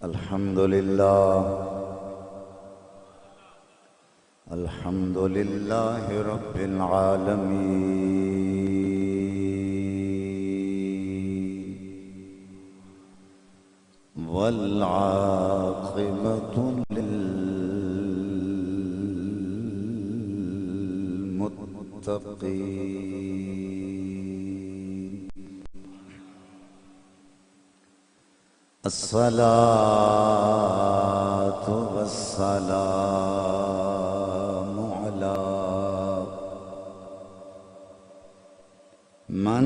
الحمد لله رب العالمين والعاقبة للمتقين الصلاة والسلام على من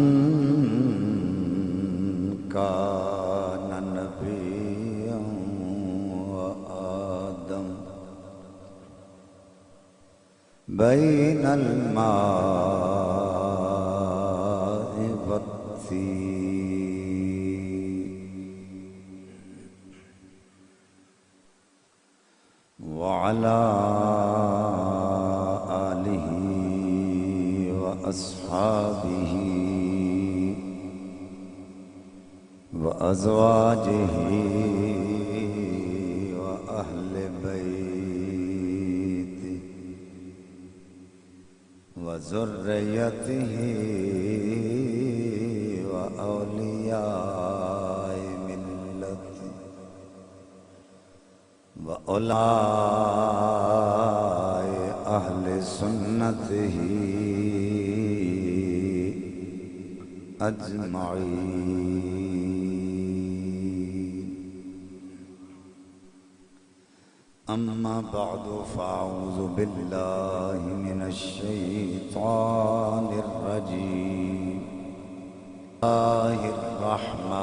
كان نبيا وآدم بين الماء والطين وعلى آله وأصحابه وأزواجه وأهل بيته وذريته وأولياء ملته وأولئك أهل سنته أجمعين أما بعد فأعوذ بالله من الشيطان الرجيم بسم الله الرحمن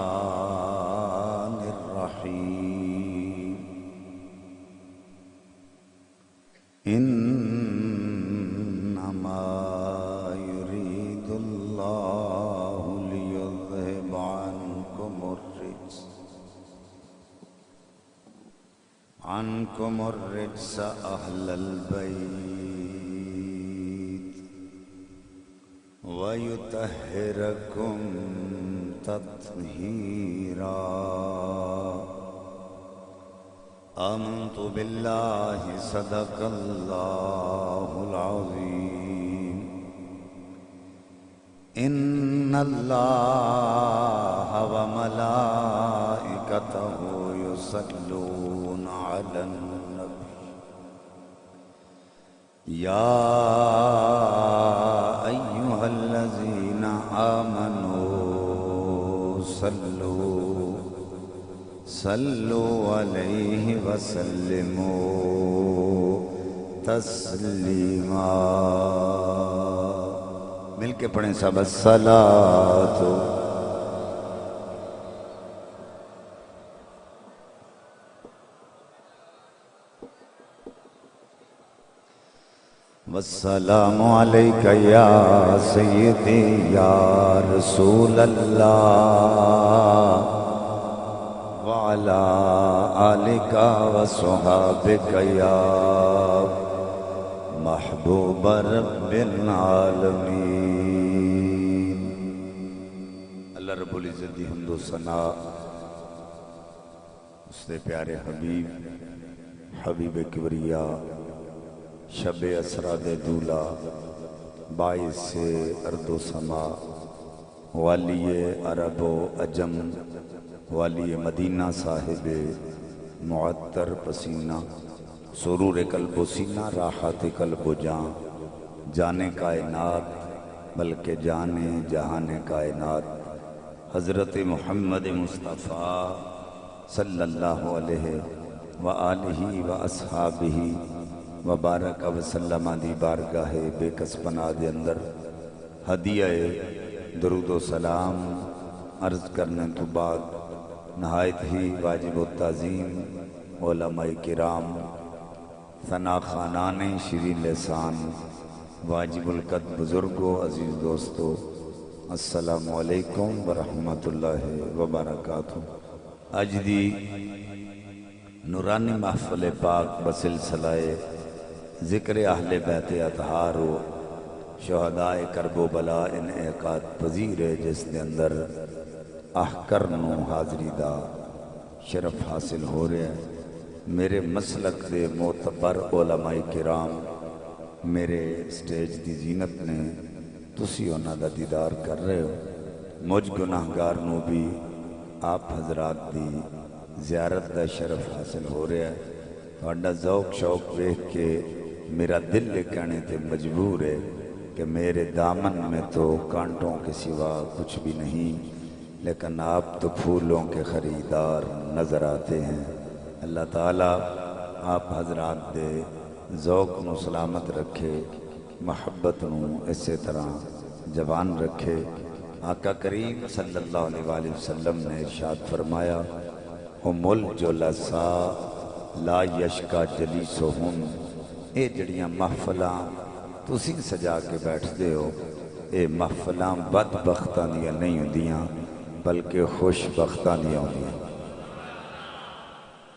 الرحيم إنما يريد الله ليذهب عنكم الرجس أهل البيت ويطهركم تطهيرا آمنت بالله صدق الله العظيم إن الله وملائكته يصلون على النبي يا أيها الذين آمنوا صلوا عليه وسلموا تسلیما مل کے پڑھیں سب الصلاۃ والسلام علیک یا سیدی یا رسول اللہ وعلى آلك وصحابك يا محبوب رب العالمين اللہ رب العزت دی حمد و ثنا اس دے پیارے حبیب کبریا شب اسرا دے دولا باعث سے ارض و سما والی عرب و عجم والی مدینہ صاحب معطر پسینہ سرور قلب و سینہ راحت قلب و جان جانے کائنات بلکہ جانے جہان کائنات حضرت محمد مصطفیٰ صلی اللہ علیہ وآلہ واصحابہ وبارک وسلم دی بارگاہ بے کس پناہ دے اندر ہدیہ درود و سلام عرض کرنے تو بعد نہایت ہی واجب و تعظیم علماء کرام ثنا خانان شیرین لسان واجب القد بزرگو عزیز دوستو السلام علیکم ورحمت اللہ وبرکاتہ اج دی نورانی محفل پاک بسلسلہ ذکر اہل بیت اطہار و شہداء کرب و بلا انعقاد پذیر ہے جس نے اندر احکر نو حاضری دا شرف حاصل ہو رہا ہے۔ میرے مسلک دے معتبر علماء کرام میرے سٹیج دی زینت نے تسی انہاں دا دیدار کر رہے ہو۔ مجھ گناہگار نو بھی آپ حضرات دی زیارت دا شرف حاصل ہو رہا ہے۔ تہاڈا ذوق شوق دیکھ کے میرا دل کہنے تے مجبور ہے کہ میرے دامن میں تو کانٹوں کے سوا کچھ بھی نہیں، لیکن آپ تو پھولوں کے خریدار نظر آتے ہیں۔ اللہ تعالیٰ آپ حضرات دے ذوق نو سلامت رکھے، محبت نو اسی طرح جوان رکھے۔ آقا کریم صلی اللہ علیہ وآلہ وسلم نے ارشاد فرمایا، ام الجلساء لا یشکا جلیسہم، اے جڑیاں محفلاں تسی سجا کے بیٹھ دے ہو، اے محفلاں بدبختاں دیاں نہیں ہوندیاں بلکہ خوش بختاں دیاں ہوندیاں۔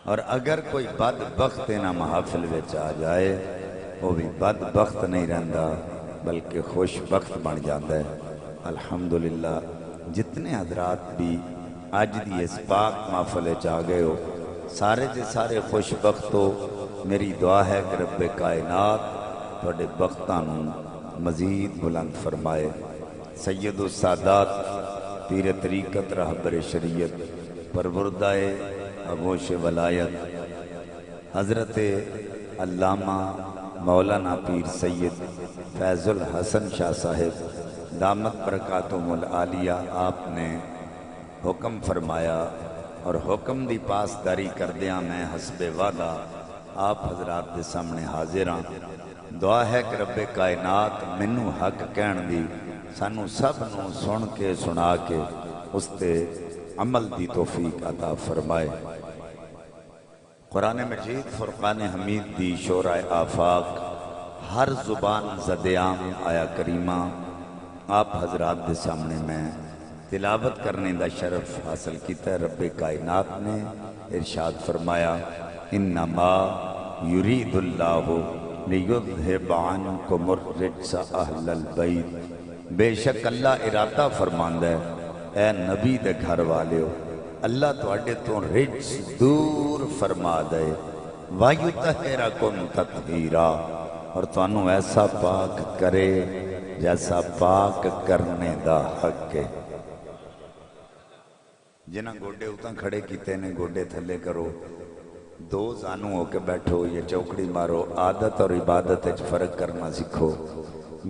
اور اگر کوئی بدبخت نہ محافل وچ آ جائے وہ بھی بدبخت نہیں رہندا بلکہ خوش بخت بن جاتا ہے۔ الحمدللہ جتنے حضرات بھی آج دی اس پاک محفل وچ آ گئے ہو سارے دے سارے خوش بخت ہو۔ میری دعا ہے کہ رب کائنات تھوڑے بختاں نوں مزید بلند فرمائے۔ سید السادات پیر طریقت رہبر شریعت پروردہ آغوش ولایت حضرت علامہ مولانا پیر سید فیض الحسن شاہ صاحب دامت برکاتہم العالیہ آپ نے حکم فرمایا اور حکم دی پاسداری کردیاں میں حسب وعدہ آپ حضرات دے سامنے حاضر ہاں۔ دعا ہے کہ رب کائنات منو حق کہن دی سانو سب نو سن کے سنا کے اس تے عمل دی توفیق عطا فرمائے۔ قرآن مجید فرقان حمید دی شورائے آفاق ہر زبان زدیام آیا کریمہ آپ حضرات دے سامنے میں تلاوت کرنے دا شرف حاصل کیتا ہے۔ رب کائنات نے ارشاد فرمایا، انما یرید اللہ لیذہب عنکم الرجس اہل البیت، بے شک اللہ ارادہ فرماندا ہے اے نبی دے گھر والے ہو اللہ تواڈے تو رجس دور فرما دے، وَيُطَهِّرَكُمْ تَطْهِيرًا، اور تانوں ایسا پاک کرے جیسا پاک کرنے دا حق ہے۔ جنہ گوڑے اتاں کھڑے کیتے نے گوڑے تھلے کرو، دو زانوں ہو کے بیٹھو یا چوکڑی مارو، عادت اور عبادت اچ فرق کرنا سکھو۔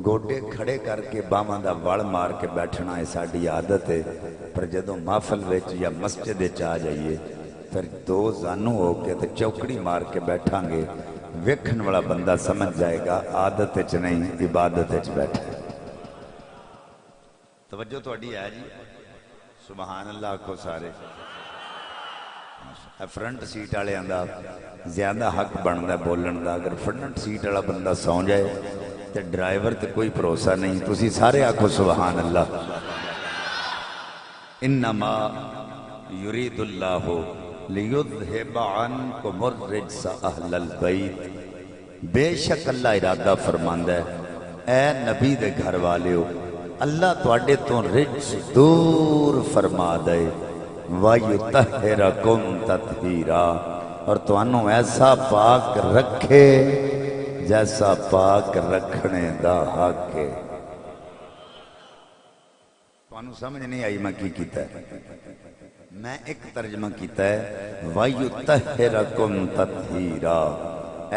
گوڑے کھڑے کر کے باواں دا وڑ مار کے بیٹھنا ہے ساڈی عادت ہے، پر جدوں محفل وچ یا مسجد وچ آ جائیے پھر دو زانوں ہو کے تے چوکڑی مار کے بیٹھاں گے، ویکھن والا بندہ سمجھ جائے گا عادت وچ نہیں عبادت وچ بیٹھا۔ توجہ تہاڈی ہے جی؟ سبحان اللہ آکھو سارے۔ فرنٹ سیٹ والے آندا زیادہ حق بندا بولن دا، اگر فرنٹ سیٹ والا بندہ سو جائے تے ڈرائیور تے کوئی بھروسہ نہیں۔ تسی سارے آکھو سبحان اللہ۔ انما یرید اللہ لیذہب عنکم الرجس اہل البیت، بے شک اللہ ارادہ فرماندا ہے اے نبی دے گھر والے ہو اللہ تواڈے تو رجس دور فرما دے، وَيُطَهِّرَكُمْ تَطْهِيرًا، اور تانوں ایسا پاک رکھے جیسا پاک رکھنے دا حق ہے۔ تانوں سمجھ نہیں آئی میں کی کیتا ہے؟ میں ایک ترجمہ کیتا ہے وَيُطَهِّرَكُمْ تَطْهِيرًا،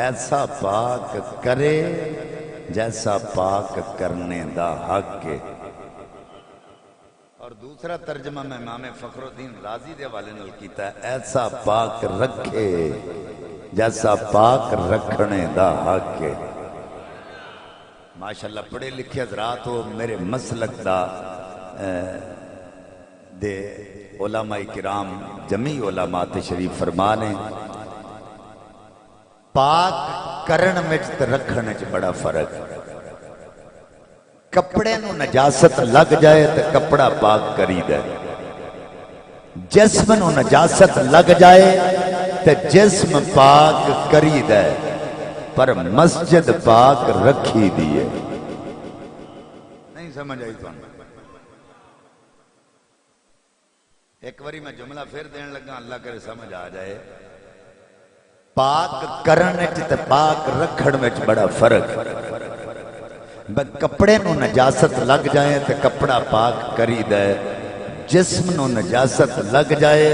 ایسا پاک کرے جیسا پاک کرنے دا حق ہے۔ اور دوسرا ترجمہ میں امام فخر الدین رازی دے والے نال کیتا ہے ایسا پاک رکھے جیسا پاک رکھنے دا حق ہے۔ ماشاءاللہ پڑھے لکھے حضرات ہو، میرے مسلک دا دے علماء کرام جمیع علماء تشریف فرمانے، پاک کرن وچ تے رکھن وچ بڑا فرق ہے۔ کپڑے نو نجاست لگ جائے تے کپڑا پاک کری دے، جسم نو نجاست لگ جائے تے جسم پاک کری دے، پر مسجد پاک رکھی دیئے۔ نہیں سمجھ آئی تو ایک باری میں جملہ پھر دین لگا، اللہ کرے سمجھ آ جائے۔ پاک کرنے تے پاک رکھڑ میں بڑا فرق۔ کپڑے نو نجاست لگ جائے تے کپڑا پاک کری دے، جسم نو نجاست لگ جائے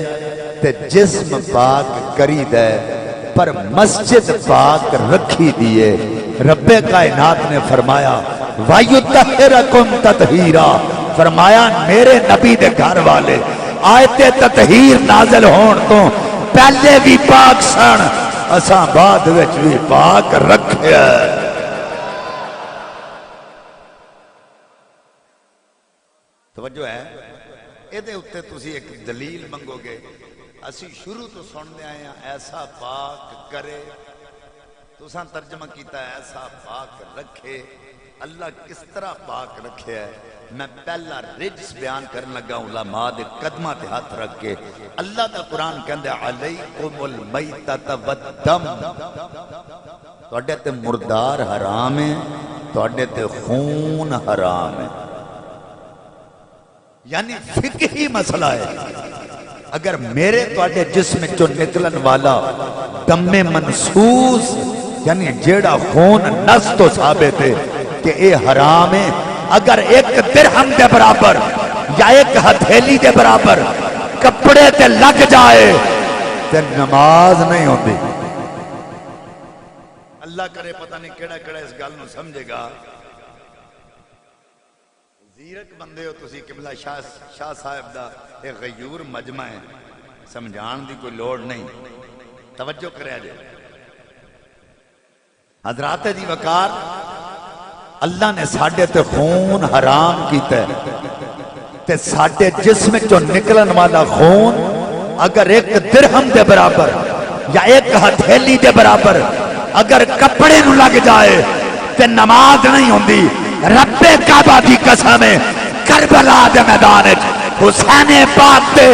تے جسم پاک کری دے، پر مسجد پاک رکھی دیئے۔ رب کائنات نے فرمایا وَيُطَهِّرَكُمْ تَطْهِيرًا، فرمایا میرے نبی دے گھر والے آیت تطہیر نازل ہون تو پہلے بھی پاک سن، اساں بعد وچ بھی پاک رکھیا۔ توجہ ہے ایدے اتے تسی ایک دلیل منگو گے، اسی شروع تو سننے آئے ہیں ایسا پاک کرے، تو ساں ترجمہ کیتا ہے ایسا پاک رکھے۔ اللہ کس طرح پاک رکھے ہے؟ میں پہلا رجس بیان کرنے لگا علماء دے قدمہ تے ہاتھ رکھ کے۔ اللہ دا قرآن کہندے علیکم المیتۃ والدم، توڑے تے مردار حرام ہے، توڑے تے خون حرام ہے۔ یعنی فقہی مسئلہ ہے، اگر میرے توڑے جسم جو نکلن والا دم منسوس یعنی جیڑا خون نس تو ثابت ہے کہ اے حرام ہے، اگر ایک درہم دے برابر یا ایک ہتھیلی دے برابر کپڑے تے لگ جائے تے نماز نہیں ہوتی۔ اللہ کرے پتہ نہیں کیڑا کیڑا اس گل نو سمجھے گا۔ زیرک بندے ہو تسی، قبلہ شاہ صاحب دا ایک غیور مجمع ہے، سمجھان دی کوئی لوڑ نہیں، توجہ کرے جائے۔ حضرات دی وقار، اللہ نے ساڑھے تے خون حرام کیتا ہے، تے ساڑھے جسم جو نکلن والا خون اگر ایک درہم دے برابر یا ایک ہتھیلی دے برابر اگر کپڑے نو لگ جائے تے نماز نہیں ہوندی۔ رب کعبہ دی قسم ہے، کربلا دے میدان حسین پاک دے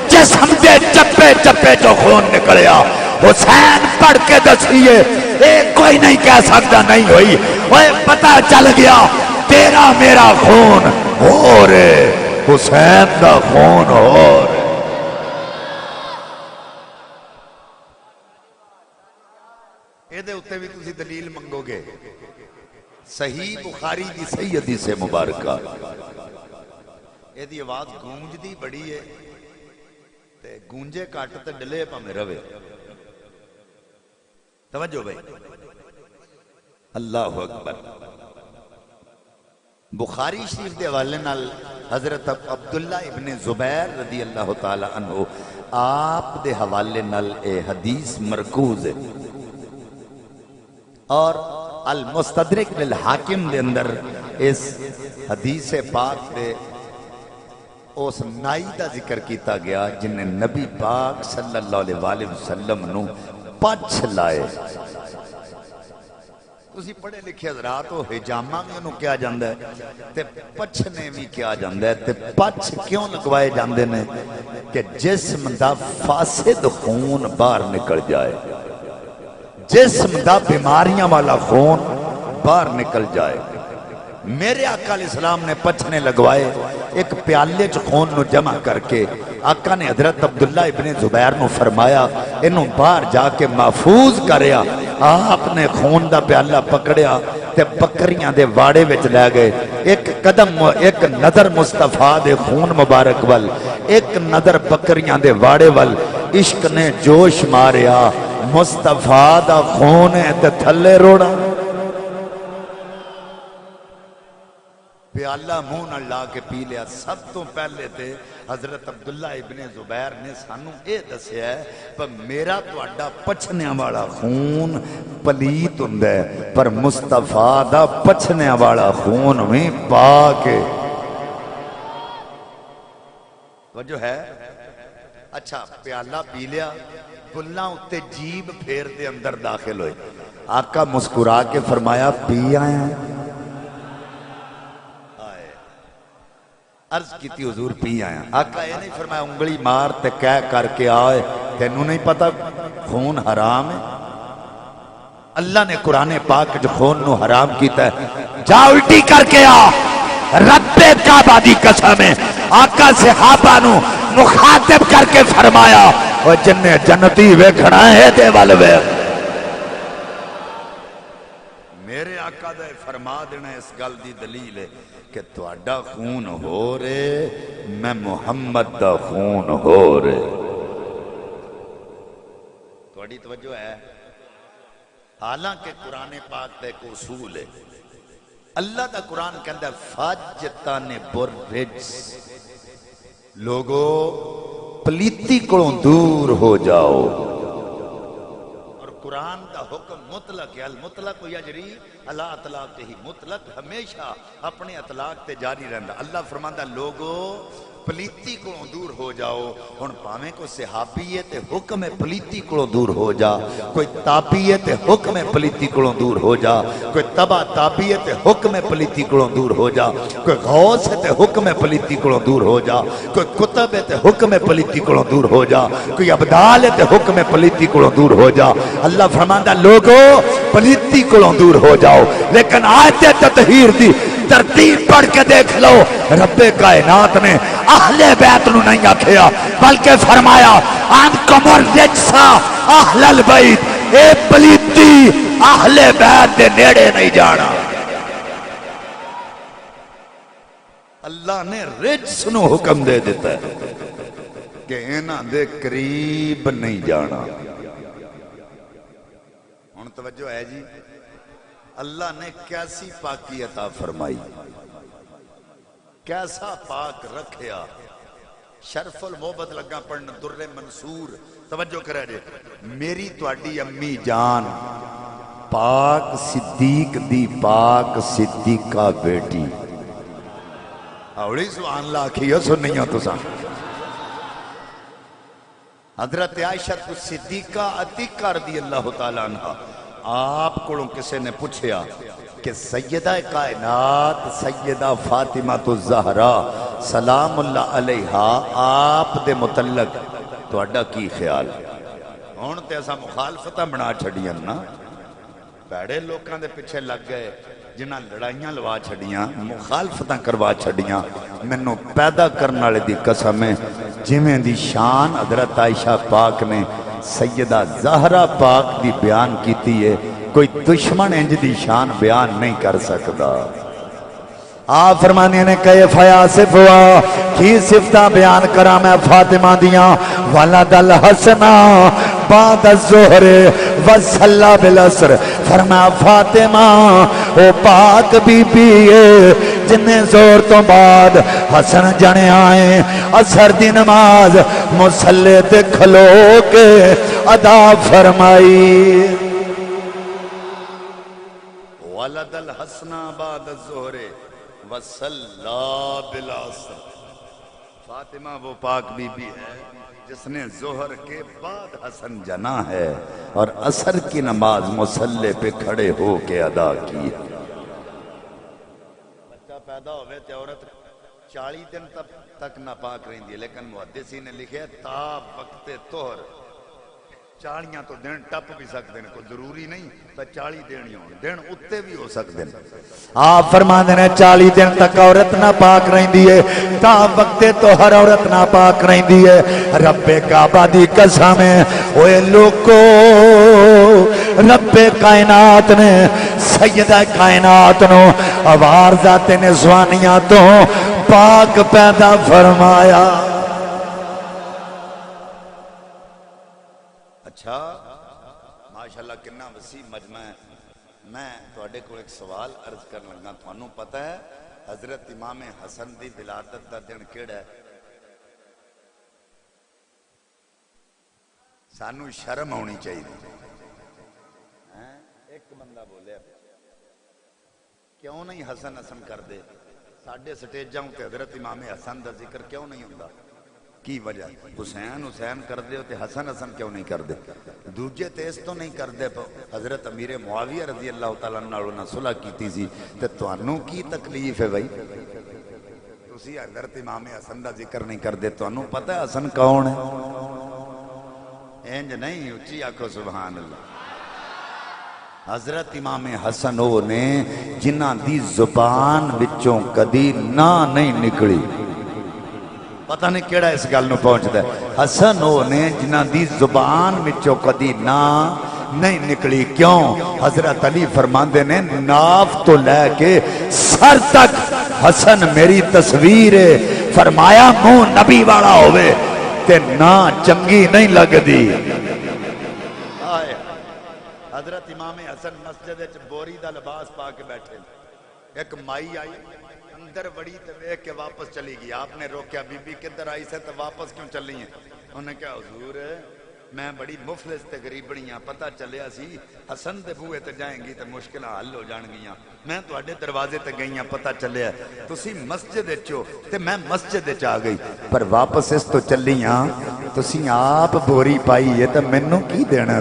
جسم دے چپے چپے جو خون نکلیا، حسین پڑھ کے دسیے ایک کوئی نہیں کہہ سکتا نہیں ہوئی، وہ پتہ چل گیا تیرا میرا خون ہو رہے، حسین دا خون ہو رہے۔ اے دے اتے بھی تسی دلیل منگو گے، صحیح بخاری دی صحیح حدیث مبارکہ، اے دی آواز گونج دی بڑی ہے، تے گونجے کاٹ تے ڈلے پا میں روے۔ توجہ بھائی، اللہ اکبر۔ بخاری شریف دے حوالے نال حضرت عبداللہ ابن زبیر رضی اللہ تعالی عنہ آپ دے حوالے نال اے حدیث مرکوز ہے، اور المستدرک للحاکم دے اندر اس حدیث پاک دے اس نائی دا ذکر کیتا گیا جن نے نبی پاک صلی اللہ علیہ وآلہ وسلم نو پچھ لائے۔ تسی پڑھے لکھے حضرات ہو، حجامہ میں انہوں کیا جاندہ ہے تے پچھنے بھی کیا جاندہ ہے۔ تے پچھ کیوں لگوائے جاندے نے کہ جسم دا فاسد خون باہر نکل جائے، جسم دا بیماریاں والا خون باہر نکل جائے۔ میرے آقا علیہ السلام نے پچھنے لگوائے، ایک پیالے چ خون نو جمع کر کے آقا نے حضرت عبداللہ ابن زبیر نو فرمایا انہوں باہر جا کے محفوظ کریا۔ آپ نے خون دا پیالہ پکڑیا تے بکریاں دے واڑے وچ لے گئے، ایک قدم ایک نظر مصطفیٰ دے خون مبارک وال، ایک نظر بکریاں دے واڑے وال، عشق نے جوش ماریا، مصطفیٰ دا خون ہے تے تھلے روڑا۔ پیالہ منہ نہ لا کے پی لیا۔ سب تو پہلے تھے حضرت عبداللہ ابن زبیر نے سانو اے دسیا ہے پر میرا تو اڈا پچھنے والا خون پلیت ہوندا ہے، پر مصطفیٰ دا پچھنے والا خون بھی پاک ہے۔ وجہ ہے اچھا پیالہ پی لیا، گلاں اتے جیب پھیر دے اندر داخل ہوئے، آقا مسکرا کے فرمایا پی آئے ہیں؟ عرض کی تھی حضور پی آیا۔ آقا یہ نہیں فرمایا انگلی مار تے کہہ کر کے آئے تینوں نہیں پتا خون حرام ہے؟ اللہ نے قرآن پاک جو خون نو حرام کیتا ہے، جا الٹی کر کے آ، رب کعبہ دی قسم ہے۔ آقا صحابہ نو مخاطب کر کے فرمایا وہ جن نے جنتی ویکھنا ہے تے ول ویکھ میرے آقا دا فرما دینا اس گل دی دلیل ہے کہ تہاڈا خون ہو رے میں محمد دا خون ہو رے تہاڈی توجہ ہے حالانکہ قرآن پاک دا ایک اصول ہے اللہ دا قرآن کہندا فاجتان برجس لوگو پلیتی کو دور ہو جاؤ اور قرآن دا حکم مطلق ہے المطلق یجری اللہ اطلاق ہی مطلق ہمیشہ اپنے اطلاق تے جاری رہندا اللہ فرماندا لوگو پلیتی کو دور ہو جاؤ ہن پاویں کو صحابی ہے تے حکم ہے پلیتی کو دور ہو جا کوئی تابعی ہے تے حکم ہے پلیتی کو دور ہو جا کوئی تبع تابعی ہے تے حکم ہے پلیتی کو دور ہو جا کوئی غوث ہے تے حکم ہے پلیتی کو دور ہو جا کوئی کتب ہے تے حکم ہے پلیتی کو دور ہو جا کوئی ابدال ہے تے حکم ہے پلیتی کو دور ہو جا اللہ فرماندا لوگو پلیتی کو دور ہو جاؤ لیکن آیت تطہیر دی ترتیب پڑھ کے دیکھ لو رب کائنات نے اہل بیت نو نہیں آکھیا بلکہ فرمایا انکم الرجسا اہل البیت اے پلیتی اہل بیت دے نیڑے نہیں جانا اللہ نے رجس نو حکم دے دیتا ہے کہ انہاں دے قریب نہیں جانا ہن توجہ ہے جی اللہ نے کیسی پاکی عطا فرمائی کیسا پاک رکھیا شرف المحبت لگا پڑھنا در منصور توجہ کرے جے میری تواڈی امی جان پاک صدیق دی پاک صدیقہ بیٹی اوڑی سبحان اللہ کھیو سننی ہو تسا حضرت عائشہ صدیقہ عتیقہ رضی اللہ تعالیٰ عنہ آپ کو کسے نے پوچھیا کہ سیدہ کائنات سیدہ فاطمہ الزہرا سلام اللہ علیہا آپ دے متعلق تہاڈا کی خیال ہن تے ایسا مخالفتاں بنا چھڑیاں نا پیڑے لوکاں دے پیچھے لگ گئے جنہاں لڑائیاں لوا چھڑیاں مخالفتاں کروا چھڑیاں مینوں پیدا کرنے والے دی قسم ہے جویں دی شان حضرت عائشہ پاک نے سیدہ زہرا پاک دی بیان کیتی ہے کوئی دشمن انج دی شان بیان نہیں کر سکتا آپ فرمانے نے کہے فیاسف ہوا کی صفتہ بیان کرا میں فاطمہ دیاں ولد الحسنہ بعد الظہر وصلہ بالعصر فرمایا فاطمہ او پاک بی بی ہے جنہیں زور تو بعد حسن جنے آئے عصر دی نماز مصلی تے کھلو کے ادا فرمائی ولد الحسنہ بعد الظہر وصلہ بالعصر فاطمہ وہ پاک بی بی ہے جس نے ظہر کے بعد حسن جنا ہے اور عصر کی نماز مصلی پہ کھڑے ہو کے ادا کی بچہ پیدا ہوئے تے عورت 40 دن تک ناپاک رہی دی لیکن محدثی نے لکھے تا وقت طہر 40 تو دن ٹپ بھی سکتے ہیں کوئی ضروری نہیں تو 40 دن ہی ہوں دن اتے بھی ہو سکتے ہیں آپ فرمانے نے 40 دن تک عورت نہ پاک رہی دیئے تا وقت تو ہر عورت نہ پاک رہی دیئے رب کعبہ دی قسم ہے اوے لوکو رب کائنات نے سیدہ کائنات نو اوار ذات نسوانیاں تو پاک پیدا فرمایا اچھا ماشاءاللہ کنا وسیع مجمع ہے میں تواڈے کو ایک سوال عرض کرنے لگا تھانوں پتہ ہے حضرت امام حسن دی ولادت دا دن کیڑا ہے سانو شرم ہونی چاہیے ایک بندہ بولے کیوں نہیں حسن حسن کر دے ساڈے سٹیجاں تے حضرت امام حسن دا ذکر کیوں نہیں ہوندا کی وجہ حسین حسین کر دے تے حسن حسن کیوں نہیں کر دے دوجے تیز تو نہیں کر دے حضرت امیر معاویہ رضی اللہ تعالیٰ عنہ صلح کیتی سی تے توانوں کی تکلیف ہے بھائی تسی حضرت امام حسن دا ذکر نہیں کر دے توانوں پتہ ہے حسن کون ہے انج نہیں اچھی آکھو سبحان اللہ حضرت امام حسن وہ نے جنہ دی زبان وچوں کدی نہ نہیں نکلی پتہ نہیں کیڑا اس گل نو پہنچدا ہے۔ حسن وہ نے جنہاں دی زبان وچوں کدی نا نہیں نکلی، کیوں؟ حضرت علی فرماندے نے ناف تو لے کے سر تک حسن میری تصویر ہے، فرمایا منہ نبی والا ہوئے تے نا چنگی نہیں لگ دی۔ حضرت امام حسن مسجد وچ بوری دا لباس پا کے بیٹھے، ایک مائی آئی اندر بڑی تے ویکھ کے واپس چلی گئی۔ آپ نے روکیا، بی بی کدھر آئی سے تو واپس کیوں چلی ہیں؟ انہوں نے کہا حضور میں بڑی مفلس تے غریبڑی ہاں، پتہ چلیا سی حسن دے بوئے تے جائیں گی تے مشکلیں حل ہو جان گیاں، میں تواڈے دروازے تے گئی ہاں، پتہ چلیا تسی مسجد وچ ہو تے میں مسجد وچ آ گئی، پر واپس اس تو چلی ہاں تسی آپ بوری پائی ہے تے مینوں کی دینا؟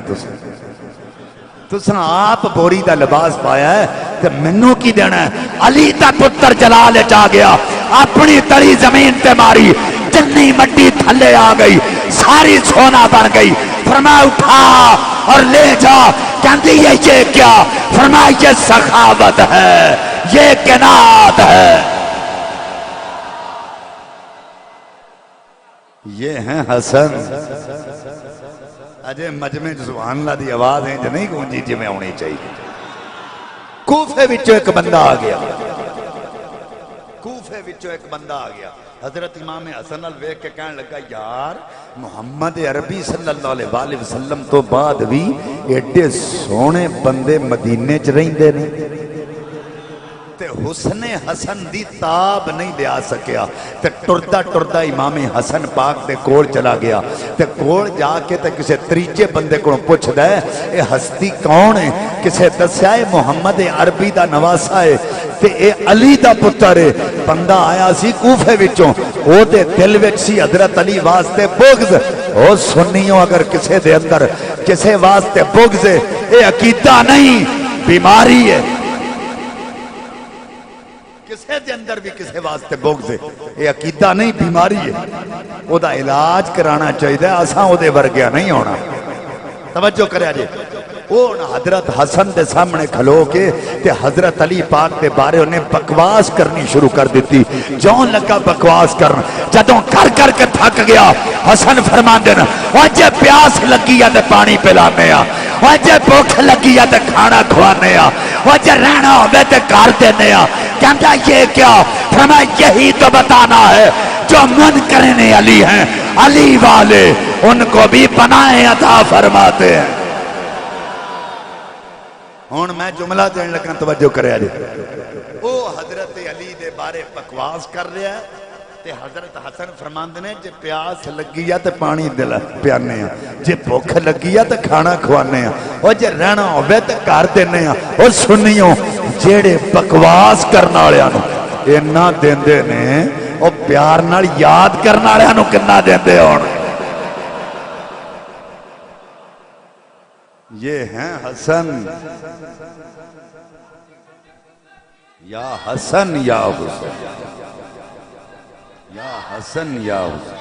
تساں آپ بوری دا لباس پایا ہے تے مینوں کی دینا ہے؟ علی دا پتر جلال وچ آ گیا، اپنی تڑی زمین تے ماری، جنی مٹی تھلے آ گئی، ساری سونا بن گئی۔ فرمایا اٹھا اور لے جا، کہندی یہ کیا؟ فرمایا یہ سخاوت ہے، یہ قناعت ہے۔ یہ ہیں حسن۔ اجے مجمع سبحان اللہ دی آواز ہے جو نہیں گونجی جی میں ہونی چاہیے۔ کوفے وچوں ایک بندہ آ گیا، کوفے وچوں ایک بندہ آ گیا، حضرت امام حسن الویک کے کہنے لگا یار محمد عربی صلی اللہ علیہ وسلم تو بعد بھی ایڈے سونے بندے مدینے چ رہندے نے تے حسن حسن دی تاب نہیں لیا سکیا، تے ٹردا ٹردا امام حسن پاک دے کول چلا گیا، تے کول جا کے تے کسے تریجے بندے کو پوچھدا ہے اے ہستی کون ہے؟ کسے دسیا ہے محمد عربی دا نواسا ہے تے اے علی دا پتر ہے۔ بندہ آیا سی کوفے وچوں، او دے دل وچ سی حضرت علی واسطے بغض۔ او سنیوں اگر کسے دے اندر کسے واسطے بغض ہے، اے عقیدہ نہیں بیماری ہے۔ کسے دے اندر بھی کسے واسطے بغض ہے، یہ عقیدہ نہیں بیماری ہے، او دا علاج کرانا چاہیے، اساں او دے ورگیا نہیں ہونا۔ توجہ کریا جی، وہ حضرت حسن دے سامنے کھلو کے تے حضرت علی پاک دے بارے انہیں بکواس کرنی شروع کر دیتی۔ جون لگا بکواس کرن، جدوں کر کر کے تھک گیا، حسن فرمان دینا وجہ پیاس لگی ہے تے پانی پلانے آ، وجہ بھوک لگی ہے تے کھانا کھوانے آ، وجہ رہنا ہوئے تے کار دینے آ۔ کہتا یہ کیا؟ فرمایا یہی تو بتانا ہے جو من کرنے علی ہیں، علی والے ان کو بھی پناہیں عطا فرماتے ہیں۔ ہون میں جملہ دین لگا، توجہ کرے جی۔ او حضرت علی دے بارے بکواس کر رہا ہے تے حضرت حسن فرماندے نے جے پیاس لگی ہے تے پانی دل پیانے ہیں، جے بھوک لگی ہے تے کھانا کھوانے ہیں، اور جے رہنا ہوئے تے کار دینے ہیں۔ اور سنیوں جیڑے بکواس کرنا لیانو اینا دیندے نے، اور پیار نال یاد کرنا لیانو کنا دیندے ہون۔ یہ ہیں حسن، یا حسن یا حسن، یا حسن یا حسن،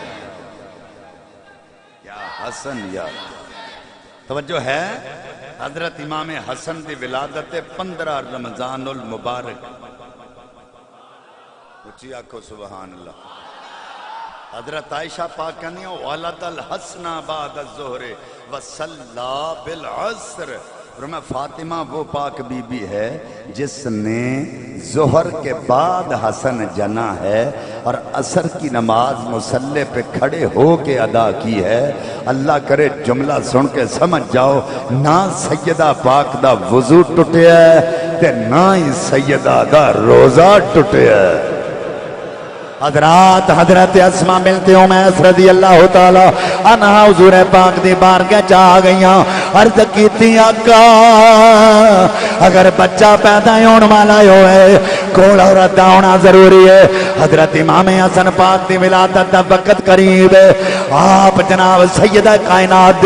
یا حسن یا حسن۔ توجہ ہے، حضرت امام حسن دی ولادت 15 رمضان المبارک، اچھی آنکھو سبحان اللہ۔ حضرت عائشہ پاک کہنی ہے وَلَدَ الْحَسْنَ بَعْدَ الظُّهْرِ وَصَلَّى بِالْعَصْرِ۔ فرمایا فاطمہ وہ پاک بی بی ہے جس نے ظہر کے بعد حسن جنا ہے اور عصر کی نماز مصلی پہ کھڑے ہو کے ادا کی ہے۔ اللہ کرے جملہ سن کے سمجھ جاؤ، نہ سیدہ پاک دا وضو ٹوٹے ہے تے نہ ہی سیدہ دا روزہ ٹوٹے ہے۔ حضرات حضرت اسماء بنت امیس رضی اللہ تعالی عنہ حضور پاک دی بارگاہ چا گئیاں، عرض کیتی آقا اگر بچہ پیدا ہون والا ہوئے کول عورت ہونا ضروری ہے۔ حضرت امام حسن پاک دی ولادت دا وقت قریب ہے، آپ جناب سیدہ کائنات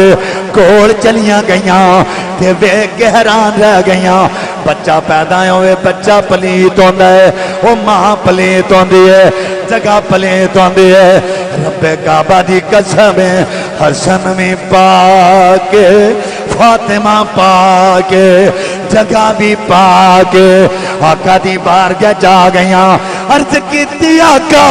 کول چلیاں گئیاں تے ویکھ کے حیران رہ گئیاں۔ بچہ پیدا ہوئے، بچہ پلیت ہوندا ہے، وہ ماں پلیت ہوندی ہے، جگہ پلیت ہوندی ہے۔ رب کعبہ دی قسم ہے، حسن میں پاک فاطمہ پاک جگہ بھی پاک، آقا دی بارگاہ جا گئیاں، عرض کیتی آقا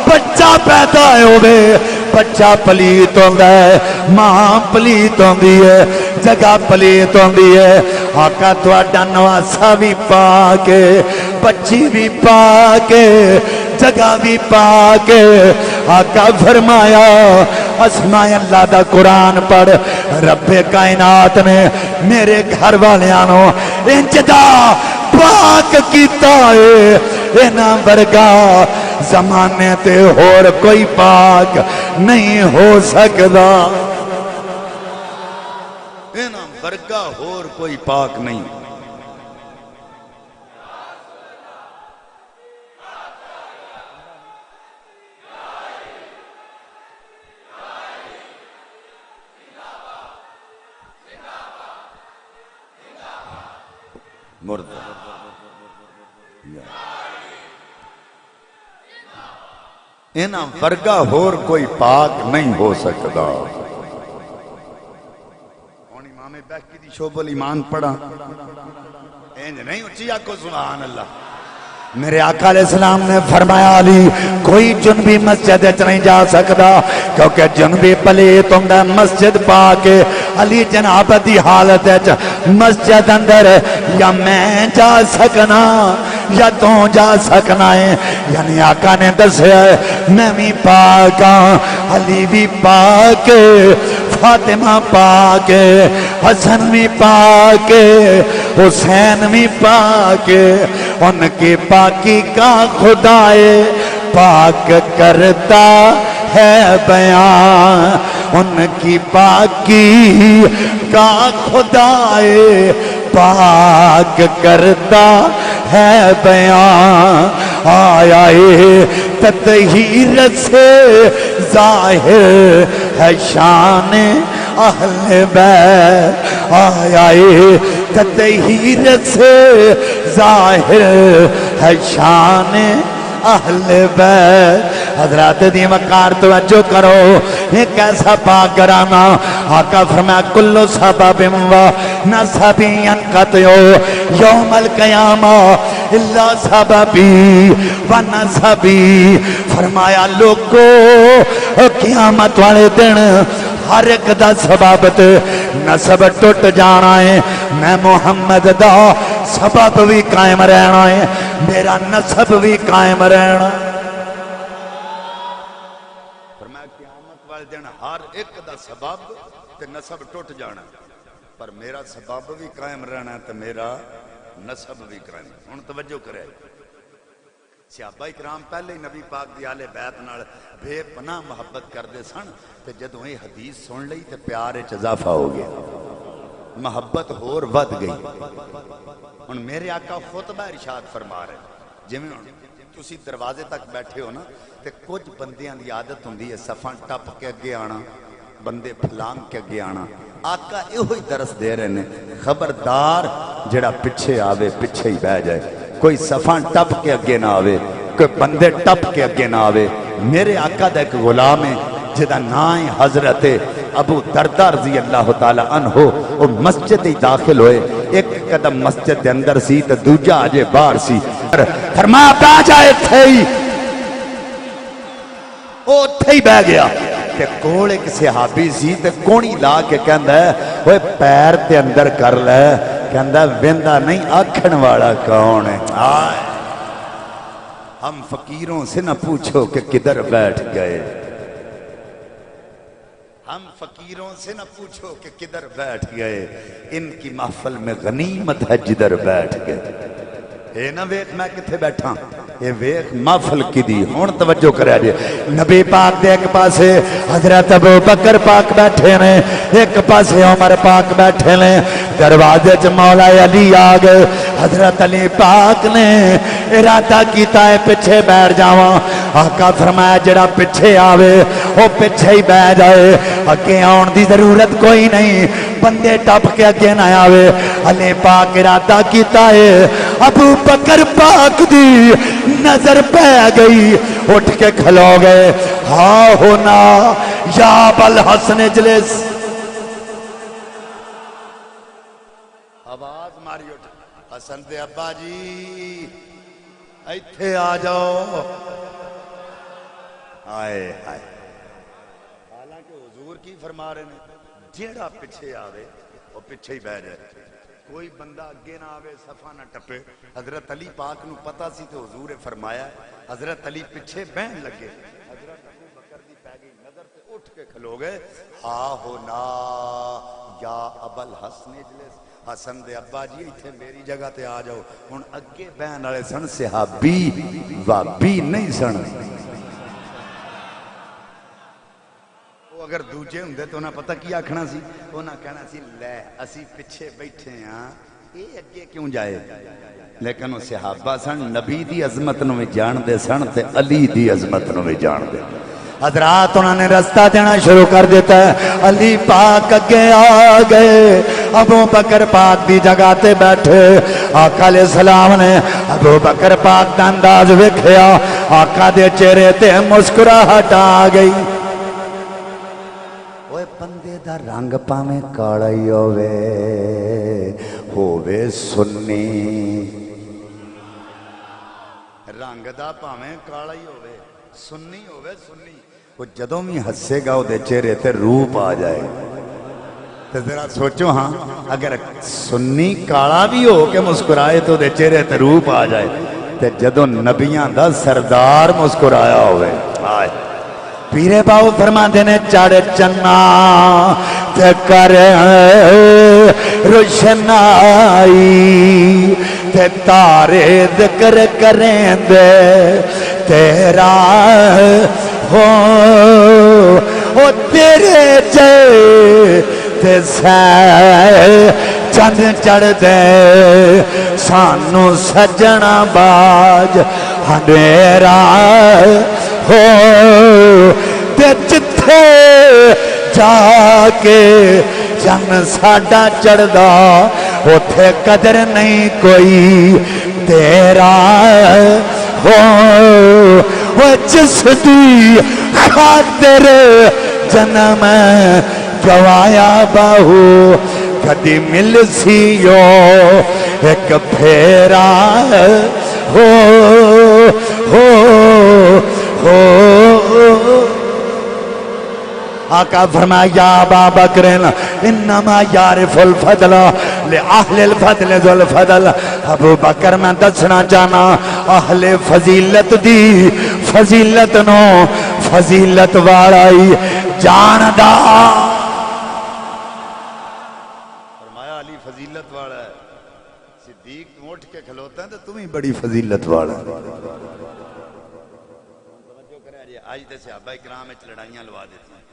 بچہ پیدا ہوئے بچہ پلیت ہوتا ہے ماں پلیت ہوتی ہے جگہ پلیت ہوتی ہے آقا تہاڈا نواسا بھی پا کے بچی بھی پا کے جگہ بھی پا کے آقا فرمایا اسماء اللہ دا قرآن پڑھ رب کائنات نے میرے گھر والیاں انجدا پاک کیتا ہے اینا ورگا زمانے تے اور کوئی پاک نہیں ہو سکدا اینا ورگا اور کوئی پاک نہیں مرد اینا ورگا ہور کوئی پاک نہیں ہو سکتا ہونی امام بیکی دی شعب الایمان پڑھا اینج نہیں اچھی آکو سبحان اللہ میرے آقا علیہ السلام نے فرمایا علی کوئی جنبی مسجد نہیں جا سکتا کیونکہ جنبی پلیت ہوندہ مسجد پاکے علی جناب دی حالت ہے مسجد اندر یا میں جا سکنا یا تو جا سکنا ہے یعنی آقا نے دسے میں بھی پاکا علی بھی پاکے فاطمہ پاکے حسن بھی پاکے حسین بھی پاکے ان کی پاکی کا خدائے پاک کرتا ہے بیان ان کی پاکی کا خدائے پاک کرتا ہے بیان آیا تطہیر سے ظاہر ہے شان اہل بیت آیا تطہیر سے ظاہر ہے شان اہل بیت حضرات دی وقار توجہ کرو ایک ایسا پاک گرانا آقا فرمایا کلو سبب و نسبی انقطعو یوم القیامہ اللہ سببی و نسبی فرمایا لوگو قیامت والے دن ہر ایک دا سبب تے نسب ٹوٹ جانا ہے میں محمد دا سبب بھی قائم رہنا ہے میرا نسب بھی قائم رہنا فرمایا قیامت والے دن ہر ایک دا سبب تے نسب ٹوٹ جانا پر میرا سبب بھی قائم رہنا ہے تے میرا نسب بھی قائم ہن توجہ کرے صحابہ اکرام پہلے ہی نبی پاک دی آلِ بیت نال بے پناہ محبت کر دے سن تے جدوں یہ حدیث سن لئی تے پیار وچ اضافہ ہو گیا محبت ہور ود گئی ہن میرے آقا خطبہ ارشاد فرما رہے جویں تسی دروازے تک بیٹھے ہو نا تے کچھ بندیاں دی عادت ہوندی ہے صفاں ٹپ کے اگے آنا بندے پھلانگ کے اگے آنا آقا ایہی درس دے رہے نے خبردار جڑا پیچھے آوے پیچھے ہی بیٹھ جائے کوئی صفاں ٹپ کے اگے نہ آوے کوئی بندے ٹپ کے اگے نہ آوے میرے آقا دا ایک غلام ہے جدا نائیں حضرت ابو دردہ رضی اللہ تعالی عنہ وہ مسجد ہی داخل ہوئے ایک قدم مسجد دے اندر سی تو دوجہ آجے باہر سی فرمایا پہ جائے تھے ہی وہ تھے ہی بہ گیا کہ کول ایک صحابی سی تے کونی لا کے کہندہ ہے وہ پیر تے اندر کر لے کہندہ ویندہ نہیں آکھن والا کون ہے آئے ہم فقیروں سے نہ پوچھو کہ کدھر بیٹھ گئے ہم فقیروں سے نہ پوچھو کہ کدھر بیٹھ گئے ان کی محفل میں غنیمت ہے جدھر بیٹھ گئے اے نہ ویخ میں کتھے بیٹھا یہ ویخ محفل کی دی ہون توجہ کرے جے نبی پاک دے ایک پاسے حضرت ابو بکر پاک بیٹھے نے ایک پاسے عمر پاک بیٹھے نے دروازے چ مولا علی آگئے حضرت علی پاک نے ارادہ کیتا ہے پچھے بیٹھ جاواں آقا فرمایا جڑا پچھے آوے وہ پچھے ہی بیٹھ جائے اگے آن دی ضرورت کوئی نہیں بندے ٹپ کے اگے نہ آوے علی پاک ارادہ کیتا ہے ابو بکر پاک دی نظر پہ گئی اٹھ کے کھلو گئے ہاں ہونا یا بالحسن اجلس آواز ماری اٹھ حسن دے ابا جی ایتھے آ جاؤ آئے آئے حالانکہ حضور کی فرما رہے ہیں جیڑا پیچھے آوے وہ پیچھے ہی بہ جائے کوئی بندہ اگے نہ آوے صفا نہ ٹپے حضرت علی پاک نو پتا سی تو حضور حرمایا حضرت علی پیچھے بہن لگے حضرت ابو بکر دی پہ گئی نظر تے اٹھ کے کھلو گئے ہا ہونا یا ابل حسن اجلس حسن دے ابا جی ایتھے میری جگہ تے آ جاؤ ہن اگے بہن والے سن صحابی وابی نہیں سن اگر دوجے ہوندے تو انہاں پتہ کی آکھنا سی انہاں کہنا سی لے اسی پیچھے بیٹھے ہاں اے اگے کیوں جائے لیکن وہ صحابہ سن نبی دی عظمت نو بھی جان دے سن تے علی دی عظمت نو بھی جان دے حضرات انہوں نے رستہ دینا شروع کر دیتا ہے علی پاک اگے آ گئے ابو بکر پاک دی جگہ تے بیٹھے آقا علیہ السلام نے ابو بکر پاک دا انداز ویکھیا آقا دے چہرے تے مسکراہٹ آ گئی بندے دا رنگ پاویں کالا ہی ہووے سنی رنگ دا پاویں کالا ہی سنی وہ جدوں بھی ہسے گا دے چہرے تے روپ آ جائے تو ذرا سوچو ہاں اگر سنی کالا بھی ہو کے مسکرائے تو دے چہرے تے روپ آ جائے تے جدوں نبیاں دا سردار مسکرایا ہوئے آئے پیرے باؤ فرما دینے چڑھ چنا تے کر روشنائی تے تارے ذکر کریں دے تیرا ہو او تیرے جے تے سائے چند چڑھ دے سانو سجنا باج ہنیرا ہو تے جتھے جا کے چن ساڈا چڑھدا اوتھے قدر نہیں کوئی تیرا ہو جس دی خاطر جنم گوایا باہو کدی مل سیو ایک پھیرا آقا فرمایا یا ابا بکرن انما یعرف الفضل لأہل الفضل ذو الفضل ابو بکر میں دسنا چاہنا اہل فضیلت دی فضیلت نو فضیلت والائی جاندہ فرمایا علی فضیلت والا ہے صدیق موٹ کے کھلوتا ہے تو تمہیں بڑی فضیلت والا ہے آج دے صحابہ اکرام اچھ لڑائیاں لوا دیتی ہیں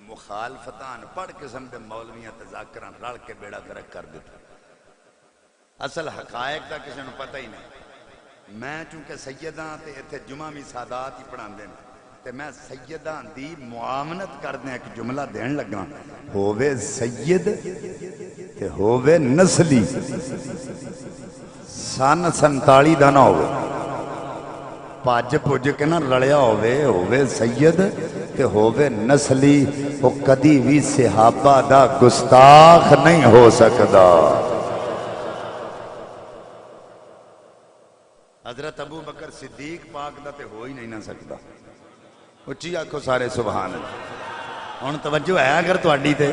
مخالفتان پڑھ قسم دے مولویاں تذاکران رڑ کے بیڑا گرک کر دیتا اصل حقائق دا کسی نے پتہ ہی نہیں میں چونکہ سیدان تے اتھے جمعہ میں سادات ہی پڑھان دینا تے میں سیدان دی معامنت کر دیں ایک جملہ دین لگا ہووے سید تے ہووے نسلی سن سنتالی دا نہ ہووے پاج پوج کے نہ رڑیا ہووے سید تے ہووے نسلی وہ کدی بھی صحابہ دا گستاخ نہیں ہو سکدا حضرت ابو بکر صدیق پاک دا تے ہو ہی نہیں نہ سکدا اچھی آنکھو سارے سبحان اللہ ان توجہ ہے اگر تو اڈی تے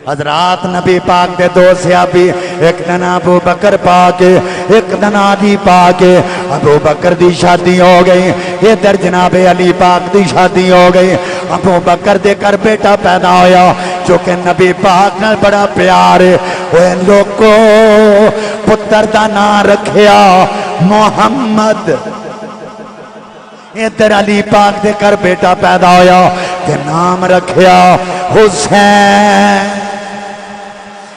حضرات نبی پاک دے دو صحابی ایک دن ابو بکر پاک ایک دن علی پاک ابو بکر دی شادی ہو گئی ادھر جناب علی پاک دی شادی ہو گئی ابو بکر دے کر بیٹا پیدا ہویا جو کہ نبی پاک نے بڑا پیار وہ لوگوں پتر دا نام رکھیا محمد ادھر علی پاک دے کر بیٹا پیدا ہویا کہ نام رکھیا حسین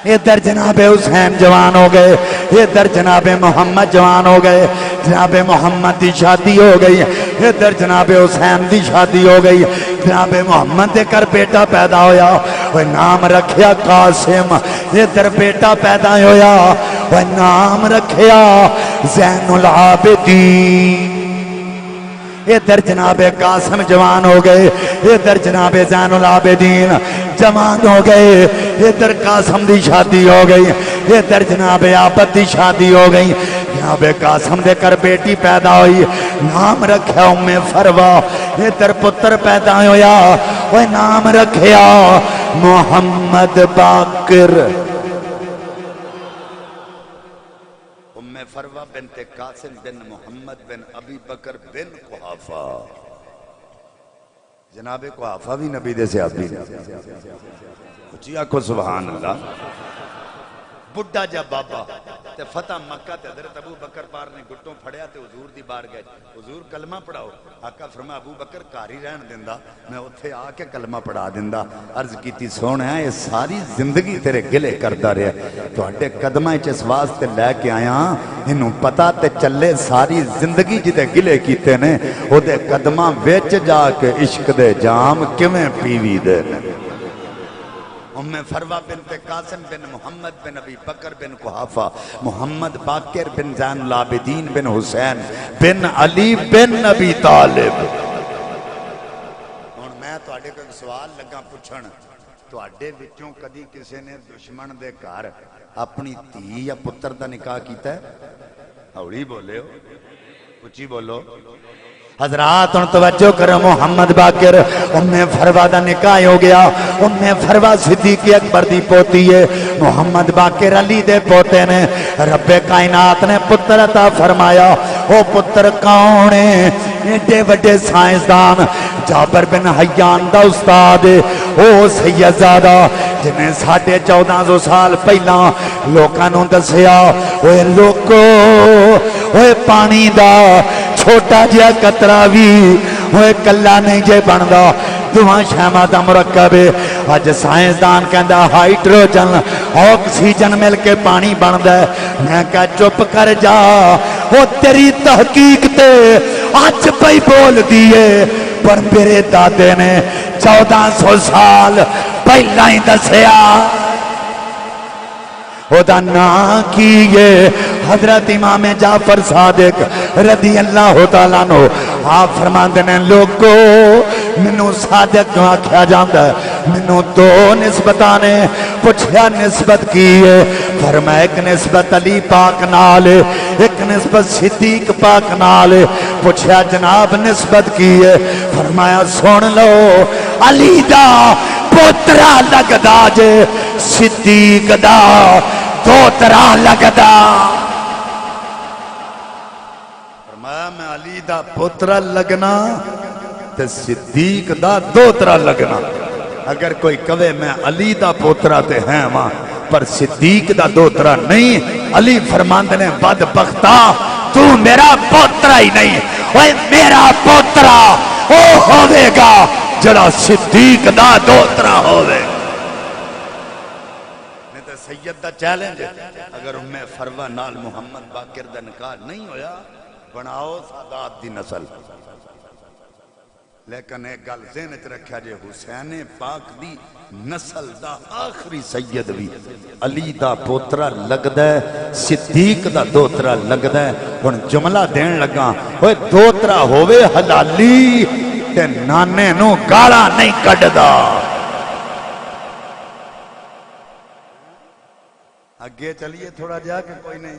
ادھر جناب حسین جوان ہو گئے ادھر جناب محمد جوان ہو گئے جناب محمد دی شادی ہو گئی ادھر جناب حسین دی شادی ہو گئی جناب محمد دے کر بیٹا پیدا ہویا وہ نام رکھیا قاسم ادھر بیٹا پیدا ہویا وہ نام رکھیا زین العابدین ادھر جناب قاسم جوان ہو گئے ادھر جناب زین العابدین جوان ہو گئے ادھر قاسم دی شادی ہو گئی ادھر جناب عابد دی شادی ہو گئی جناب قاسم دے کر بیٹی پیدا ہوئی نام رکھا ام فروا ادھر پتر پیدا ہویا وہ نام رکھیا محمد باقر ام فروہ بنت قاسم بن محمد بن ابی بکر بن قحافہ جناب قحافہ بھی نبی دے سے آبی اچھی آنکھو سبحان اللہ بڑھا جا بابا تے فتح مکہ تے حضرت ابو بکر پار نے گھٹوں پھڑیا تے حضور دی بار گئے حضور کلمہ پڑھاؤ آقا فرما ابو بکر کاری رہن دیندہ میں اتھے آ کے کلمہ پڑھا دیندہ عرض کیتی سونا ہے یہ ساری زندگی تیرے گلے کردہ رہے تو ہٹے قدمہ چس واسطے لے کے آیا انہوں پتا تے چلے ساری زندگی جتے گلے کیتے نے وہ دے قدمہ ویچ جا کے عشق دے جام کمیں پیوی دے ام فروہ بنت قاسم بن محمد بن ابی بکر بن قحافہ محمد باقر بن زین العابدین بن حسین بن علی بن ابی طالب اور میں تو آڈے کو ایک سوال لگا پوچھن تو آڈے وچوں کدی کسی نے دشمن دے گھر اپنی تھی یا پتر دا نکاح کیتا ہے اوڑی بولے ہو کچھی بولو حضرات ان توجہ کرو محمد باقر ام فروہ دا نکاح ہو گیا ام فروہ صدیق اکبر دی پوتی ہے محمد باقر علی دے پوتے نے رب کائنات نے پتر عطا فرمایا وہ پتر کون ہے ایڈے وڈے سائنسدان جابر بن حیان دا استاد او سید زادہ جنہیں 1450 سال پہلا لوکانوں دسیا اوے لوکو اوے پانی دا چھوٹا جیا قطرہ بھی ہوئے کلا نہیں جے بندہ دعا شہمہ دا مرکب ہے آج سائنسدان کہندہ ہائیڈروجن آکسیجن مل کے پانی بندہ ہے میں کہا چپ کر جا وہ تیری تحقیق تے آج پہی بول دیئے پر میرے دادے نے 1400 سال پہلا ہی دسیا خدا نا کیے حضرت امام جعفر صادق رضی اللہ تعالیٰ عنہ آپ فرماندے نے لوگو منو صادق کیوں آکھیا جاندہ ہے منو دو نسبتانے پوچھیا نسبت کیے فرمایا ایک نسبت علی پاک نالے ایک نسبت صدیق پاک نالے پوچھیا جناب نسبت کیے فرمایا سن لو علی دا پوترا لگدا جے صدیق دا دوترا لگدا فرمایا میں علی دا پوترا لگنا تے صدیق دا دوترا لگنا اگر کوئی کہے میں علی دا پوترا تے ہیں وہاں پر صدیق دا دوترا نہیں علی فرماند نے بدبختہ تو میرا پوترا ہی نہیں اوہ میرا پوترا او ہوئے گا جڑا صدیق دا دوترا ہوئے نہیں تو سید دا چیلنج اگر ام فروہ نال محمد باقر دا نکاح نہیں ہویا بناؤ سادات دی نسل لیکن ایک گل ذہنت رکھا جے حسین پاک دی نسل دا آخری سید بھی علی دا پوترا لگدا ہے صدیق دا دوترا لگدا ہے ہن جملہ دین لگا اوے دوترا ہووے حلالی تے نانے نو گالا نہیں کڈدا اگے چلیے تھوڑا جا کہ کوئی نہیں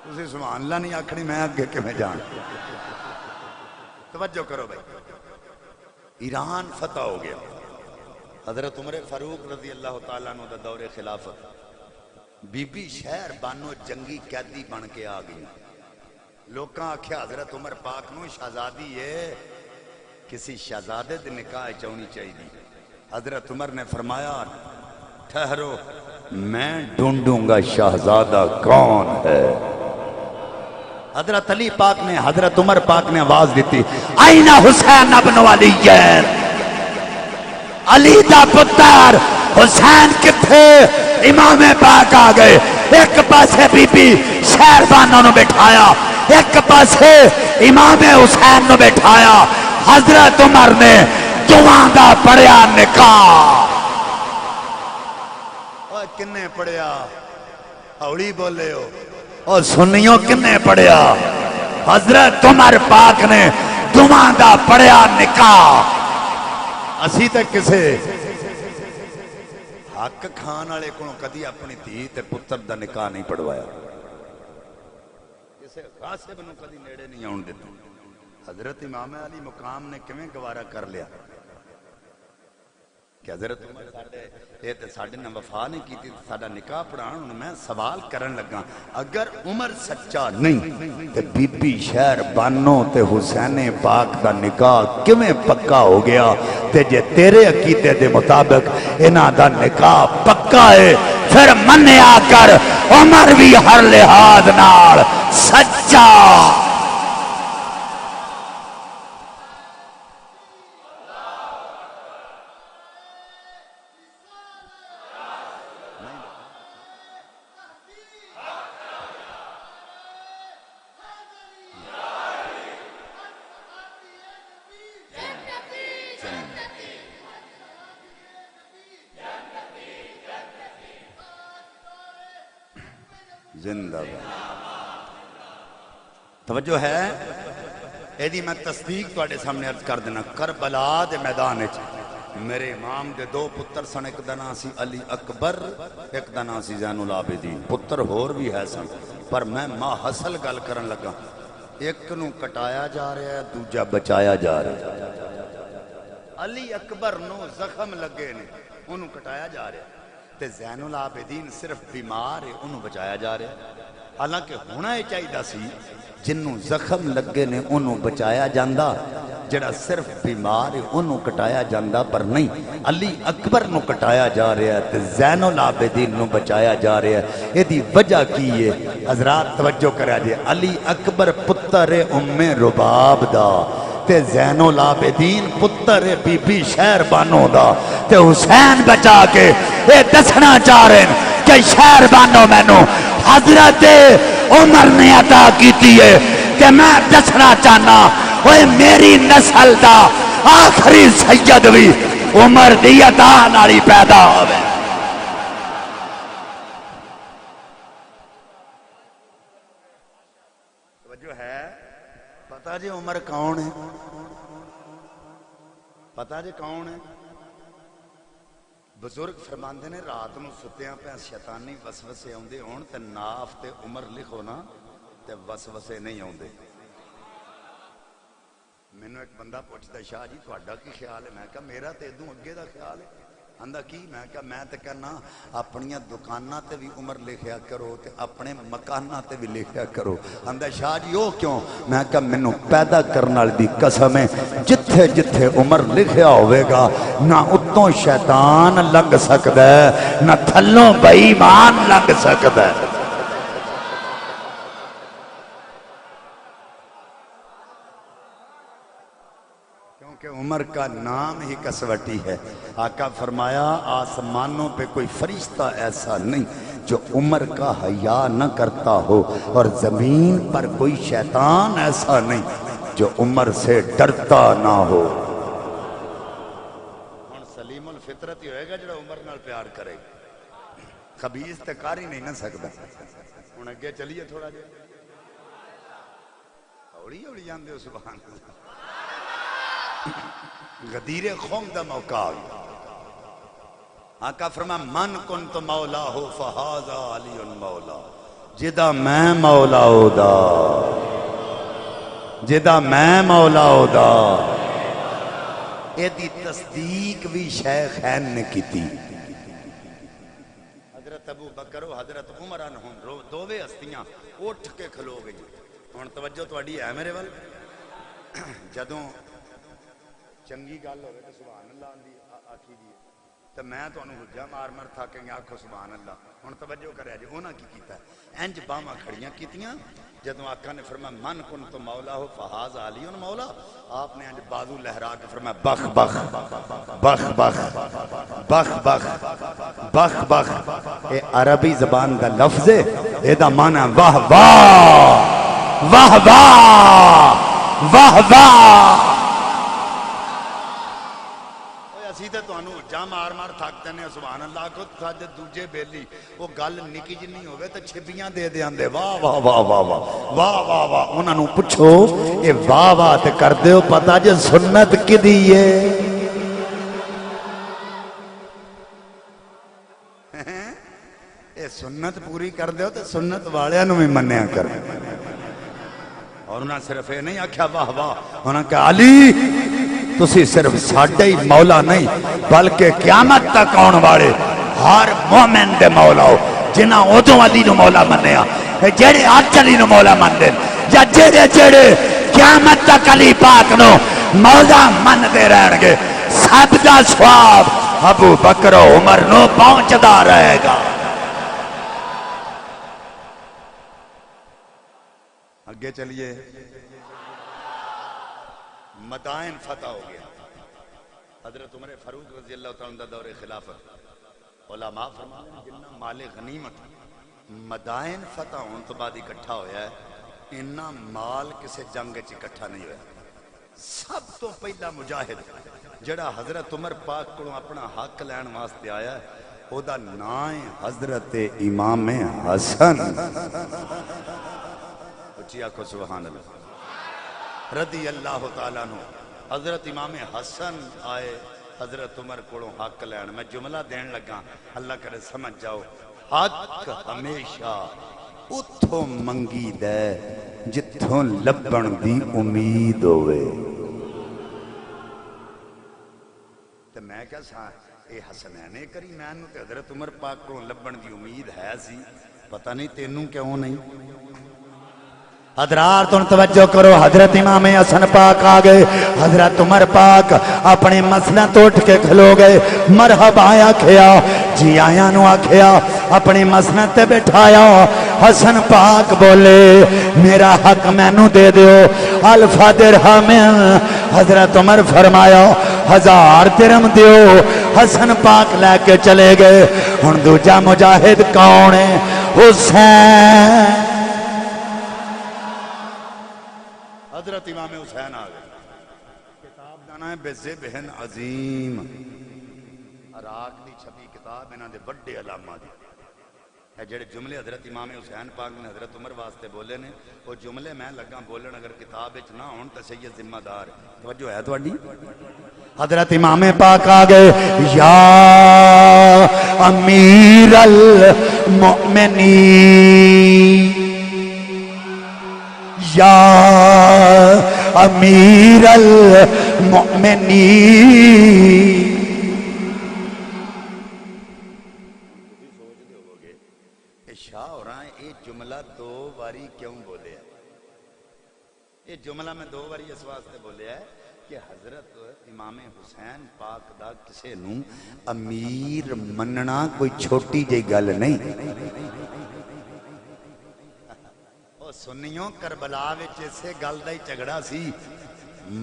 تسی سبحان اللہ نہیں آکھنی میں آگے کہ میں جان توجہ کرو بھائی ایران فتح ہو گیا حضرت عمر فاروق رضی اللہ تعالیٰ عنہ دا دور خلافت بی بی شہر بانو جنگی قیدی بن کے آ گئی لوکاں آکھیا حضرت عمر پاک نو شہزادی ہے کسی شہزادے دے نکاح چونی چاہیے حضرت عمر نے فرمایا ٹھہرو میں ڈھونڈوں گا شہزادہ کون ہے حضرت علی پاک نے حضرت عمر پاک نے آواز دیتی آئین حسین ابن علیین علی دا پتر حسین کتھے امام پاک آ گئے ایک پاسے بی بی شہربانوں نے بٹھایا ایک پاسے امام حسین نے بٹھایا حضرت عمر نے دعاں دا پڑھیا نکاح کنے پڑھیا اوڑی بولے ہو اور سنیوں کنے پڑھیا حضرت عمر پاک نے دعاں دا پڑھیا نکاح اسی تک کسے حق کھان والے کو کدی اپنی دھی تے پتر دا نکاح نہیں پڑھوایا کسے غاصب نو کدی نیڑے نہیں آن دیتا حضرت امام علی مقام نے کیویں گوارا کر لیا کہ حضرت عمر یہ تو ساڈے نال وفا نہیں کی ساڈا نکاح پڑھان ہن میں سوال کرن لگا اگر عمر سچا نہیں تے بی بی شہر بانو تے حسین پاک دا نکاح کیویں پکا ہو گیا تے جے تیرے عقیدے دے مطابق انہاں دا نکاح پکا ہے پھر منیا کر عمر بھی ہر لحاظ نال سچا زندہ توجہ ہے ایدی میں تصدیق توڑے سامنے عرض کر دینا کربلا دے میدان وچ میرے امام دے دو پتر سن ایک دا نام سی علی اکبر ایک دا نام سی زین العابدین پتر ہور بھی ہے سن پر میں ماں حسل گل کرن لگا ایک نو کٹایا جا رہا ہے دوجا بچایا جا رہا ہے علی اکبر نو زخم لگے نے انہوں کٹایا جا رہا ہے تے زین العابدین صرف بیمار ہے انہوں بچایا جا رہا ہے حالانکہ ہونا ہی چاہیے سی جنہوں زخم لگے نے انہوں بچایا جاندہ جڑا صرف بیمار ہے انہوں کٹایا جاندہ پر نہیں علی اکبر نو کٹایا جا رہا ہے تے زین العابدین نو بچایا جا رہا ہے یہ دی وجہ کی ہے حضرات توجہ کرا دیا علی اکبر پتر ام رباب دا تے زین العابدین پتر بی بی شہر بانو دا تے حسین بچا کے اے دسنا چاہ رہے ہیں کہ شہر بانو میں نو حضرت عمر نے عطا کیتی ہے کہ میں دسنا چاہنا وہ میری نسل دا آخری سید بھی عمر دی عطا نالی پیدا ہوئے توجہ ہے پتہ جی عمر کون ہے پتہ جی کون ہے بزرگ فرماندے نے رات نو ستیاں پہ شیطانی وسوسے ہوندے ہون تے ناف تے عمر لکھو نا تے وسوسے نہیں ہوندے میں نے ایک بندہ پوچھتا شاہ جی تھوڑا کی خیال ہے میں کہا میرا تے ادوں اگے دا خیال ہے اندہ کی میں کہا میں تے کہنا اپنیاں دکانہ تے بھی عمر لکھیا کرو تے اپنے مکانہ تے بھی لکھیا کرو اندہ شاہ جی ہو کیوں میں کہا میں نے پیدا کرنا دی قسم ہے جتھے جتھے عمر لکھیا ہوئے گا نہ اتوں شیطان لگ سکتا ہے نہ تھلوں بے ایمان لگ سکتا ہے کہ عمر کا نام ہی کسوٹی ہے آقا فرمایا آسمانوں پہ کوئی فرشتہ ایسا نہیں جو عمر کا حیا نہ کرتا ہو اور زمین پر کوئی شیطان ایسا نہیں جو عمر سے ڈرتا نہ ہو سلیم الفطرت ہی ہوئے گا جو عمر نال پیار کرے خبیث تے کار ہی نہیں نہ سکتا ہن اگے چلیے تھوڑا جے اوڑی اوڑی جاندے ہو سبحان اللہ غدیر خون دا موقع آقا فرما من کنت مولا ہو فہذا علی مولا جدا میں مولا ہو دا جدا میں مولا ہو دا ایدی تصدیق بھی شیخین نے کی تھی حضرت ابو بکر و حضرت عمر انہوں دووے ہستیاں اٹھ کے کھلو گئی ہن توجہ تو اڈی ہے میرے وال جدوں چنگی گل ہوئے تو سبحان اللہ آکھی دیئے تو میں تو انہوں حجہ مار مار تھا کہ آکھو سبحان اللہ ان توجہ کرے جی اونا کی کیتا ہے انج باما کھڑیاں کیتیاں جدوں آقا نے فرمایا من کن تو مولا ہو فہاز علی مولا آپ نے انج بازو لہرا کے فرمایا بخ بخ بخ بخ بخ بخ بخ بخ اے عربی زبان دا لفظ ہے اے دا معنی واہ واہ واہ واہ واہ واہ سیدھے تو انہوں جا مار مار تھاکتے ہیں سبحان اللہ کو ساجد دوجے بیلی وہ گل نکی جی نہیں ہوئے تو چھپیاں دے دے آندے واہ واہ واہ واہ واہ واہ واہ واہ انہوں نے پوچھو اے واہ واہ تے کر دے ہو پتا جے سنت کی دیئے اے سنت پوری کر دے ہو تو سنت والے انہوں میں منیا کر اور انہاں صرف یہ نہیں آکھیا واہ واہ، انہاں کہا علی تسی صرف ساڈے ہی مولا نہیں بلکہ قیامت تک آن والے ہر مومن دے مولا ہو، جنہاں ادوں علی نو مولا منیا جڑے اج علی نو مولا مندے یا جڑے جڑے قیامت تک علی پاک نو مولا من دے رہن گے، سب دا ثواب ابو بکر و عمر نو پہنچدا رہے گا۔ آگے چلیے، مدائن فتح ہو گیا۔ حضرت عمر فاروق رضی اللہ تعالیٰ عنہ دور خلافت علماء فرماتے ہیں جنہ مال غنیمت مدائن فتح ہون تو بعد اکٹھا ہویا ہے، انہا مال کسے جنگ چ اکٹھا نہیں ہویا۔ سب تو پہلا مجاہد جڑا حضرت عمر پاک کو اپنا حق لین واسطے آیا ہے او دا نام حضرت امام حسن، اچھی آکھو سبحان اللہ، رضی اللہ تعالیٰ عنہ۔ حضرت امام حسن آئے حضرت عمر کو حق لین، میں جملہ دین لگا اللہ کرے سمجھ جاؤ، حق ہمیشہ اتھوں منگی دے جتھوں لبن دی امید ہوئے۔ تو میں کیا سا اے حسنینے کری میں نے حضرت عمر پاک کو لبن دی امید ہے سی، پتہ نہیں تینوں کیوں نہیں۔ حضرات تم توجہ کرو، حضرت امام حسن پاک آگئے، حضرت عمر پاک اپنے مسئلہ تو اٹھ کے کھلو گئے، مرحبا آیا کھیا جی آیا نو آکھیا، اپنے مسئلہ تے بٹھایا۔ حسن پاک بولے میرا حق میں نو دے دیو، الفا درہم، حضرت عمر فرمایا 1000 درہم دیو۔ حسن پاک لے کے چلے گئے۔ ہن دوجا مجاہد کون ہے؟ حسین، حضرت امام حسین آگئے۔ کتاب دانا ہے بذبح عظیم، عراق دی چھپی کتاب انہاں دے بڑے علامہ دی۔ اے جڑے جملے حضرت امام حسین پاک نے حضرت عمر واسطے بولے نے، وہ جملے میں لگا بولن اگر کتاب وچ نہ ہون تے سید ذمہ دار ہے۔ توجہ ہے تواڈی؟ حضرت امام پاک آگئے، یا امیر المؤمنین، یا امیر المؤمنین۔ شاہ ہو رہا ہے یہ جملہ 2 باری کیوں بولے ہے؟ یہ جملہ میں 2 باری اس واسطے بولے ہے کہ حضرت امام حسین پاک دا کسے نوں امیر مننا کوئی چھوٹی جی گل نہیں۔ سنیوں کربلا وچ اسے گل دا ہی جھگڑا سی،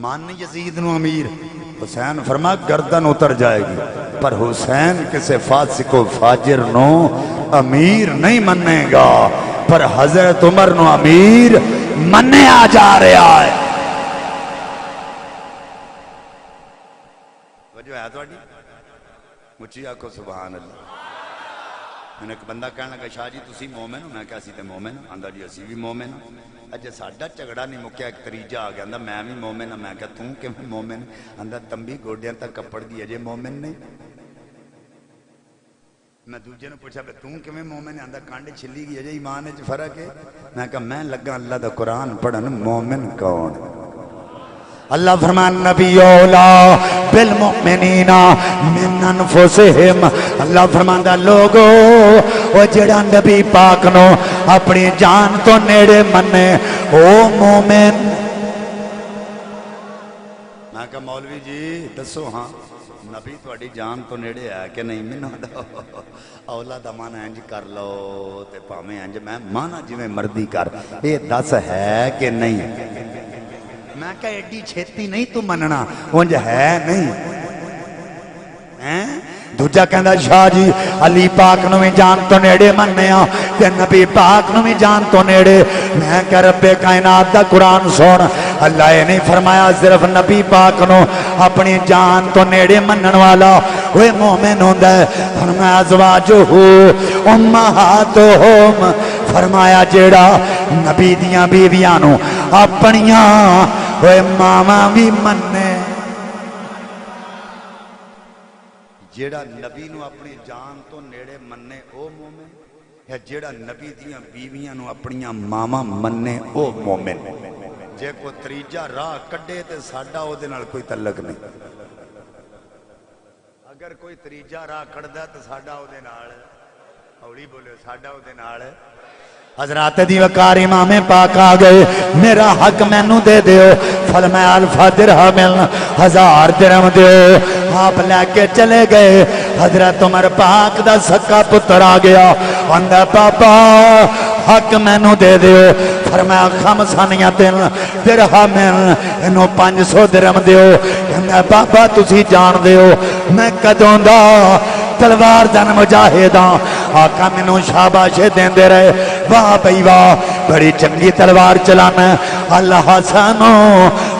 من یزید نو امیر، حسین فرما گردن اتر جائے گی، پر حسین کسے فاسق و فاجر نو امیر نہیں مننے گا، پر حضرت عمر نو امیر مننے آ جا رہا ہے۔ وجہ ہے تو مچھی آکھو سبحان اللہ۔ میں نے ایک بندہ کہنے لگا شاہ جی تسی مومن ہو؟ میں کہا سی تے مومن ہو؟ آندہ جی اسی بھی مومن ہو۔ اجھے ساڈا جھگڑا نہیں مکیا، ایک تریجہ آ گیا، آندہ میں بھی مومن ہوں۔ میں کہا توں کہ میں مومن؟ آندہ تمبی گوڑیاں تک کپڑ دی اجھے مومن نہیں۔ میں دوجے نے پوچھا بے توں کہ میں مومن ہے؟ آندہ کانڈے چھلی گئی اجھے ایمان ہے فرق ہے۔ میں کہا میں لگا اللہ دا قرآن پڑھن مومن کون؟ اللہ فرمان نبی اولا بالمؤمنین من انفسہم، اللہ فرمان دا لوگو وہ جڑا نبی پاک نو اپنی جان تو نیڑے منے او مومن۔ میں کہا مولوی جی دسو ہاں نبی تواڈی جان تو نیڑے ہے کہ نہیں؟ مینوں دا اولا دا مانا انج کر لو تے پاویں انج میں مانا جویں مردی کر، اے دس ہے کہ نہیں؟ میں کہا ایڈی چھیتی نہیں تو مننا، انج ہے نہیں۔ دوجہ کہندہ شاہ جی علی پاک نو بھی جان تو نیڑے منیا تے نبی پاک نو بھی جان تو نیڑے۔ میں کہ رب کائنات دا قرآن سن، اللہ یہ نہیں فرمایا صرف نبی پاک نو اپنی جان تو نیڑے منن والا وہ مومن ہوندہ ہے، فرمایا ازواجہ امہاتہم، فرمایا جیڑا نبی دیاں بیویاں نو اپنیاں وہ ماما بھی مننے، جیڑا نبی نو اپنی جان تو نیڑے مننے او مومن، یا جیڑا نبی دیاں بیویاں نو اپنیاں ماما مننے او مومن۔ جے کوئی تریجا راہ کڈے تے ساڈا او دے نال کوئی تعلق نہیں. اگر کوئی تریجا راہ کڈدا تے ساڈا او دے نال ہولی بولے ساڈا او دے نال. حضرات دی وقار امام پاک آ گئے. میرا حق مینو دے دیو. فرمایا الفا درہم 1000 درہم دیو. آپ لے کے چلے گئے. حضرت عمر پاک دا سکا پتر آ گیا. آندا پاپا حق مینو دے دیو. فرمایا خمسانیہ درہم انہوں 500 درہم دیو. آندا پاپا تسی جان دیو میں کدوں دا تلوار دن مجاہداں. آقا مینوں شاباشے دیندے رہے. واہ بھئی واہ بڑی چنگی تلوار چلانا. الحسنو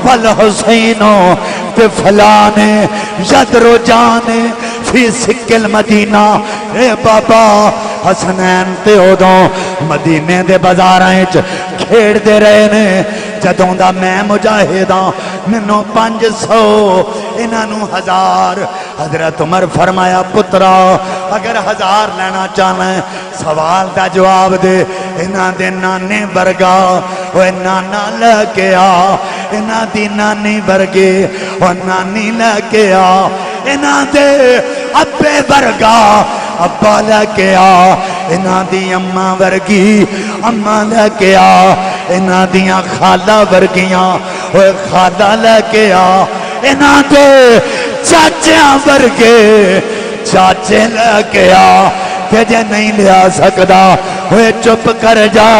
والحسینو تے فلانے یدرو جانے فی سکل مدینہ. اے بابا حسنین تے اودوں مدینے دے بازاراں وچ کھیڑ دے رہے نے. جدوں دا میں مجاہداں مینوں 500 انہاں نوں 1000. حضرت عمر فرمایا پترا اگر 1000 لینا چاہنا ہے سوال دا جواب دے. انہاں دے نانے ورگا اوے نانا لے کے آ. انہاں دی نانی ورگے او نانی لے کے آ. انہاں دے ابے ورگا ابا لے کے آ. انہاں دی اماں ورگی اماں لے کے آ. انہاں دیاں خالہ ورگیاں اوے خالہ لے کے آ. انہاں دے چاچیاں ورگے چاچے لے کے آ. کہ جے نہیں لیا سکدا ہوئے چپ کر جا.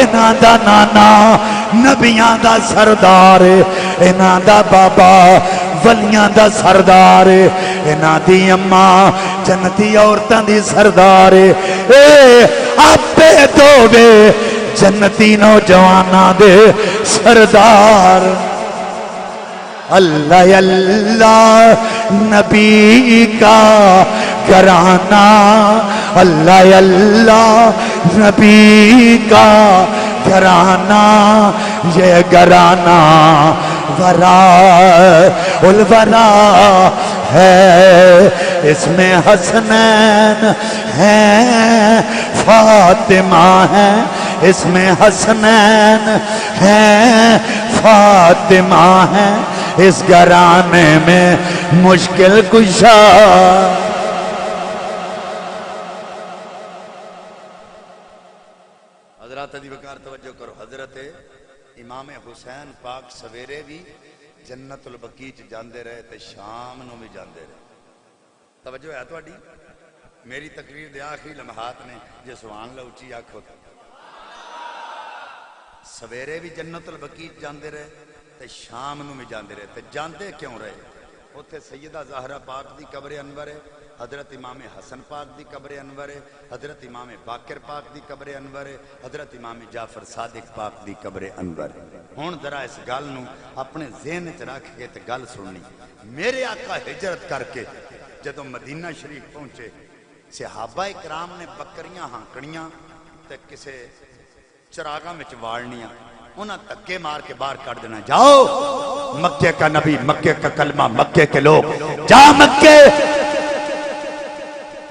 انہاں دا نانا نبیاں دا سردار. انہاں دا بابا ولیاں دا سردار. انہاں دی اماں جنتی عورتاں دی سردار. اے آپے دووے جنتی نوجواناں دے سردار. اللہ اللہ نبی کا گھرانہ. اللہ اللہ نبی کا گھرانہ. یہ گھرانہ ورا الورا ہے. اس میں حسنین ہیں فاطمہ ہے. اس میں حسنین ہیں فاطمہ ہے. اس گھرانے میں مشکل کشا. حضرات دی وقار توجہ کرو. حضرت امام حسین پاک سویرے بھی جنت البقیع جاندے رہے تے شام نو بھی جاندے رہے. توجہ ہے تواڈی. میری تقریر دے آخری لمحات نے جے سبحان اللہ اچھی آکھو. سویرے بھی جنت البقیع جاندے رہے تے شام نو بھی جاندے رہے. تے جاندے کیوں رہے؟ اوتھے سیدہ زہرا پاک دی قبر انور ہے. حضرت امام حسن پاک دی قبر انور ہے. حضرت امام باقر پاک دی قبر انور ہے. حضرت امام جعفر صادق پاک دی قبر انور ہے. ہن ذرا اس گل نو اپنے ذہن وچ رکھ کے تے گل سننی. میرے آقا ہجرت کر کے جدوں مدینہ شریف پہنچے صحابہ کرام نے بکریاں ہانکڑیاں تے کسے چراغاں وچ واڑنیاں. انہاں دھکے مار کے باہر کر دینا. جاؤ مکے کا نبی مکے کا کلمہ مکے کے لوگ جا مکے.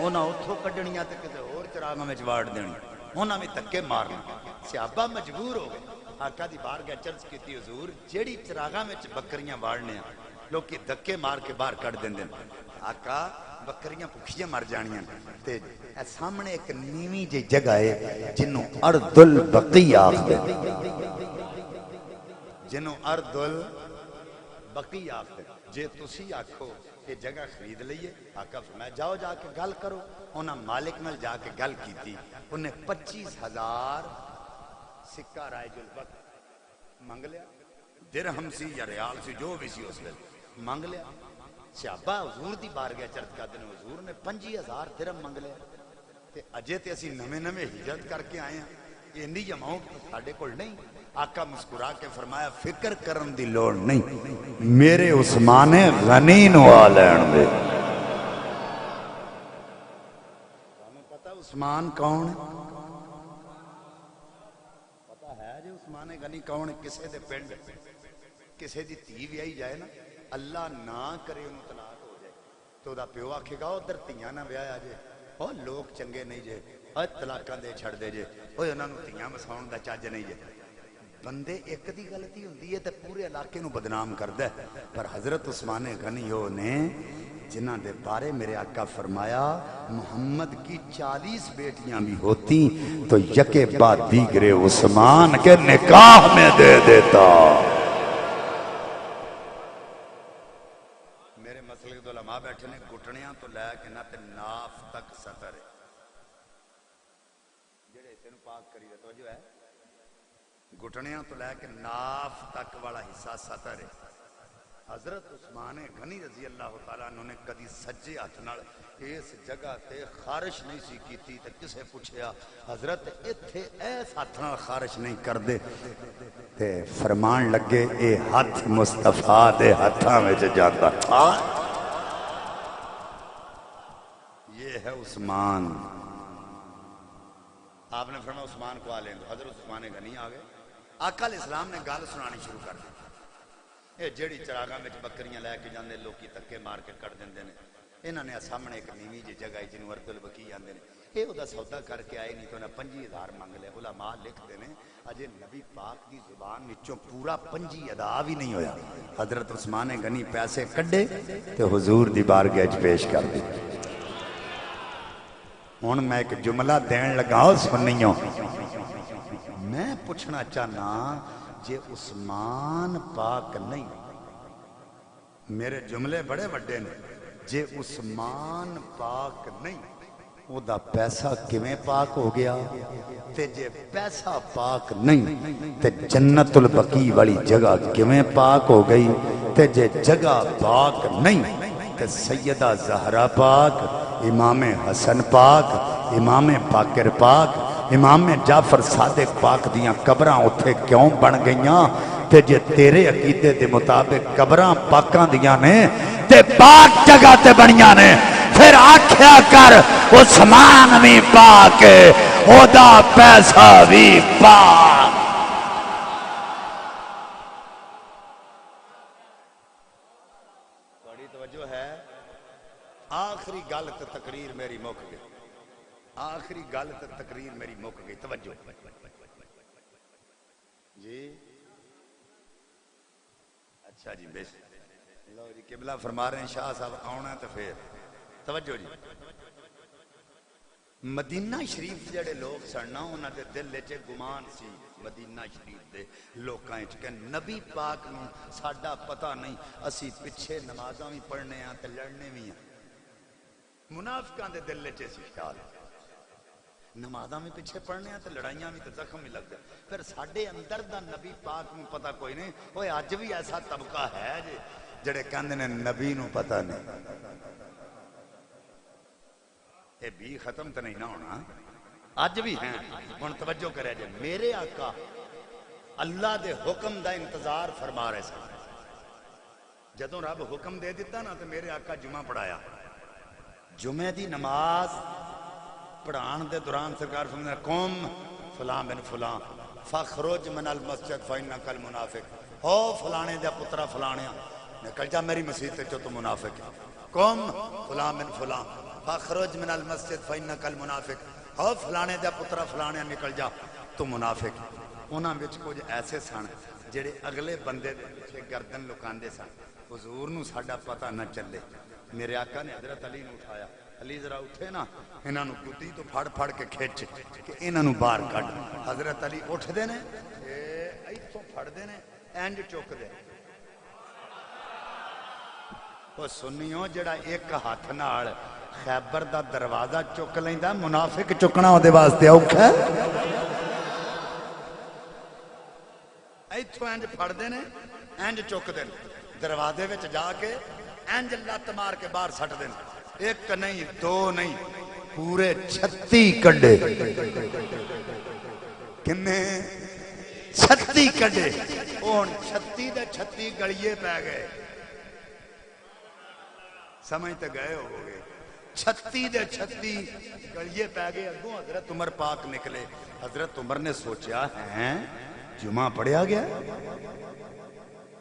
انہاں اتھوں کڈنیاں تے کسے اور چراغاں وچ واڑ دینی. انہاں بھی دھکے مارنا. صحابہ مجبور ہو گئے. آقا دی بارگاہ چرچ کیتی حضور جیڑی چراغاں وچ بکریاں واڑنے لوکی دھکے مار کے باہر کڈ دیندے. آقا بکریاں بھکھیاں مر جانیاں. تے سامنے ایک نیویں جی جگہ ہے جنوں ارض البقیع آکھدے. جنوں ارض البقیع آکھدے. جے تسی آکھو کہ جگہ خرید لئیے آقا فرمایا جاؤ جا کے گل کرو. انہاں مالک نال جا کے گل کیتی. انہیں 25,000 سکہ رائج الوقت منگ لیا. درہم سی یا ریال سی جو بھی سی اس ویلے منگ لیا. صحابہ حضور دی بارگاہ چرچ کردے نے. حضور نے 25,000 درہم منگ لیا. تے اجے تے اسی نویں نویں ہجرت کر کے آئے ہیں. اینی اماؤنٹ ساڈے کول نہیں. آقا مسکرا کے فرمایا فکر کرن دی لوڑ نہیں. میرے عثمان غنی نو آ لین دے. تانوں پتہ عثمان کون ہے؟ پتہ ہے جی عثمان غنی کون ہے؟ کسے دے پنڈ کسے دی دھی ویائی جائے نا اللہ نہ کرے انہوں طلاق ہو جائے تو دا پیو آکھے گا ادھر دھیاں نہ ویایا جے. او لوگ چنگے نہیں جے. اے طلاقاں دے چھڑ دے جے. اوے انہاں نوں دھیاں وساؤن دا چج نہیں جے. بندے ایک دی غلطی ہوندی ہے تے پورے علاقے نو بدنام کردا ہے. پر حضرت عثمان غنی نے جنہ دے بارے میرے آقا فرمایا محمد کی 40 بیٹیاں بھی ہوتی تو یکے بعد دیگرے عثمان کے نکاح میں دے دیتا. میرے مسلک دو علماء بیٹھے نے گھٹنیاں تو لے کے نہ تے ناف تک سطر ہے جڑے تینوں پاک کری دے توجہ ہے گھٹنیاں تو لے کے ناف تک والا حصہ سطر ہے. حضرت عثمان غنی رضی اللہ تعالیٰ عنہ نے کدی سجے ہاتھ نال اس جگہ تے خارش نہیں سی کیتی تے کسے پوچھیا حضرت ایتھے ایس ہاتھ نال خارش نہیں کردے تے فرمان لگے اے ہاتھ مصطفیٰ دے ہاتھاں وچ جاندا تھا. یہ ہے عثمان. آپ نے فرمایا عثمان کو آ لیں تو حضرت عثمان غنی آ گئے. آقا علیہ السلام نے گل سنانی شروع کر دی. یہ جیڑی چراغاں میں بکریاں لے کے جاندے لوکی تکے مار کے کٹ دیندے نے. انہاں نے سامنے ایک نیوی جی جگہ جنوں ارد البکی آندے نے. یہ وہ سودا کر کے آئے نہیں تو انہیں 50,000 منگ لے. علماء لکھتے ہیں اجے نبی پاک دی زبان وچوں پورا 25 ادا بھی نہیں ہویا. حضرت عثمان غنی پیسے کڈے تے حضور دی بارگاہ وچ پیش کر دی. ہن میں ایک جملہ دین لگا سنیو. میں پوچھنا چاہنا جے عثمان پاک نہیں میرے جملے بڑے بڑے نے جے عثمان پاک نہیں او دا پیسہ کیویں پاک ہو گیا تے جے پیسہ پاک نہیں تے جنت البقیع والی جگہ کیویں پاک ہو گئی تے جے جگہ پاک نہیں تے سیدہ زہرا پاک امام حسن پاک امام باقر پاک امام جعفر صادق پاک دیاں قبراں اتھے کیوں بن گئیاں تے جے تیرے عقیدے دے مطابق قبراں پاکاں دیاں نے تے پاک جگہ تے بنیاں نے پھر آکھیا کر عثمان بھی پاک او دا پیسہ بھی پاک. بڑی توجہ ہے. آخری گل تے تقریر میری مک گئی. آخری گل تے تقریر میری مک گئی. توجہ جی. اچھا جی بے لو جی قبلہ فرما رہے ہیں شاہ صاحب آنا ہے تو پھر توجہ جی. مدینہ شریف جڑے لوگ سننا انہاں دے دل وچ گمان سی مدینہ شریف دے لوکاں وچ کہ نبی پاک نوں ساڈا پتہ نہیں اسی پیچھے نمازاں وی پڑھنے ہاں تے لڑنے وی ہاں. منافقاں دے دل وچ سی خیال نمازاں بھی پیچھے پڑھنے ہیں تو لڑائیاں بھی تو زخم بھی لگ گئے. پھر ساڈے اندر دا نبی پاک میں پتہ کوئی نہیں. وہ اج بھی ایسا طبقہ ہے جڑے کہندے نے نبی نو پتہ نہیں. اے بھی ختم تو نہیں نہ ہونا اج بھی ہیں. ہن توجہ کرے جے میرے آقا اللہ دے حکم دا انتظار فرما رہے سن. جدوں رب حکم دے دیتا نا تو میرے آقا جمعہ پڑھایا. جمعہ دی نماز پڑھان دے دوران سرکار فرمایا قوم فلاں بن فلاں فخرج من المسجد فإنک المنافق. ہو فلانے دا پترا فلانیا نکل جا میری مسجد تے جو تو منافق ہے. قوم فلاں بن فلاں فخرج من المسجد فإنک المنافق. ہو فلانے دا پترا فلانیا نکل جا تو منافق. انہاں وچ کچھ ایسے سن جڑے اگلے بندے دے پیچھے گردن لکاندے سن. حضور نو ساڈا پتہ نہ چلے. میرے آقا نے حضرت علی نو اٹھایا. علی ذرا اٹھے نا انہاں نو گدی تو پھڑ پھڑ کے کھچ کہ انہاں نو باہر کڈ. حضرت علی اٹھ دے نے ایتھوں پھڑ دے نے اینج چک دے. او سنیو جڑا ایک ہاتھ نال خیبر دا دروازہ چک لیندا منافق چکنا او دے واسطے اوکھا ہے. ایتھوں اینج پھڑ دے نے اینج چک دے دروازے وچ جا کے اینج لت مار کے باہر سٹ دے. ایک نہیں دو نہیں پورے 36 کڈے. کنے 36 کڈے. ہن 36 دے 36 گلیے پی گئے. سمجھ تے گئے ہو گئے. 36 دے 36 گلیے پی گئے. اگوں حضرت عمر پاک نکلے. حضرت عمر نے سوچا ہیں جمعہ پڑھیا گیا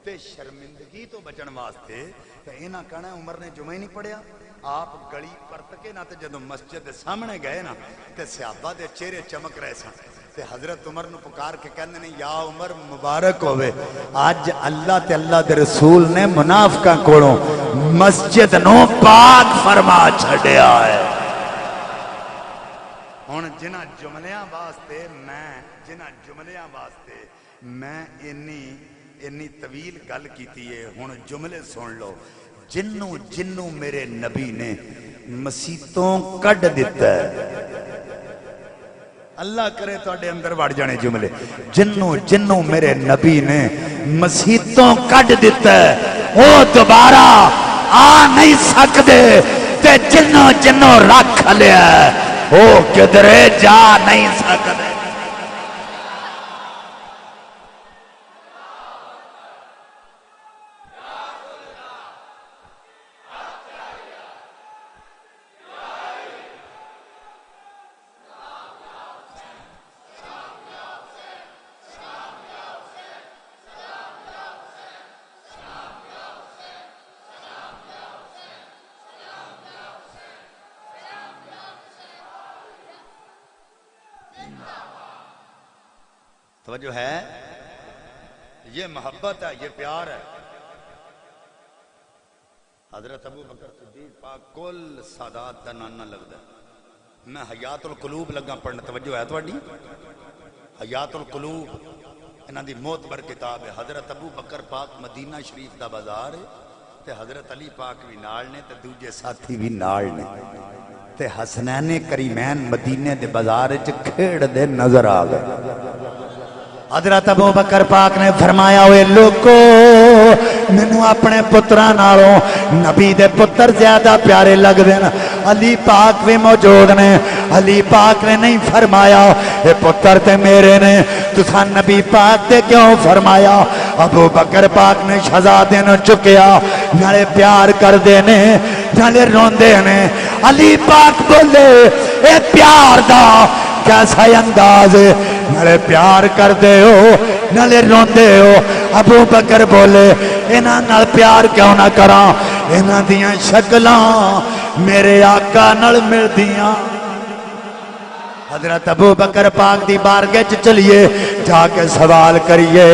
تے شرمندگی تو بچن واسطے تے انہاں کہنا عمر نے جمعہ ہی نہیں پڑھیا. آپ گلی پرت کے نہ تے جدوں مسجد دے سامنے گئے نا تے صحابہ دے چہرے چمک رہے سن. تے حضرت عمر نو پکار کے کہندے نے یا عمر مبارک ہوئے اج اللہ تے اللہ دے رسول نے منافقاں کولوں مسجد نو پاک فرما چھڈیا ہے۔ ہن جنہ جملیاں واسطے میں انی طویل گل کیتی ہے، ہن جملے سن لو۔ جنوں میرے نبی نے مسیتوں کڈ دیتا ہے، اللہ کرے تواڈے اندر وڑ جانے جملے، جنوں میرے نبی نے مسیتوں کڈ دیتا ہے وہ دوبارہ آ نہیں سکدے، تے جنوں رکھ لیا وہ کدرے جا نہیں سکدے۔ توجہ ہے، یہ محبت ہے، یہ پیار ہے۔ حضرت ابو بکر صدیق پاک کل سادات دا نانا لگدا ہے۔ میں حیات القلوب لگا پڑھنا، توجہ ہے تواڈی؟ حیات القلوب انہاں دی معتبر کتاب ہے۔ حضرت ابو بکر پاک مدینہ شریف دا بازار ہے تے حضرت علی پاک بھی نال نے تے دوجے ساتھی بھی نال نے تے حسنین کریمین مدینے دے بازار وچ کھیڑ دے نظر آ گئے۔ حضرت ابو بکر پاک نے فرمایا ہوئے لوگو مینوں اپنے پتراں نالوں نبی دے پتر زیادہ پیارے لگ دین۔ علی پاک بھی موجود نے، علی پاک نے نہیں فرمایا اے پتر تے میرے نے، تساں نبی پاک تے کیوں فرمایا؟ ابو بکر پاک نے شہزادے نوں چکیا، نالے پیار کر دے نے نالے روندے نے۔ علی پاک بولے اے پیار دا کیسا انداز ہے، نالے پیار کر دے ہو نالے روندے ہو۔ ابو بکر بولے انہاں نال پیار کیوں نہ کراں، انہاں دیاں شکلاں میرے آقا نال مل دیاں۔ حضرت ابو بکر پاک دی بارگاہ چلیے، جا کے سوال کریے،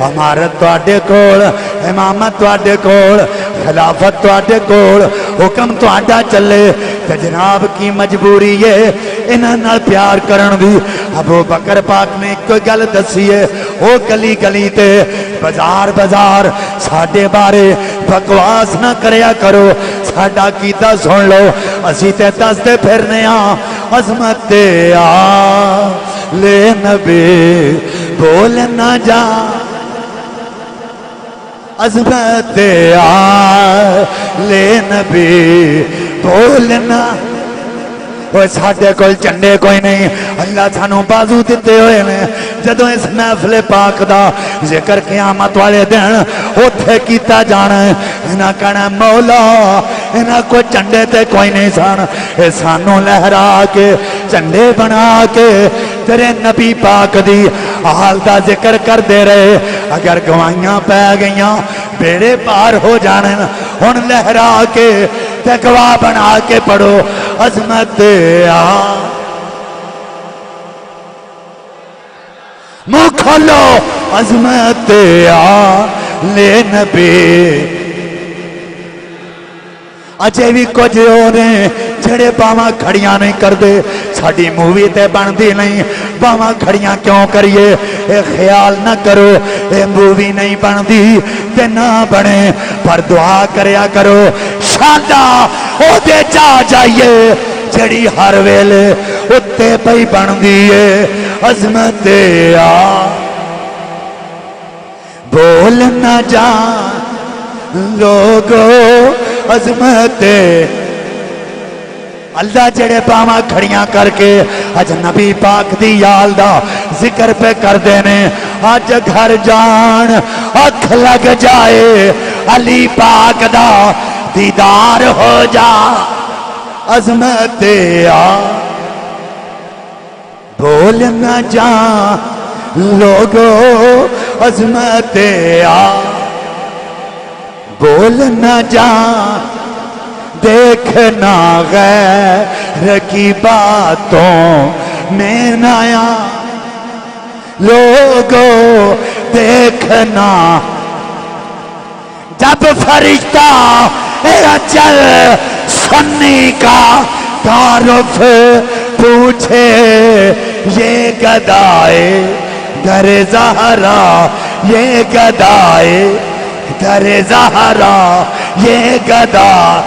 امارت تواڈے کول، امامت تواڈے کول، خلافت تواڈے کول، حکم تواڈا چلے تے جناب کی مجبوری ہے انہاں نال پیار کرن دی؟ ابو بکر پاک نے کوئی گل دسی ہے، او گلی گلی تے بازار بازار ساڈے بارے بکواس نہ کریا کرو، ساڈا عقیدہ سن لو، اسی تے دسدے پھرنے ہاں عظمت آل نبی بول نہ جا، عظمت آل نبی بولنا۔ وہ ساڈے کول چنڈے کوئی نہیں، اللہ سانوں بازو دیتے ہوئے نے۔ جدوں اس محفل پاک دا ذکر قیامت والے دن اوتھے کیتا جانا ہے، انہاں کہنا مولا انہاں کو چنڈے تے کوئی نہیں سن، اے سانوں لہرا کے چنڈے بنا کے تیرے نبی پاک دی حال دا ذکر کر دے رہے۔ اگر گوائیاں پہ گئیاں بیڑے پار ہو جانے، ہن لہرا کے تے گواہ بنا کے پڑھو عظمت منہ کھولو عظمت آل نبی۔ اجے بھی کچھ ہو رہے جڑے باواں کھڑیاں نہیں کردے، ساڈی مووی تے بندی نہیں، باواں کھڑیاں کیوں کریے؟ اے خیال نہ کرو اے مووی نہیں بندی تے نہ بنے، پر دعا کریا کرو شادا او دے جا جائیے جڑی ہر ویلے اتے پئی بندی ہے عظمت بول نہ جا لوگو عظمت اللہ جڑے باواں کھڑیاں کر کے اج نبی پاک دی یال دا ذکر پہ کر دینے، اج گھر جان اکھ لگ جائے علی پاک دا دیدار ہو جا عظمت بول نہ جا لوگو عظمت بول نہ جا دیکھنا غیر کی باتوں میں نایا لوگوں دیکھنا جب فرشتہ اجل سنی کا تعارف پوچھے یہ گدائے در زہرا یہ گدائے در زہرا یہ گدا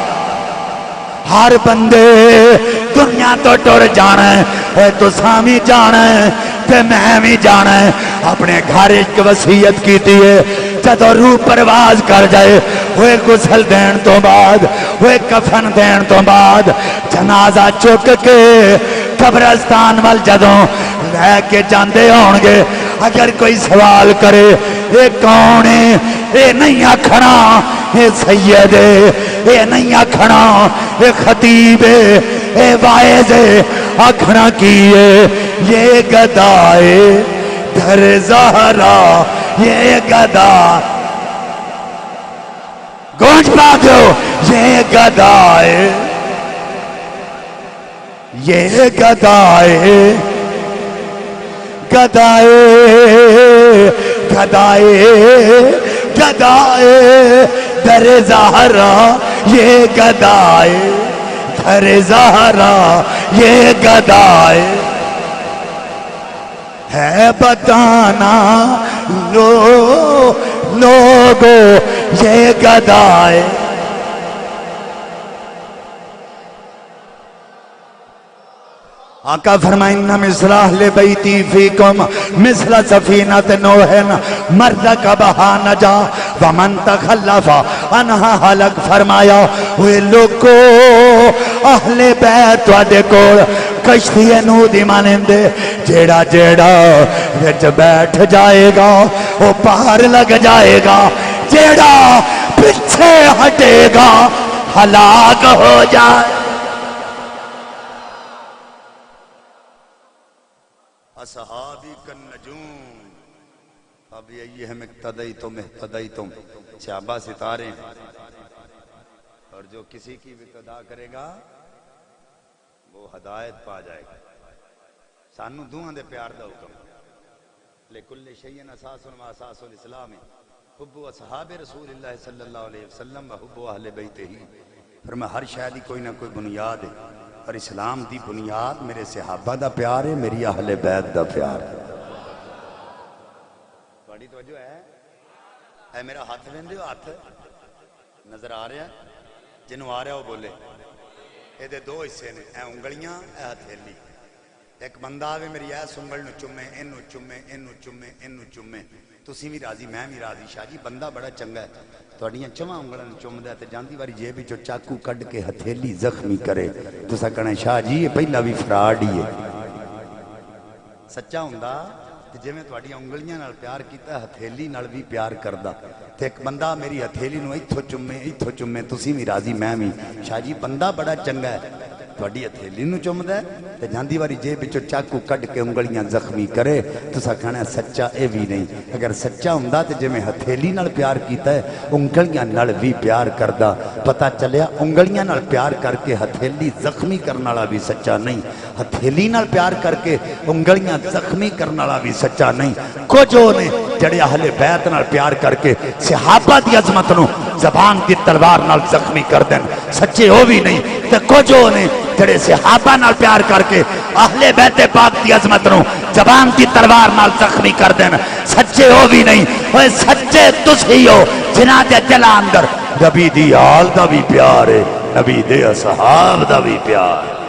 ہر بندے دنیا تو ٹر جانا ہے تو سامی جانا ہے تے میں بھی جانا ہے اپنے گھر ایک وصیت کی دیئے جدو روح پرواز کر جائے ہوئے غسل دین تو بعد ہوئے کفن دین تو بعد جنازہ چک کے قبرستان وال جدوں لے کے جاندے ہونگے اگر کوئی سوال کرے اے کون ہے اے نہیں آکھنا اے سید ہے اے نہیں آکھنا اے خطیب ہے اے وائز ہے آکھنا کیے یہ گدائے در زہرا یہ گدا گونج پا دو یہ گدائے یہ گدائے گدائے گدائے گدائے در زہرا یہ گدائے در زہرا یہ گدائے ہے بتانا لوگو یہ گدائے آقا فرمائن مثل اہل بیتی فیکم مثل سفینت نوحن مرد کا بہا نجا ومن تخلف انہا حلق فرمایا ہوئے لوگو اہل بیت وڈے کوڑ کشتی نو دی مانندے جیڑا جیڑا وچ بیٹھ جائے گا وہ پار لگ جائے گا جیڑا پیچھے ہٹے گا ہلاک ہو جائے اصحابی کن نجوم اب یہی ہم اقتدیتم احتدیتم صحابہ ستارے اور جو کسی کی بھی ابتدا کرے گا وہ ہدایت پا جائے گا سانو دعاں دے پیار دا حکم لکل شیئن اساس و اساس الاسلام حب اصحاب رسول اللہ صلی اللہ علیہ وسلم و حب اہل بیت ہی فرمایا ہر شاید کوئی نہ کوئی بنیاد ہے اور اسلام دی بنیاد میرے صحابہ دا پیار ہے میری اہل بیت دا پیار ہے بڑی توجہ ہے اے میرا ہاتھ ویندے ہو ہاتھ نظر آ رہا ہے جنہوں آ رہا ہو بولے اے دے دو حصے نے اے انگلیاں اے ہتھیلی ایک بندہ آوے میری ایس انگل نو چمے انو چمے انو چمے انو چمے تسی بھی راضی میں بھی راضی شاہ جی بندہ بڑا چنگا ہے توڑیاں چمہ انگلن چمدہ ہے تے جاندی واری جیبی چو چاکو کڈ کے ہتھیلی زخمی کرے تو سا کہنا شاہ جی یہ پہلا بھی فراڈ ہی ہے سچا ہوندہ تے جے میں توڑیاں انگلیاں نال پیار کیتا ہے ہتھیلی نال بھی پیار کردہ تے ایک بندہ میری ہتھیلی نو ایتھو چمے تسی بھی راضی میں بھی شاہ جی بندہ بڑا چنگا ہے توڑی ہتھیلی نو چمدہ ہے تے جاندی واری جیب چو چاکو کڈ کے انگلیاں زخمی کرے تو سا کہنا سچا اے بھی نہیں اگر سچا ہوندہ تے جے میں ہتھیلی نال پیار کیتا ہے انگلیاں نال بھی پیار کردہ پتا چلیا انگلیاں نال پیار کر کے ہتھیلی زخمی کرنا بھی سچا نہیں ہتھیلی نال پیار کر کے انگلیاں زخمی کرنا بھی سچا نہیں کچھو نے جڑے اہل بیت نال پیار کر کے صحابہ دی عظمت نو زبان کی تلوار نال زخمی کر دیں سچے ہو بھی نہیں تے کچھو نے جڑے صحابہ نال پیار کر کے اہل بیت پاک دی عظمت نو زبان کی تلوار نال زخمی کر دیں سچے ہو بھی نہیں اوے سچے تسی ہو جنہاں دے دلاں اندر نبی دی آل دا بھی پیار ہے نبی دے اصحاب دا بھی پیار ہے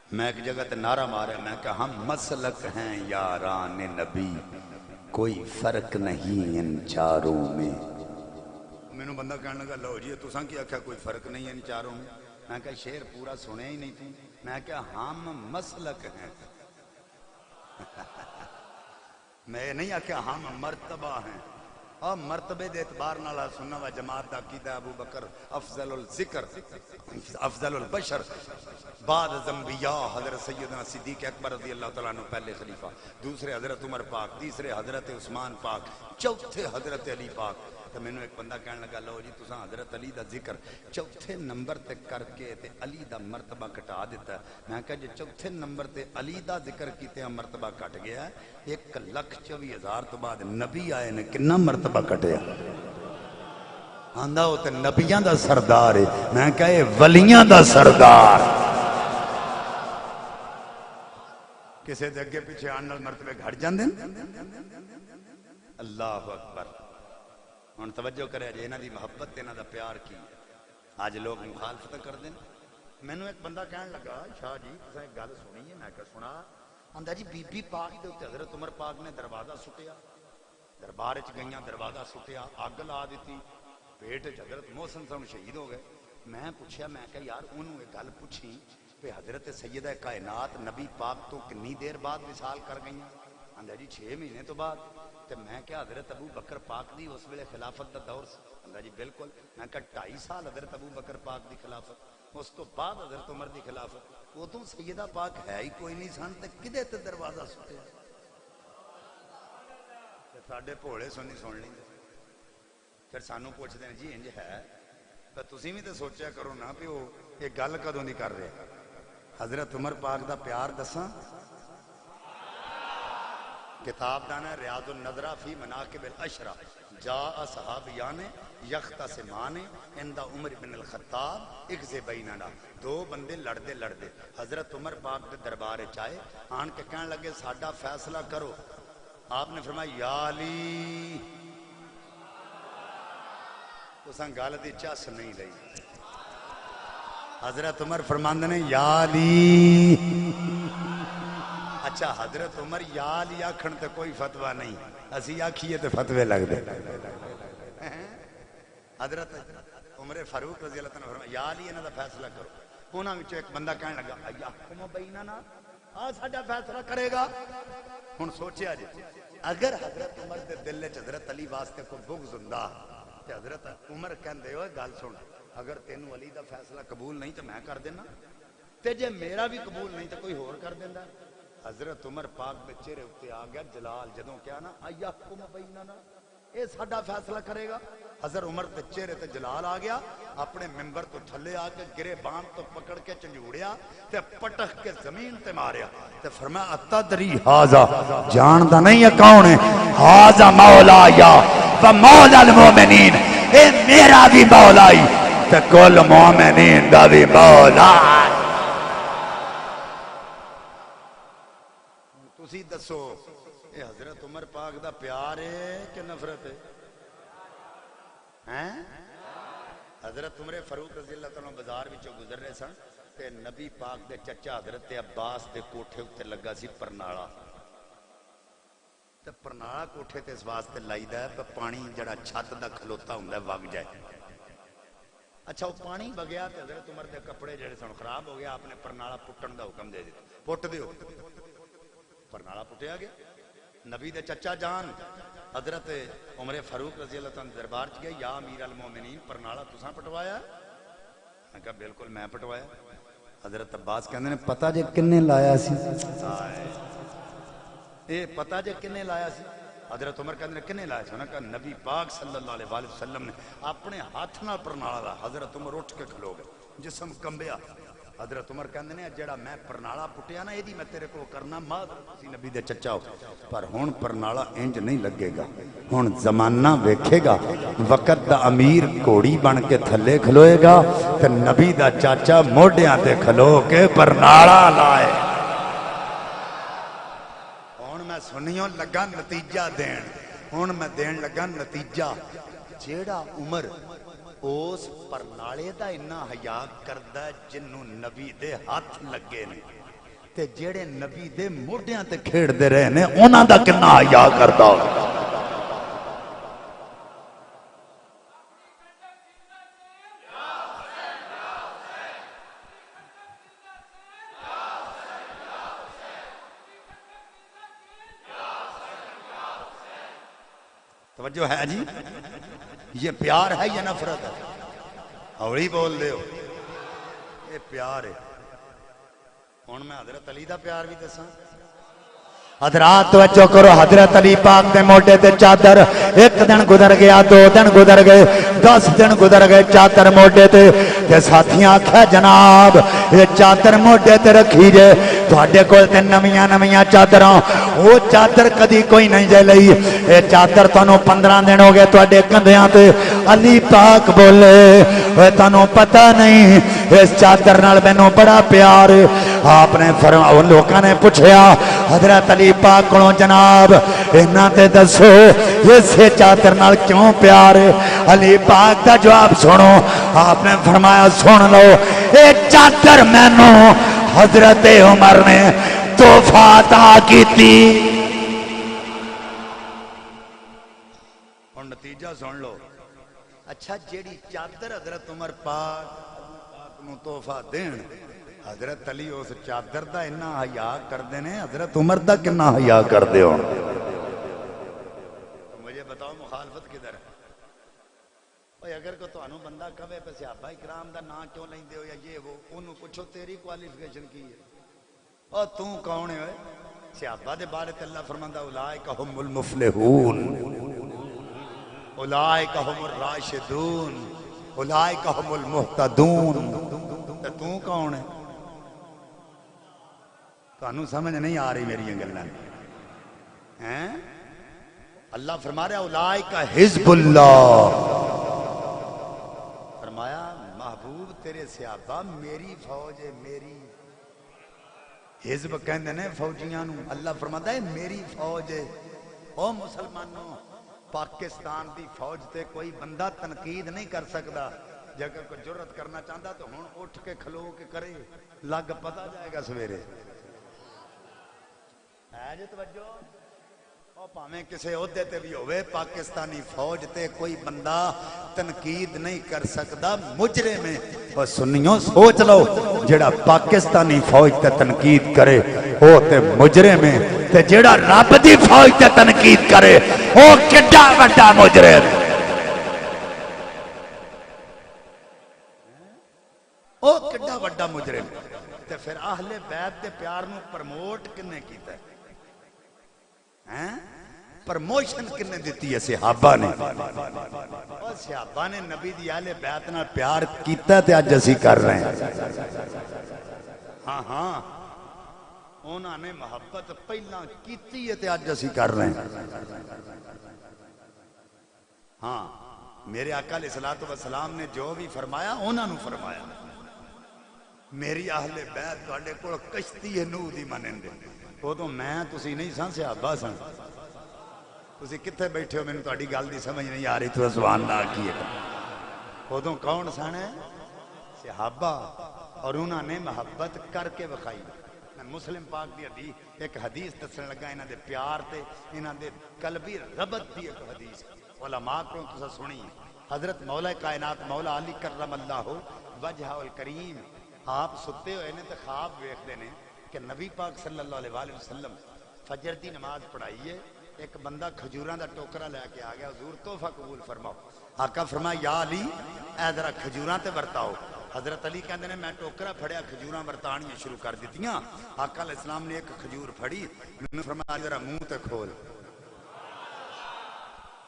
میں ایک جگہ تے نعرہ مارے میں کہ ہم مسلک ہیں یاران نبی کوئی فرق نہیں ان چاروں میں میں نے بندہ کہنے لگا لو جی تو سان کیا کیا کوئی فرق نہیں ان چاروں میں میں کہا شعر پورا سنے ہی نہیں تھی میں کہا ہم مسلک ہیں میں نہیں کہا ہم مرتبہ ہیں اور مرتبے دے اعتبار نال سننا و جماعت دا عقیدہ ابو بکر افضل الذکر افضل البشر بعد انبیاء حضرت سیدنا صدیق اکبر رضی اللہ تعالیٰ عنہ پہلے خلیفہ، دوسرے حضرت عمر پاک، تیسرے حضرت عثمان پاک، چوتھے حضرت علی پاک۔ تو میں نے ایک بندہ کہنے لگا لو جی تساں حضرت علی دا ذکر چوتھے نمبر تے کر کے تے علی دا مرتبہ کٹا دیتا ہے۔ میں کہا جی چوتھے نمبر تے علی دا ذکر کیتے ہیں مرتبہ کٹ گیا ہے، 1,24,000 تو بعد نبی آئے نے کنا مرتبہ کٹیا؟ آندہ ہوتے نبیاں دا سردار ہے، میں کہا یہ ولیاں دا سردار۔ کسے دے اگے پیچھے آنے مرتبے گھٹ جاندے اللہ اکبر۔ ہن توجہ کرے جی انہاں دی محبت انہاں دا پیار کی آج لوگ مخالفت کر دیں۔ میں نے ایک بندہ کہنے لگا شاہ جی تساں ایک گل سنی ہے؟ میں کہا سنا۔ آندا جی بی بی پاک دے اوتے حضرت عمر پاک نے دروازہ سٹیا، دربار وچ گئیاں دروازہ سٹیا، اگ لا دتی، پیٹ وچ حضرت محسن صاحب شہید ہو گئے۔ میں پوچھیا میں کہا یار انہوں ایک گل پوچھی کہ حضرت سیدہ کائنات نبی پاک تو کنی دیر بعد وصال کر گئیاں؟ آندا جی 6 مہینے تو بعد۔ تو میں کیا حضرت ابو بکر پاک دی اس ویلے خلافت دا دور سی؟ اللہ جی بالکل۔ میں کہا 2.5 سال حضرت ابو بکر پاک دی خلافت، اس تو بعد حضرت عمر دی خلافت۔ وہ تو سیدہ پاک ہے ہی کوئی نہیں سن تے کدے تے دروازہ سٹیا؟ تے ساڈے بھولے سنی سن لیں پھر سانوں پوچھتے ہیں جی انج ہے تو تسی بھی تے سوچیا کرو نا کہ وہ یہ گل کدوں نہیں کر رہے۔ حضرت عمر پاک دا پیار دساں، کتاب دانا ریاض النظرہ فی مناقب الاشرہ، جاء صحابیان یختصمان عند عمر بن الخطاب اکز بیننا۔ 2 بندے لڑدے لڑدے حضرت عمر پاک دے دربار چائے آن کے کہنے لگے ساڈا فیصلہ کرو۔ آپ نے فرمایا یا علی، تساں گل دی چس نہیں لئی۔ حضرت عمر فرماندے نے یا علی۔ اچھا حضرت عمر یا علی آکھن تے کوئی فتوہ نہیں، اسی آکھیے تے فتوے لگ دے۔ حضرت عمر فاروق رضی اللہ عنہ فرمایا یا علی انہاں دا فیصلہ کرو۔ انہاں وچوں ایک بندہ کہنے لگا ایحکم بیننا، ساڈا فیصلہ کرے گا۔ ہن سوچیا جی اگر حضرت عمر دے دل وچ حضرت علی واسطے کوئی بغض ہوندا تے حضرت عمر کہندے ہوئے گل سن، اگر تینوں علی دا فیصلہ قبول نہیں تو میں کر دینا، تے جے میرا بھی قبول نہیں تو کوئی ہور کر دیندا۔ حضرت عمر پاک دے چہرے اتے آ گیا جلال، جدوں کیا نا ایحکم بیننا، اے ساڈا فیصلہ کرے گا۔ حضرت عمر دے چہرے تے جلال آ گیا، اپنے ممبر تو تھلے آ کے گرے بان تو پکڑ کے چنجوڑیا تے پٹخ کے زمین تے ماریا تے فرمایا اتدری ھذا، جاندا نہیں ہے کون ہے؟ ھذا مولایا و مولا المومنین، اے میرا بھی مولائی تے کل مومنین دا بھی مولا۔ تسی دسو اے حضرت عمر پاک دا پیار ہے کہ نفرت ہے؟ حضرت عمر فاروق رضی اللہ تعالیٰ بازار وچوں گزر رہے سن تے نبی پاک دے چچا حضرت عباس دے کوٹھے اتے لگا سی پرنالا، تے پرنالا کوٹھے تے اس واسطے لائیدا ہے تے پانی جڑا چھت دا کھلوتا ہوندا ہے وگ جائے۔ اچھا وہ پانی بگیا تے حضرت عمر دے کپڑے جڑے سن خراب ہو گیا، آپ نے پرنالا پٹن دا حکم دے دیا، پٹ دیو۔ پرنالا پٹیا گیا، نبی دے چچا جان حضرت عمر فاروق رضی اللہ تعالیٰ دربار چ گئے، یا امیر المومنین پرنالا تساں پٹوایا؟ میں کہا بالکل میں پٹوایا۔ حضرت عباس کہندے نے پتہ جے کنے لایا سی؟ اے پتہ جے کنے لایا سی؟ حضرت عمر کہندے نے کنے لایا سی؟ انہاں کہا نبی پاک صلی اللہ علیہ وآلہ وسلم نے اپنے ہاتھ نال پرنالا لایا۔ حضرت عمر اٹھ کے کھلو گئے، جسم کمبیا۔ حضرت عمر کہندے نے جڑا میں پرنالا پٹیا نا ایدی میں تیرے کو کرنا معذرت سی نبی دے چچا ہو، پر ہن پرنالا انج نہیں لگے گا، ہن زمانہ ویکھے گا، وقت دا امیر کوڑی بن کے تھلے کھلوئے گا تے نبی دا چاچا موڈیاں تے کھلو کے پرنالا لائے۔ ہن میں سنیوں لگا نتیجہ دین، ہن میں دین لگا نتیجہ۔ جیڑا عمر اس پرنالے دا انہا حیا کردہ جنہوں نبی دے ہاتھ لگے نے تے جیڑے نبی دے موڈیاں تے کھیڑ دے رہے نے انہاں دا کنہ حیا کردہ ہوگا۔ توجہ ہے جی؟ یہ پیار ہے یا نفرت ہے؟ ہولی بول دے ہو، یہ پیار ہے۔ ہن میں حضرت علی دا پیار بھی دساں۔ حضرات توجہ کرو، حضرت علی پاک دے موٹے تے چادر، ایک دن گزر گیا، 2 دن گزر گئے، 10 دن گزر گئے، چادر موٹے تے ساتھیاں آکھیا جناب یہ چادر موٹے تے رکھی جے، تواڈے کول تے نویاں نویاں چادراں، وہ چادر کدی کوئی نہیں جے لئی، اے چادر تانوں 15 دن ہو گئے تواڈے کندھیاں تے۔ علی پاک بولے اے تانوں پتہ نہیں اس چادر نال مینوں بڑا پیار ہے۔ آپ نے فرمایا، لوکاں نے پوچھیا حضرت علی پاک کو جناب انہاں تے دسو اسے چادر نال کیوں پیار ہے؟ علی پاک دا جواب سنو، آپ نے فرمایا سن لو، اے چادر مینوں حضرت عمر نے تحفہ عطا کیتی۔ اور نتیجہ سن لو، اچھا جیڑی چادر حضرت عمر پاک نو تحفہ دین، حضرت علی اس چادر دا اتنا حیا کردے نے، حضرت عمر دا کتنا حیا کردے ہو؟ مجھے بتاؤ مخالفت کدھر ہے؟ اوہ اگر کو تانوں بندہ کہے پہ صحابہ اکرام دا نام کیوں لیندے ہو یا یہ وہ، انہوں پوچھو تیری کوالیفیکیشن کی ہے؟ اور تو کون ہے؟ صحابہ دے بارے تے اللہ فرماندا اولئک هم المفلحون، اولئک هم الراشدون، اولئک هم المہتدون۔ تو کون ہے؟ تانوں سمجھ نہیں آ رہی میری گلاں؟ ہیں اللہ فرما رہا اولئک حزب اللہ، فرمایا محبوب تیرے صحابہ میری فوج ہے، میری حزب کہندے نے فوجیاں نو، اللہ فرماتا ہے میری فوج ہے۔ او مسلمانوں، پاکستان دی فوج تے کوئی بندہ تنقید نہیں کر سکتا، جے اگر کوئی جرت کرنا چاہتا تو ہن اٹھ کے کھلو کے کرے، لگ پتا جائے گا سویرے۔ ہے جو توجہ؟ اور پاویں کسے عہدے تے بھی ہوئے، پاکستانی فوج تے کوئی بندہ تنقید نہیں کر سکتا، مجرم ہے۔ اور سنیوں سوچ لو، جڑا پاکستانی فوج تے تنقید کرے وہ تے مجرم ہے، تے جڑا رب دی فوج تے تنقید کرے وہ کڈا بڑا مجرم ہے۔ وہ کڈا بڑا مجرم ہے۔ تے پھر اہل بیت دے پیار نو پرموٹ کنے کیتا ہے؟ پرموشن کنے دیتی ہے؟ صحابہ نے۔ اور صحابہ نے نبی دی اہل بیت نال پیار کیتا تے اج اسی کر رہے ہیں۔ ہاں ہاں انہاں نے محبت پہلا کیتی ہے تے اج اسی کر رہے ہیں۔ ہاں میرے آقا علیہ الصلوۃ والسلام نے جو بھی فرمایا انہاں نو فرمایا، میری اہل بیت تواڈے کول کشتی ہے نوح دی مانندے، وہ تو میں تسی نہیں سن، صحابہ سن۔ تسی کتھے بیٹھے ہو؟ میں تواڈی گل دی سمجھ نہیں آ رہی، تو سبحان اللہ کیے وہ تو کون سن؟ صحابہ۔ اور انہوں نے محبت کر کے بخائی۔ میں مسلم پاک دی حدیث ایک حدیث دسن لگا، انہاں دے پیار تے انہاں دے قلبی ربط دی ایک حدیث علماء کو تسا سنی۔ حضرت مولا کائنات مولا علی کرم اللہ وجہہ الکریم آپ ستے ہوئے نے تے خواب ویکھدے نے کہ نبی پاک صلی اللہ علیہ وآلہ وسلم فجر دی نماز پڑھائیے، ایک بندہ کھجوراں دا ٹوکرا لے کے آ گیا، حضور تحفہ قبول فرماؤ۔ آقا فرمایا یا علی اے ذرا کھجوراں تے ورتاؤ۔ حضرت علی کہندے نے میں ٹوکرا پھڑیا، کھجوراں ورتانیاں شروع کر دتیاں۔ آقا علیہ السلام نے ایک کھجور پھڑی، میں فرمایا ذرا منہ تے کھول۔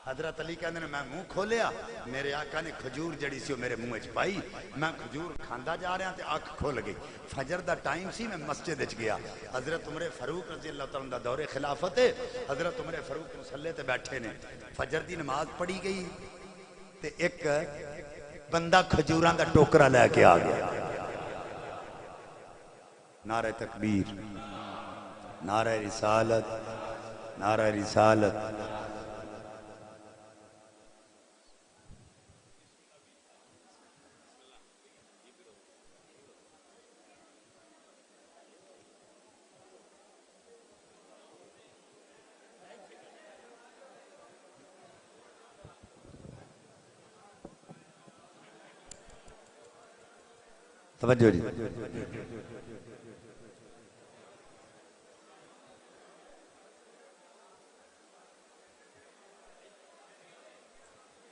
حضرت علی کہندے نے میں منہ کھولیا، میرے آقا نے کھجور جڑی سی میرے منہ وچ پائی، میں کھجور کھاندا جا رہا تے اکھ کھل گئی۔ فجر دا ٹائم سی، میں مسجد وچ گیا، حضرت عمر فاروق رضی اللہ تعالیٰ دا دور خلافت ہے، حضرت عمر فاروق مصلی تے بیٹھے نے، فجر دی نماز پڑھی گئی تے ایک بندہ کھجوراں دا ٹوکرا لے کے آ گیا۔ نعرہ تکبیر، نعرہ رسالت، نعرہ رسالت۔ توجہ جی،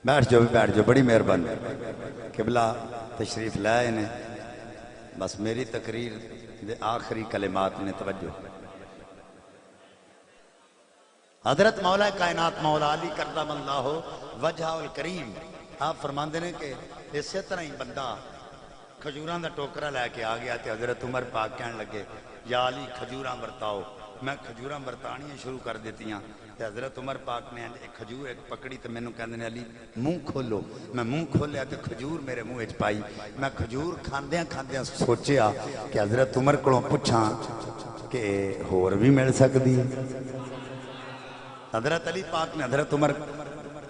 بیٹھ جاؤ بڑی مہربانی قبلہ تشریف لائے نے بس میری تقریر دے آخری کلمات نے توجہ حضرت مولا کائنات مولا علی کردم اللہ وجہ الکریم آپ فرماندے نے کہ اسی طرح ہی بندہ کھجوراں دا ٹوکرا لے کے آ گیا تے حضرت عمر پاک کہن لگے یا علی کھجوراں برتاؤ میں کھجوراں برتانیاں شروع کر دیتیاں تے حضرت عمر پاک نے ایک کھجور ایک پکڑی تے مینوں کہندے نے علی منہ کھولو میں منہ کھولیا تے کھجور میرے منہ وچ پائی میں کھجور کھاندیاں سوچیا کہ حضرت عمر کولوں پوچھاں کہ ہور بھی مل سکدی حضرت علی پاک نے حضرت عمر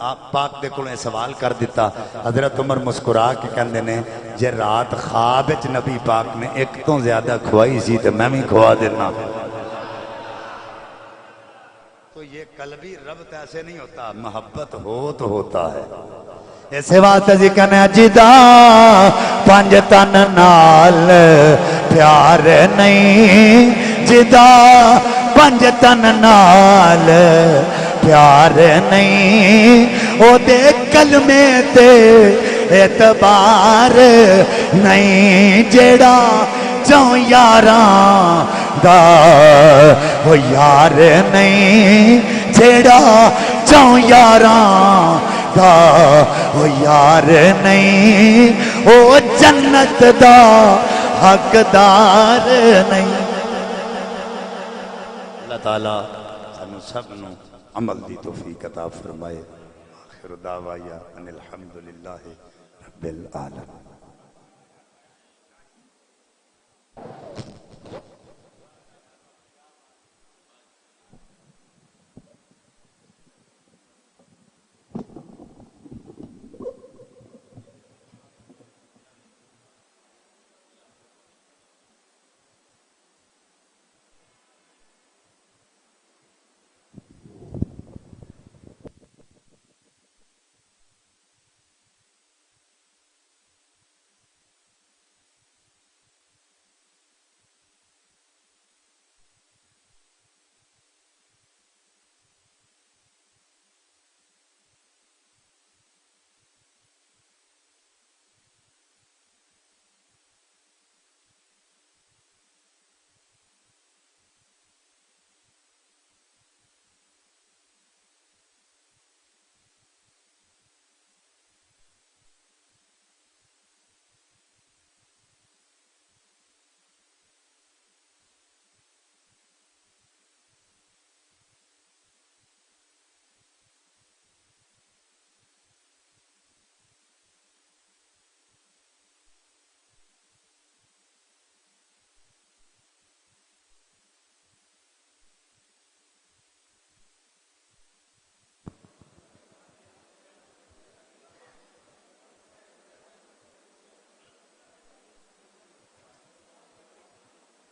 آپ پاک دے کولوں سوال کر دیتا حضرت عمر مسکرا کے کہندے نے جے رات خواب وچ نبی پاک نے ایک تو زیادہ کھوائی سی تے میں بھی کھوا دینا تو یہ قلبی ربط ایسے نہیں ہوتا محبت ہو تو ہوتا ہے ایسے واسطے جی کہنے جدا پنج تن نال پیار نہیں جدا پنج تن نال پیار نہیں او دے کلمے تے اعتبار نہیں جیڑا چوں یاراں دا او یار نہیں جیڑا چوں یاراں دا او یار نہیں او جنت دا حقدار نہیں اللہ تعالیٰ سانو سب نو عمل دی توفیق عطا فرمائے آخر دعوایا ان الحمدللہ رب العالمین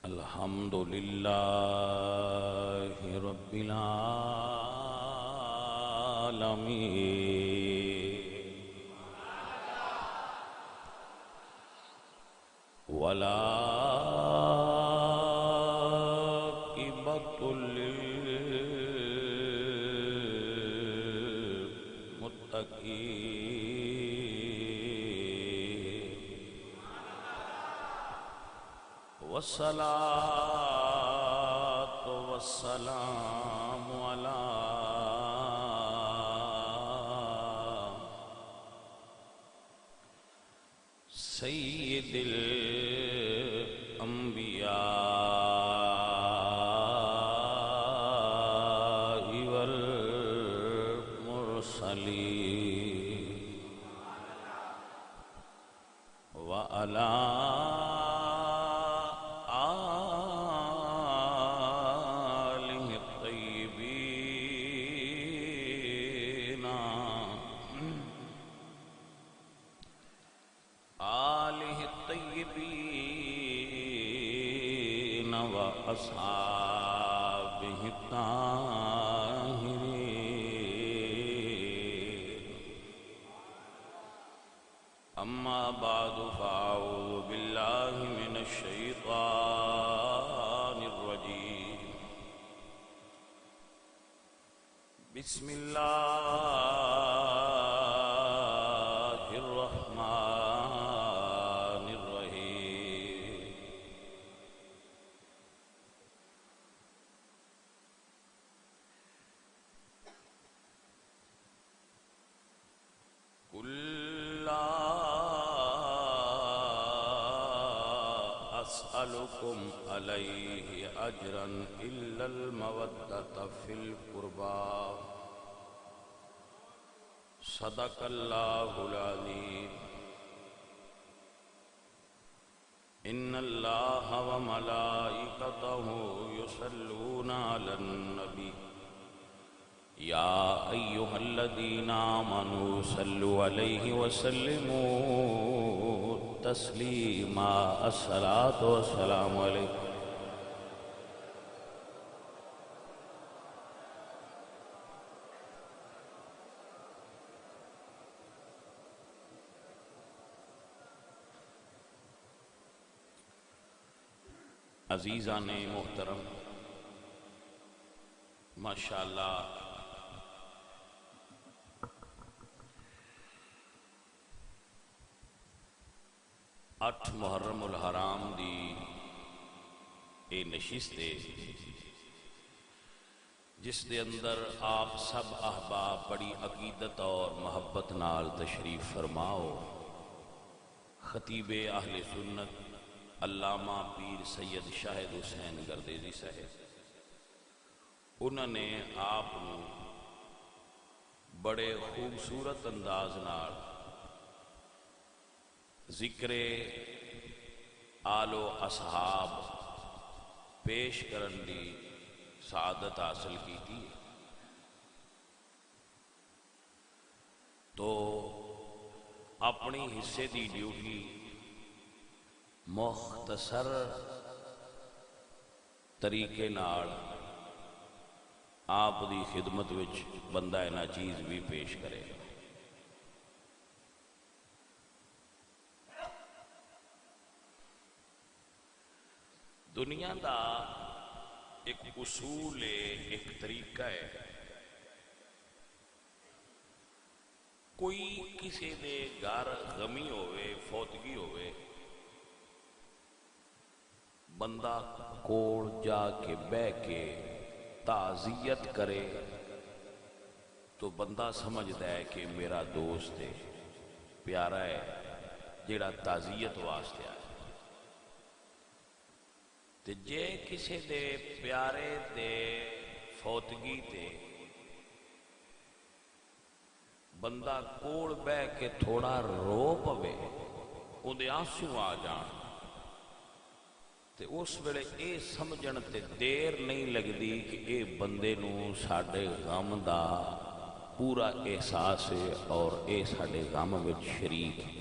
الحمدللہ رب العالمین والعاقبۃ للمتقین والصلاة والسلام على سید الانبیاء والمرسلین وعلى أصحابه الطاهرين أما بعد فأعوذ بالله من الشيطان الرجيم بسم الله أسألكم عليه أجرا إلا المودة في القربى. صدق الله العظيم. إن الله وملائكته يصلون على النبي يا أيها الذين آمنوا صلوا عليه وسلموا تسليما. الصلاة والسلام عليكم. عزیزان محترم، ماشاءاللہ اٹھ محرم الحرام دی اے نشست ہے جس دے اندر آپ سب احباب بڑی عقیدت اور محبت نال تشریف فرماؤ. خطیب اہل سنت علامہ پیر سید شاہد حسین گردیزی صاحب، انہوں نے آپ بڑے خوبصورت انداز نال ذکر آل و اصحاب پیش کرن دی سعادت حاصل کی تھی. تو اپنی حصے دی ڈیوٹی مختصر طریقے نال آپ دی خدمت وچ بندہ اینا چیز بھی پیش کرے. دنیا دا ایک اصول ہے، ایک طریقہ ہے. کوئی کسی دے گھر غمی ہوئے، فوتگی ہوئے، بندہ کوڑ جا کے بہ کے تعزیت کرے تو بندہ سمجھدا ہے کہ میرا دوست ہے، پیارا ہے، جیڑا تعزیت واسطے آیا. تے جے کسی دے پیارے دے فوتگی تے بندہ کوڑ بہ کے تھوڑا رو پوے، اودے آنسو آ جان، تے اس ویلے اے سمجھن تے دیر نہیں لگدی کہ اے بندے نو ساڈے غم دا پورا احساس ہے اور اے ساڈے غم وچ شریک ہے.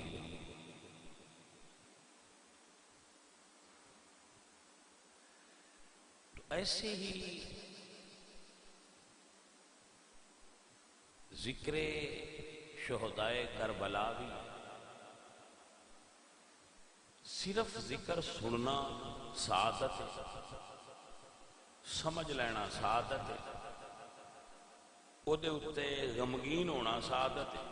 ایسے ہی ذکر شہدائے کربلا بھی صرف ذکر سننا سعادت ہے، سمجھ لینا سعادت ہے، او دے اتے غمگین ہونا سعادت ہے.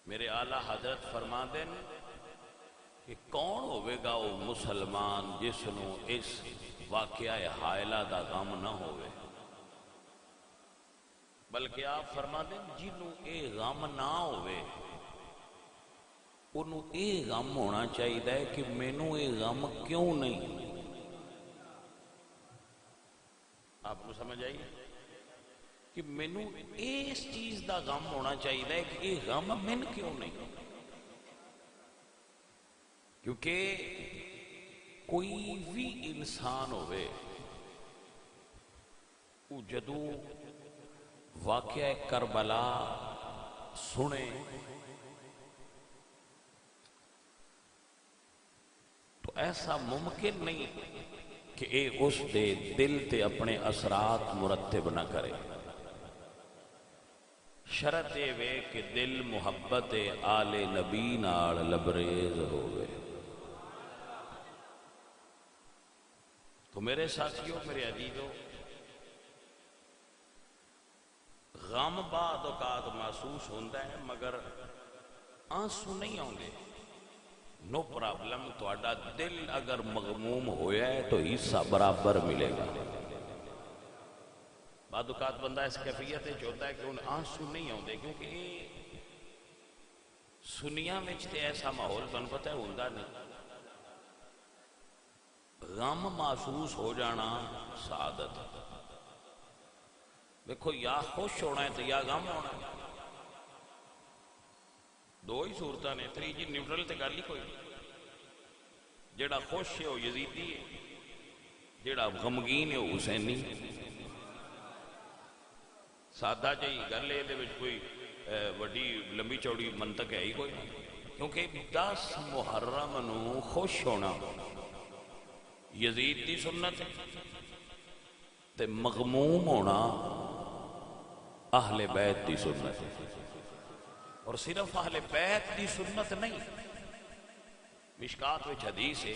میرے اعلیٰ حضرت فرما دیں کہ کون ہوئے گا وہ مسلمان جس نو اس واقعہ حائلہ دا غم نہ ہوئے، بلکہ آپ فرما دیں جنوں اے غم نہ ہوئے انہوں اے غم ہونا چاہیے کہ مینوں اے غم کیوں نہیں. آپ کو سمجھ آئی کہ مینوں اس چیز دا غم ہونا چاہیے کہ اے غم من کیوں نہیں. کیونکہ کوئی بھی انسان ہوئے وہ جدو واقعہ کربلا سنے تو ایسا ممکن نہیں کہ اے اس دے دل تے اپنے اثرات مرتب نہ کرے. شرط اے وے کہ دل محبت آل نبی نال لبریز ہوئے. تو میرے ساتھیوں، میرے عزیزوں، غم بعد اوقات محسوس ہوتا ہے مگر آنسو نہیں آؤندے. نو پرابلم، تہاڈا دل اگر مغموم ہویا ہے تو حصہ برابر ملے گا. بعد اوقات بندہ اس کیفیت ہوتا ہے کہ انہیں آنسو نہیں آؤندے کیونکہ سنیا میں ایسا ماحول تمہیں پتہ ہے ہوندا نہیں. غم محسوس ہو جانا سعادت ہے۔ دیکھو یا خوش ہونا ہے تو یا غم ہونا ہے، دو ہی صورتیں نے، تیجی نیوٹرل تے گل ہی کوئی نہیں۔ جیڑا خوش ہے وہ یزیدی ہے، جیڑا غمگین ہے وہ حسینی۔ سادہ جہی گل ہے، یہ کوئی وڈی لمبی چوڑی منطق ہے ہی کوئی نہیں، کیونکہ 10 محرم نو خوش ہونا یزید دی سنت ہے، تے مغموم ہونا اہل بیت دی سنت ہے۔ اور صرف اہل بیت دی سنت نہیں، مشکات وچ حدیث ہے،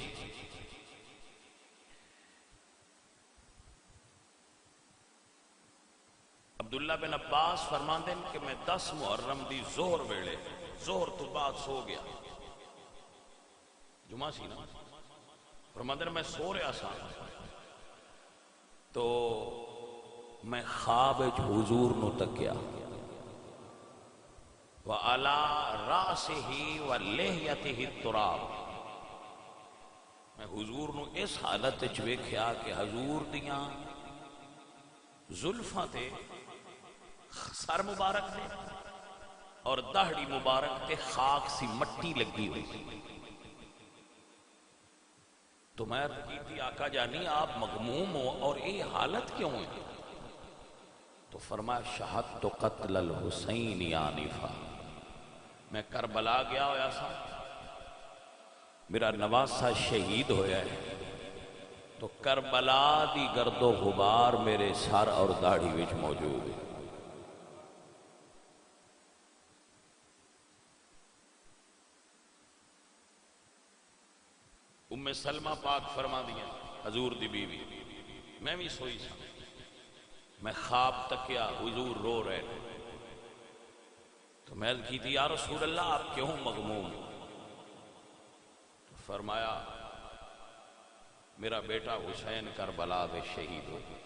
عبداللہ بن عباس فرماندے ہیں کہ میں 10 محرم دی ظہر ویلے، ظہر تو بعد سو گیا، جمعہ سی نا، فرماندے ہیں میں سو رہا سا تو میں خواب حضور نو تکیا، وَعَلَىٰ رَأْسِهِ وَلِحْيَتِهِ التُّرَابُ، میں حضور نو اس حالت وچ ویکھیا کہ حضور دیاں زلفاں تے سر مبارک تے اور دہڑی مبارک تے خاک سی مٹی لگی ہوئی۔ تو میں کی تھی آقا جانی آپ مغموم ہو اور یہ حالت کیوں ہے؟ تو فرمایا شہدت قتل الحسین آنفا، میں کربلا گیا ہویا سا، میرا نواسا شہید ہویا ہے، تو کربلا دی گرد و غبار میرے سر اور داڑھی وچ موجود ہے۔ ام سلمہ پاک فرما دیا حضور دی بیوی، میں بھی سوئی سا، میں خواب تکیا حضور رو رہے تھے، تو میں کی تھی یا رسول اللہ آپ کیوں مغموم؟ تو فرمایا میرا بیٹا حسین کربلا میں شہید ہو گیا۔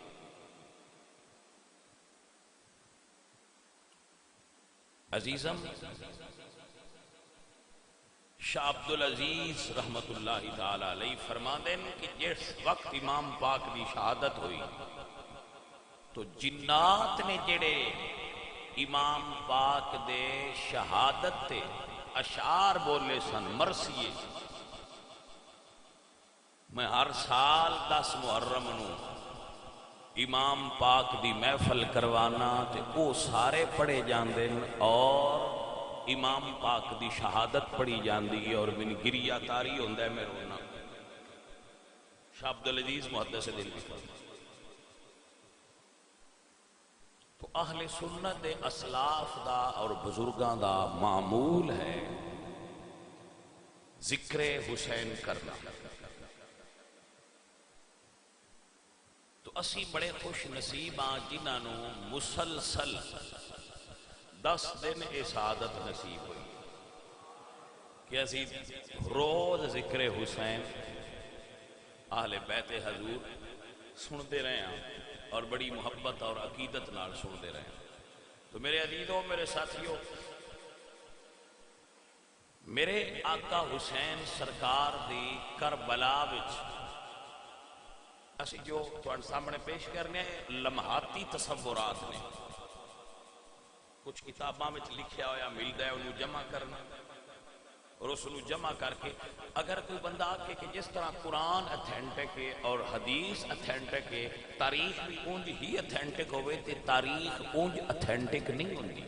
عزیزم شاہ عبدالعزیز رحمت اللہ تعالی علیہ فرماندے ہیں کہ جس وقت امام پاک دی شہادت ہوئی تو جنات نے جڑے امام پاک دے شہادت تے اشعار بولے سن مرثیے، میں ہر سال 10 محرم نو امام پاک دی محفل کروانا تے وہ سارے پڑھے جاندے اور امام پاک دی شہادت پڑھی جاندی ہے اور من گریہ تاری ہوندہ ہے میں رونا۔ شاہ عبدالعزیز محدث دل بھی کرتا۔ تو اہل سنت اسلاف دا اور بزرگاں دا معمول ہے ذکر حسین کرنا۔ تو اسی بڑے خوش نصیب ہاں جنہاں نو مسلسل 10 دن سعادت نصیب ہوئی کہ اسی روز ذکر حسین اہل بیت حضور سنتے رہے ہیں اور بڑی محبت اور عقیدت نال سنتے رہے ہیں۔ تو میرے عزیزوں، میرے ساتھیوں، میرے آقا حسین سرکار دی کربلا وچ اسی جو تھوڑے سامنے پیش کرنے لمحاتی تصورات نے، کچھ کتاباں میں لکھیا ہویا ملتا ہے انہوں جمع کرنا اور اس کو جمع کر کے اگر کوئی بندہ آکے کہ جس طرح قرآن اتھینٹک ہے اور حدیث اتھینٹک ہے، تاریخ بھی اونج ہی اتھینٹک ہوئے تے تاریخ اونج اتھینٹک نہیں ہوندی۔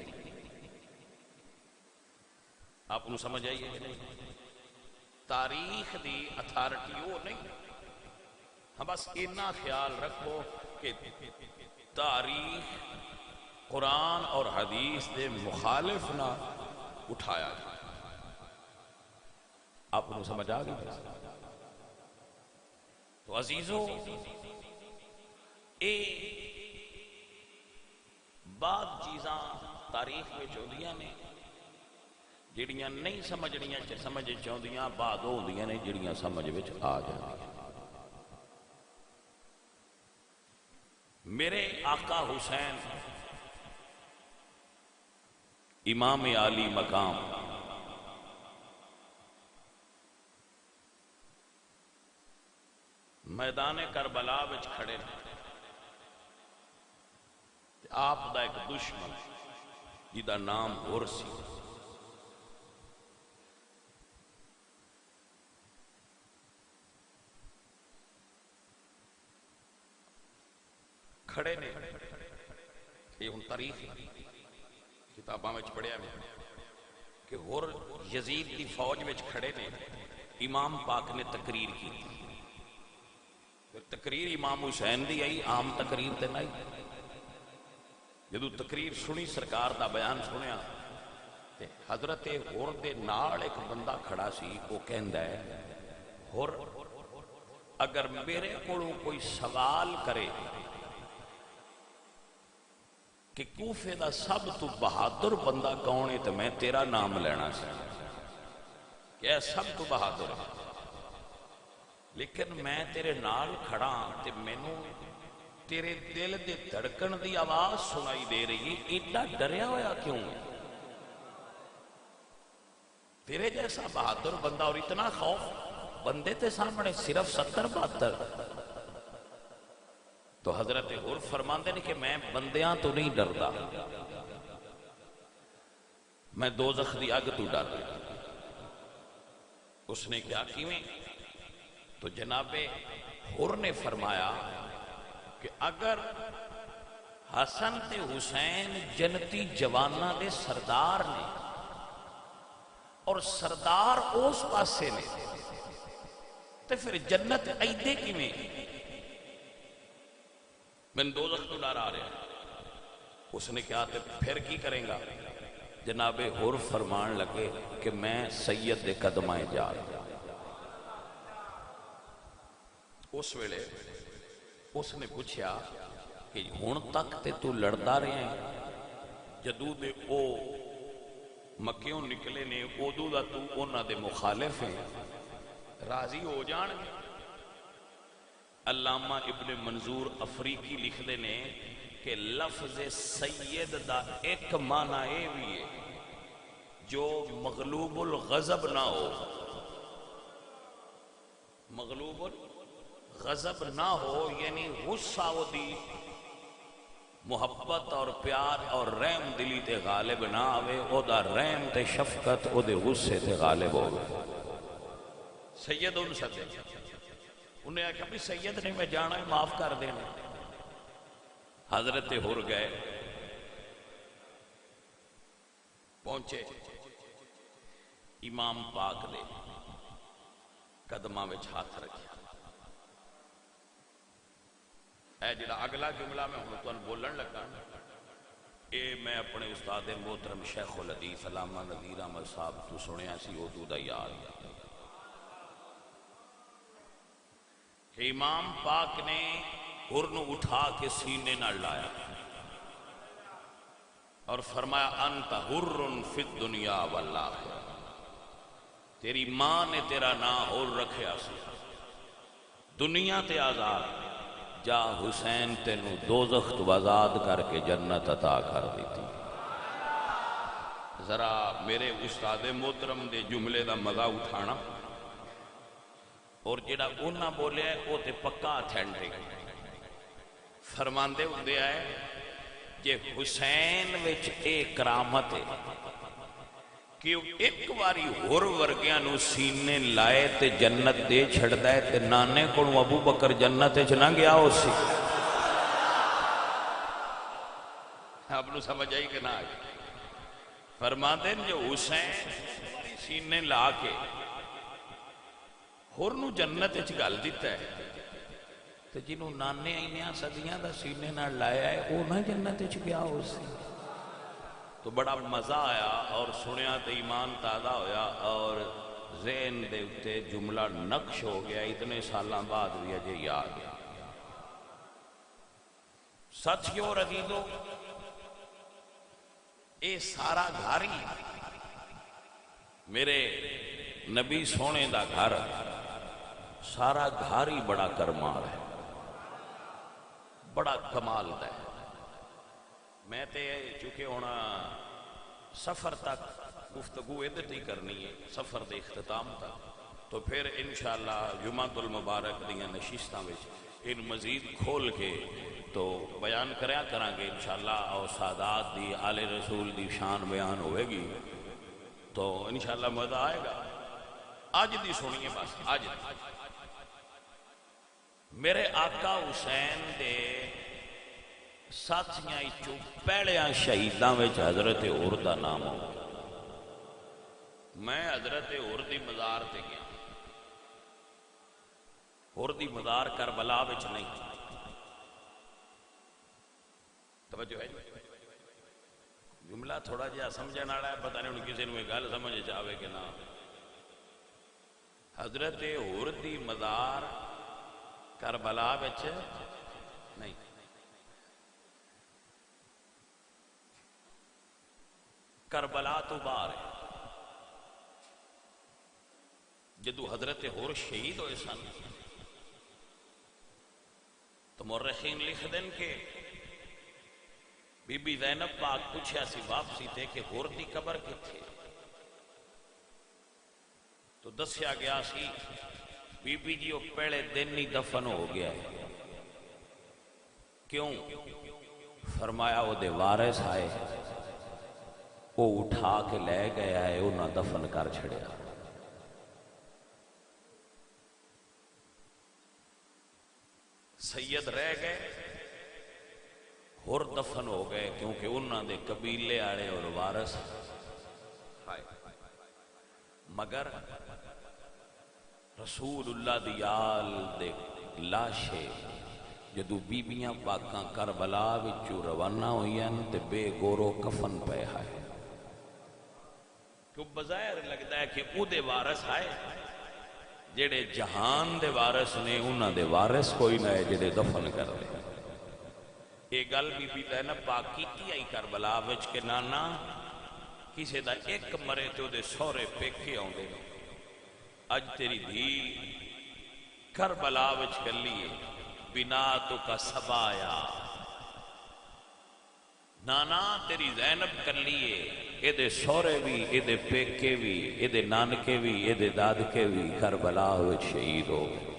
آپ انہوں سمجھ آئیے کہ نہیں؟ تاریخ دی اتھارٹی وہ نہیں، ہم بس اتنا خیال رکھو کہ تاریخ قرآن اور حدیث دے مخالف نہ اٹھایا جائے۔ آپ انہوں سمجھ آگئی؟ تو عزیزوں، اے بعد چیزاں تاریخ میں چودیاں نے جڑیاں نہیں سمجھنیاں سمجھ چودیاں بعد ہوندیاں نے جڑیاں سمجھ وچ آ جاندیاں۔ میرے آقا حسین امام عالی مقام میدان کربلا وچ کھڑے نے، آپ دا ایک دشمن جدا نام غر سی، کھڑے نے، یہ ان تاریخ کتاباں میں پڑھیا میں کہ غر یزید دی فوج میں کھڑے نے، امام پاک نے تقریر کی، پھر تقریر امام حسین دی آئی، عام تقریر تے نہیں، جدو تقریر سنی سرکار دا بیان سنیا تے حضرت غر دے نال ایک بندہ کھڑا سی، وہ کہندا ہے غر اگر میرے کولوں کوئی سوال کرے کہ کوفے دا سب تو بہادر بندہ کون ہے تو میں تیرا نام لینا سی کہ اے سب تو بہادر ہے، لیکن میں تیرے نال کھڑا تے مینوں تیرے دل دے دھڑکن دی آواز سنائی دے رہی ہے، ایڈا ڈریا ہویا کیوں ہے؟ تیرے جیسا بہادر بندہ اور اتنا خوف بندے تے سامنے صرف 70-72۔ تو حضرت غر فرماندے نے کہ میں بندیاں تو نہیں ڈردا، میں دوزخ دی اگ تو ڈر۔ اس نے کیا کیویں؟ تو جناب غر نے فرمایا کہ اگر حسن تے حسین جنتی جواناں دے سردار نے اور سردار اس پاسے نے تے پھر جنت ایدے کیویں؟ میں دوزخ تو ڈر آ رہا ہے۔ اس نے کہا تے پھر کی کریں گا؟ جناب غر فرمان لگے کہ میں سید دے قدمائے جا رہا۔ اس ویلے اس نے پوچھا کہ ہن تک تے تو لڑدا رہے ہیں، جدو دے او مکیوں نکلے نے ادو دا تو انہاں دے مخالف ہیں، راضی ہو جان گے؟ علامہ ابن منظور افریقی لکھ دے نے کہ لفظ سید دا ایک معنی اے بھی ہے جو مغلوب الغضب نہ ہو، مغلوب الغضب نہ ہو، یعنی غصہ وہ دی محبت اور پیار اور رحم دلی تے غالب نہ آوے، او دا رحم تے شفقت او دے غصے تے غالب ہوگا۔ سید ان سدے انہیں کہا بھی سید نہیں میں جانا ہے، معاف کر دینا۔ حضرت غر گئے، پہنچے امام پاک دے قدماں وچ ہاتھ رکھیا۔ اے جڑا اگلا جملہ میں ہوں تمہیں بولن لگا، اے میں اپنے استاد محترم شیخ الحدیث علامہ نذیر احمد صاحب تو سنیا سی اردو دا یاد کہ امام پاک نے غر نو اٹھا کے سینے نہ لایا اور فرمایا انت حر فی الدنیا والآخرہ، تیری ماں نے تیرا نام حر رکھیا سی، دنیا تے آزاد، جا حسین تینو دوزخ تو آزاد کر کے جنت عطا کر دیتی۔ ذرا میرے استاد محترم دے جملے دا مزہ اٹھانا، اور جڑا انہاں بولے ہے وہ تے پکا اتھینٹک فرماندے ہوندے آئے کہ حسین وچ اے کرامت ہے کہ ایک واری غر ورگیاں نو سینے لائے تے جنت دے چھڑدا ہے، تے نانے کو ابو بکر جنت وچ نہ گیا ہو سی۔ آپ نو سمجھ آئی کہ نہ آئی؟ فرماندے جو حسین سینے لا کے غر نو جنت وچ گل دیتا ہے، تو جنہوں نانے اینیاں صدیاں دا سینے نہ لایا ہے وہ نہ جنت وچ گیا ہو سی۔ تو بڑا مزہ آیا اور سنیا تے ایمان تازہ ہویا اور ذہن دے اتے جملہ نقش ہو گیا، اتنے سالاں بعد بھی اجے یاد گیا۔ ساتھیو اور عزیزو، اے سارا گھر ہی میرے نبی سونے دا گھر، سارا گھر ہی بڑا کرمال ہے، بڑا کمال ہے۔ میں تے چونکہ ہونا سفر تک گفتگو ادھر ہی کرنی ہے، سفر دے اختتام تک، تو پھر انشاءاللہ جمعۃ المبارک دیاں نشستاں وچ ان مزید کھول کے تو بیان کریا کریں گے انشاءاللہ، اور سادات دی آل رسول دی شان بیان ہوئے گی تو انشاءاللہ مزہ آئے گا۔ آج دی سنیے بس، آج میرے آقا حسین دے ساتھیاں چوں پہلیاں شہیداں وچ حضرت عمر دا نام ہو۔ میں حضرت عمر دی مزار تے گیا، عمر دی مزار کربلا وچ نہیں، توجہ ہے جملہ تھوڑا جہا سمجھنے والا ہے، پتہ نہیں ہن کسی نوں گل سمجھ آوے کہ نہ۔ حضرت عمر دی مزار کربلا وچ نہیں، کربلا تو باہر ہے۔ جدو حضرت عمر شہید ہوئے سن تو مورخین لکھ دیں کہ بی بی زینب پاک پوچھا سی واپسی تے کہ عمر دی قبر کتھے، تو دسیا گیا سی بی بی جی وہ پہلے دن ہی دفن ہو گیا ہے۔ کیوں؟ فرمایا وہ دے وارث آئے، وہ اٹھا کے لے گیا ہے، انہاں دفن کر چھڑیا۔ سید رہ گئے، اور دفن ہو گئے، کیونکہ انہاں دے قبیلے آڑے اور وارث آئے۔ مگر رسول اللہ دی آل دے لاشے جدو بیبیاں پاکاں کربلا وچوں روانہ ہوئیاں تے بے گورو کفن پہ آئے، کیوں بظاہر لگتا ہے کہ او دے وارث آئے، جڑے جہان دے وارث نے انہاں دے وارث کوئی نہ ہے جڑے دفن کر دے۔ یہ گل بی بی زینب پاک کی آئی کربلا وچ کہ نانا کسے دا ایک مرے تو دے سورے پیکھے آن دے، اج تیری دھی کربلا وچ کر لیے بنا تو کا سبایا، نانا تیری زینب کر لیے، اے دے سورے بھی، اے دے پیکے بھی، اے دے نانکے بھی، اے دے دادکے بھی کربلا وچ شہید ہو گئے۔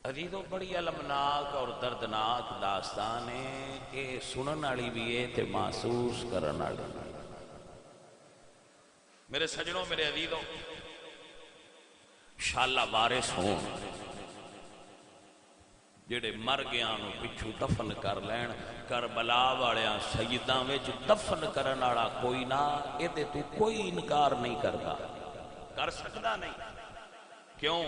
عزیزو بڑی المناک اور دردناک داستان ہے، یہ سنن والی بھی ہے تے محسوس کرن والی۔ میرے سجنوں، میرے عزیزو، انشاءاللہ وارث ہون جڑے مر گیاں نو پچھو دفن کر لین۔ کربلا والیاں سیداں وچ دفن کرن والا کوئی نہ، اے تے تو کوئی انکار نہیں کرتا، کر سکتا نہیں۔ کیوں؟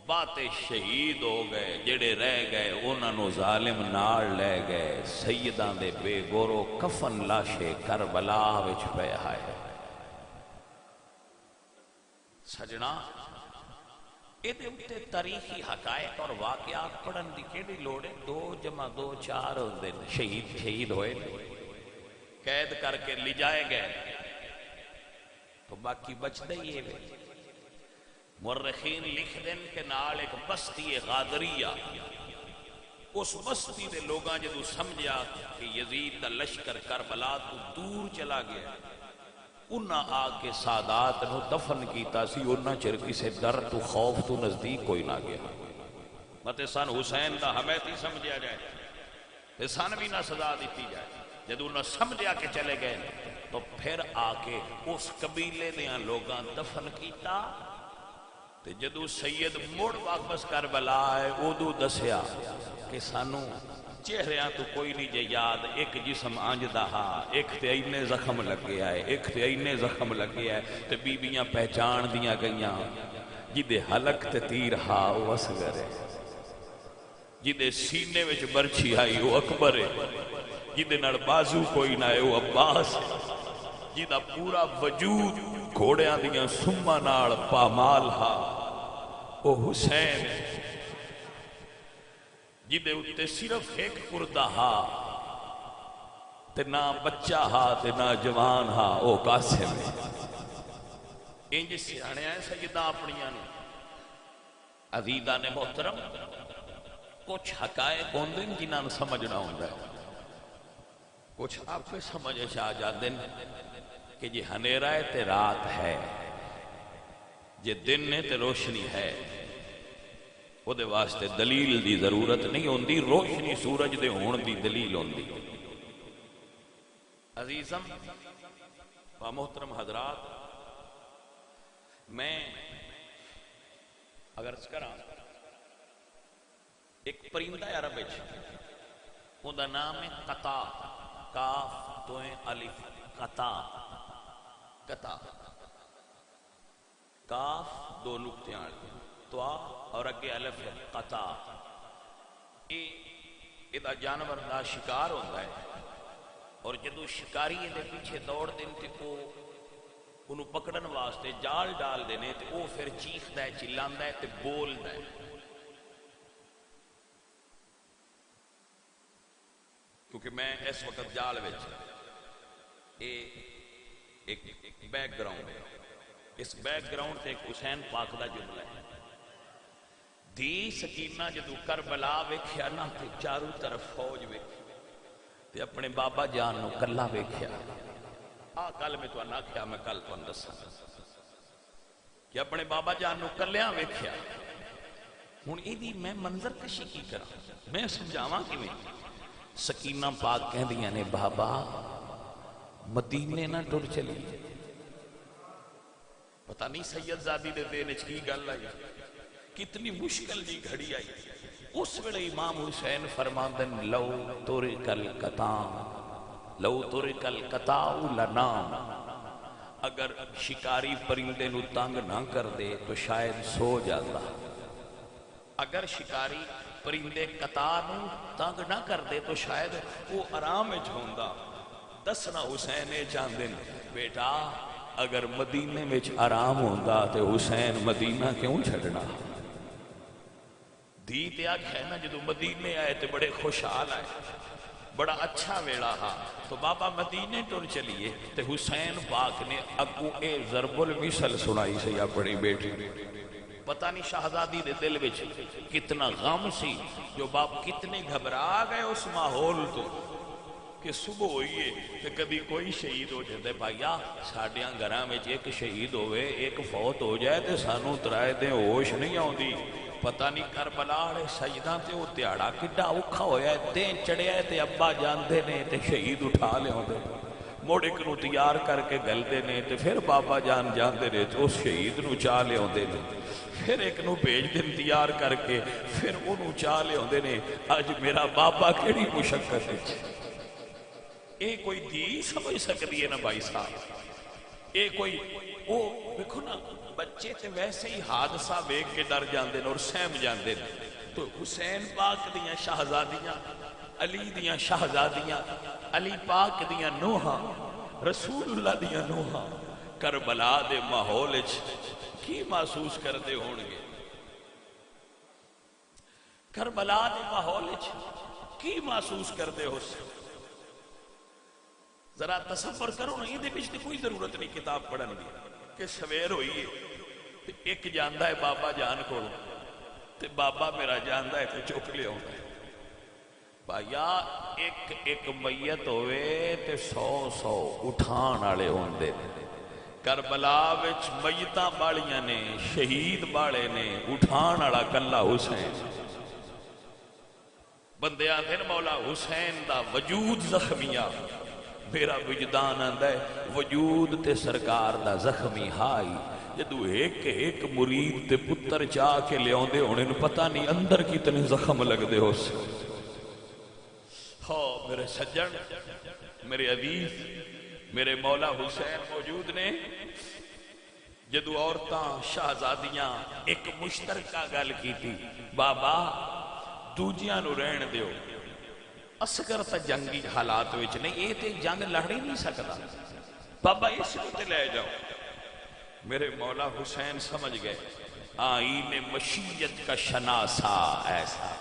باتے شہید ہو گئے، جڑے رہ گئے انہاں نو ظالم نال لے گئے، سیداں دے بے گورو کفن لاشے کربلا وچ پے آئے۔ سجنا اے دے اتے تاریخی حقائق اور واقعات پڑھن دی کیڑی لوڑے؟ 2 جمع 2 4 ہوندے، شہید ہوئے، قید کر کے لے جائے گئے، تو باقی بچ دے یہ وے۔ مورخین لکھ دیں کہ نال ایک بستی غادریہ، اس بستی دے لوگاں جدو سمجھا کہ یزید دا لشکر کربلا تو دور چلا گیا، انہاں آ کے سادات نو دفن کیتا سی، انہاں چر کسے ڈر تو خوف تو نزدیک کوئی نہ گیا، مت سن حسین دا حمیتی سمجھا جائے تے سن بھی نہ سزا دیتی جائے۔ جدو انہاں سمجھا کہ چلے گئے تو پھر آ کے اس قبیلے دیاں لوگاں دفن کیتا، تے جدو سید مڑ واپس کربلا آئے ادو دسیا کہ سانو چہریاں تو کوئی نہیں جے یاد، ایک جسم آنج دہا، ایک تے اینے زخم لگے آئے، ایک تے اینے زخم لگے آئے، تے بیبیاں پہچان دیاں گئیاں، جدے حلق تے تیر ہا وہ اصغر ہے، جدے سینے وچ برچھی آئی وہ اکبر ہے، جدے نڑ بازو کوئی نہ ہے وہ عباس ہے، جدہ پورا وجود گھوڑیاں دیاں سمہ ناڑ پامال ہا وہ حسین، جدے اتے صرف ایک پردہ ہا تے نہ بچہ ہا تے نہ جوان ہا وہ قاسم ہے۔ انج سیانے آئے سیدہ اپنیاں عزیزہ نے محترم، کچھ حقائق ہوندے جنہاں نے سمجھنا ہوندہ ہے، کچھ آپ کے سمجھے شاہ جاندے کہ جی ہنیرا ہے تے رات ہے، جے دن ہے تے روشنی ہے، وہ دے واسطے دلیل دی ضرورت نہیں ہوندی، روشنی سورج دے ہون دی دلیل ہوندی۔ عزیزم و محترم حضرات، میں اگر کرا ایک پرندہ ہے عرب وچ، اون دا نام ہے قطا، کاف دوئیں الف، قطا، قطا، کاف دو نقطے والی تو اور اگے الف ہے، قطا۔ یہ جانور دا شکار ہوتا ہے، اور جدو شکاری دے پیچھے دوڑ دیں تے انہوں پکڑن واسطے جال ڈال دینے تے وہ پھر چیخدا ہے، چلاندا ہے تے بولدا ہے۔ کیونکہ میں اس وقت جال وچ ایک بیک گراؤنڈ ہے، اس بیک گراؤنڈ تے ایک حسین پاک دا جملہ ہے، دی سکینہ جدو کربلا ویکھیا نا تے چاروں طرف فوج ویکھی تے اپنے بابا جان نو کلا ویکھیا۔ کل میں تو نہ کیا، میں کل تو دساں کہ اپنے بابا جان نو کلیاں ویکھیا۔ ہن ایدی میں منظر کشی کی کراں، میں سمجھاواں کیویں؟ سکینہ پاک کہندیاں نے بابا مدینے نہ ٹر چلی، پتہ نہیں سید زادی دے دین وچ کی گل آئی، کتنی مشکل جی گھڑی آئی۔ اس ویلے امام حسین فرماندن لو ترک القطاع، لو ترک القطاع لنام، اگر شکاری پرندے نو تنگ نہ کر دے تو شاید سو جاتا، اگر شکاری پرندے قطاع نو تنگ نہ کر دے تو شاید وہ آرام وچ ہوندا۔ دسنا حسین چاہندے بیٹا اگر مدینے وچ آرام ہوندا تے حسین مدینہ کیوں چھڑنا؟ دی تے آکھے نا جدو مدینے آئے تے بڑے خوشحال آئے، بڑا اچھا ویڑا ہاں، تو بابا مدینے ٹر چلیے تے حسین پاک نے اگو اے ضرب المثل سنائی سی اپنی بیٹی۔ پتہ نہیں شہزادی دے دل وچ کتنا غم سی، جو باپ کتنے گھبرا گئے اس ماحول تو کہ صبح ہوئیے کہ کبھی کوئی شہید ہو جاتے۔ بھائیا ساڑیاں گھراں وچ ایک شہید ہوئے، ایک فوت ہو جائے تے سانوں ترائے دیں ہوش نہیں آؤندی۔ پتہ نہیں کربلا والے سجداں تے وہ دیہڑا کڈا اوکھا ہویا ہے، دین چڑھیا ہے تے ابا جاندے نے تے شہید اٹھا لے ہوندے، موڑ ایک نو تیار کر کے گلدے نے تے پھر بابا جان جاندے نے تے اس شہید نو چاہ لے ہوندے نے، پھر ایک نو بھیج دن تیار کر کے پھر انہوں چاہ لے ہوندے نے۔ اج میرا بابا کیڑی مشقت ہے، اے کوئی دی سمجھ سکتی ہے نا بھائی صاحب؟ اے کوئی وہ دیکھو نا بچے تے ویسے ہی حادثہ ویکھ کے ڈر جاندے اور سہم جاندے، تو حسین پاک دیاں شہزادیاں، علی دیاں شہزادیاں، علی پاک دیاں نوحاں، رسول اللہ دیاں نوحاں کربلا دے ماحول وچ کی محسوس کردے ہون گے؟ کربلا دے ماحول وچ کی محسوس کردے ہو سکتے؟ ذرا تصور کرو نا، یہ کوئی ضرورت نہیں کتاب پڑھن دی کہ سویر ہوئی ہے ایک جاندہ ہے بابا جان کو تے بابا میرا جاندہ ہے تے چک لے ہوتا ہے۔ بھائیا ایک میت ہوئے تے 100 اٹھان آلے ہوندے، کربلا وچ میتاں بالیاں نے، شہید بالے نے، اٹھان آلا کلا حسین۔ بندے آتے ہیں مولا حسین دا وجود زخمیہ، میرا وجدان آندا ہے وجود تے سرکار دا زخمی ہائی۔ جدو ایک مرید تے پتر چاہ کے لے آندے ہونے پتہ نہیں اندر کتنے زخم لگ دے ہو سے۔ ہاں میرے سجن، میرے عزیز، میرے مولا حسین موجود نے۔ جدو عورتاں شہزادیاں ایک مشترکہ گل کی تھی، بابا دوجیاں نو رہن دیو، اصغر تا جنگی حالات وچ نہیں، یہ تے جنگ لڑ ہی نہیں سکتا، بابا اس کو تے لے جاؤ۔ میرے مولا حسین سمجھ گئے آئین مشیت کا شناسا ایسا،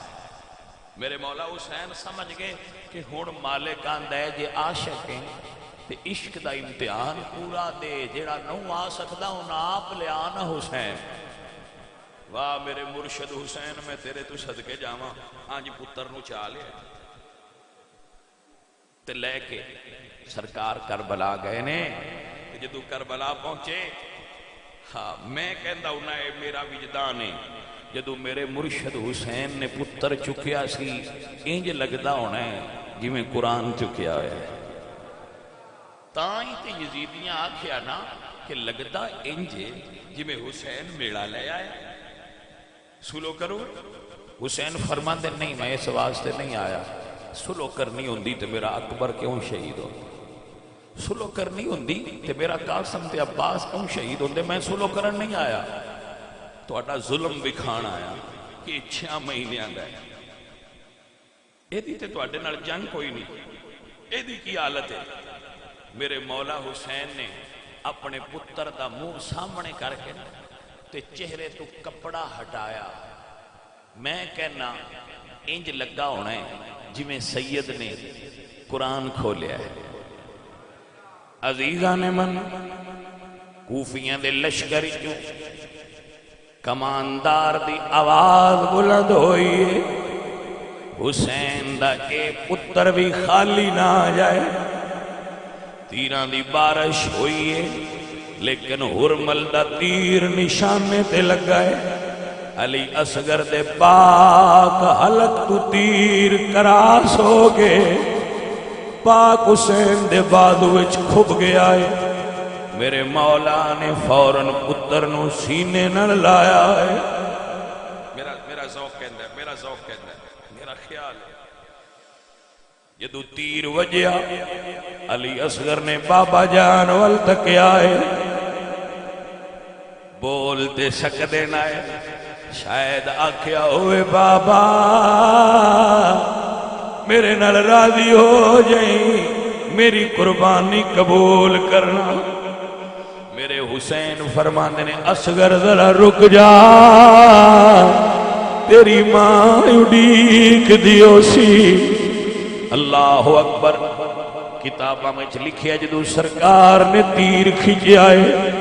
میرے مولا حسین سمجھ گئے کہ ہون مالک آندہ ہے جے عاشق ہیں تے عشق دا امتحان پورا دے، جیڑا نو آ سکتا ہوں آپ لے آنا حسین۔ واہ میرے مرشد حسین، میں تیرے تو صدقے جاواں، آنج پتر نو چاہ لے تے لے کے سرکار کربلا گئے نے۔ جدو کربلا پہنچے ہاں میں کہندا ہونا ہے میرا وجدان ہے جدو میرے مرشد حسین نے پتر چکیا سی انج لگدا ہونا ہے جی میں قرآن چکیا ہے تائیں تے یزیدیاں آکھیا نا کہ لگدا انج جی میں حسین میڑا لے آیا سلو کرو حسین فرماندے نہیں میں اس واسطے نہیں آیا سلو کرنی ہوندی تے میرا اکبر کیوں شہید ہوتا سلو کرنی ہوندی تے میرا قاسم تے عباس کیوں شہید ہوندے میں سلو کرن نہیں آیا تو اٹھا ظلم بکھان آیا کہ 6 مہینے آنگا ہے ایدی تے تو اٹھے نال جنگ کوئی نہیں ایدی کی حالت ہے میرے مولا حسین نے اپنے پتر دا منہ سامنے کر کے تے چہرے تو کپڑا ہٹایا میں کہنا انج لگا ہونا ہے جی میں سید نے قرآن کھولیا ہے عزیزہ نے من کوفیاں دے لشکر جو کماندار دی آواز بلند ہوئی حسین دا اے پتر بھی خالی نہ جائے تیران دی بارش ہوئی ہے لیکن ہرمل دا تیر نشانے تے لگائے علی اصغر دے پاک حلق تو تیر کراس ہو گئے پاک حسین دے بازو وچ کھب گیا ہے میرے مولا نے فوراً پتر نو سینے نہ لایا ہے میرا ذوق کہندہ ہے میرا ذوق کہندہ ہے میرا خیال ہے جدو تیر وجیا علی اصغر نے بابا جان وال تک آئے بولتے سکتے نہ ہے شاید آکھیا ہوئے بابا میرے نال راضی ہو جائیں میری قربانی قبول کرنا میرے حسین فرماندے نے اصغر ذرا رک جا تیری ماں اڈیک دیو سی اللہ اکبر کتابہ میں لکھیا جدو سرکار نے تیر کھچے آئے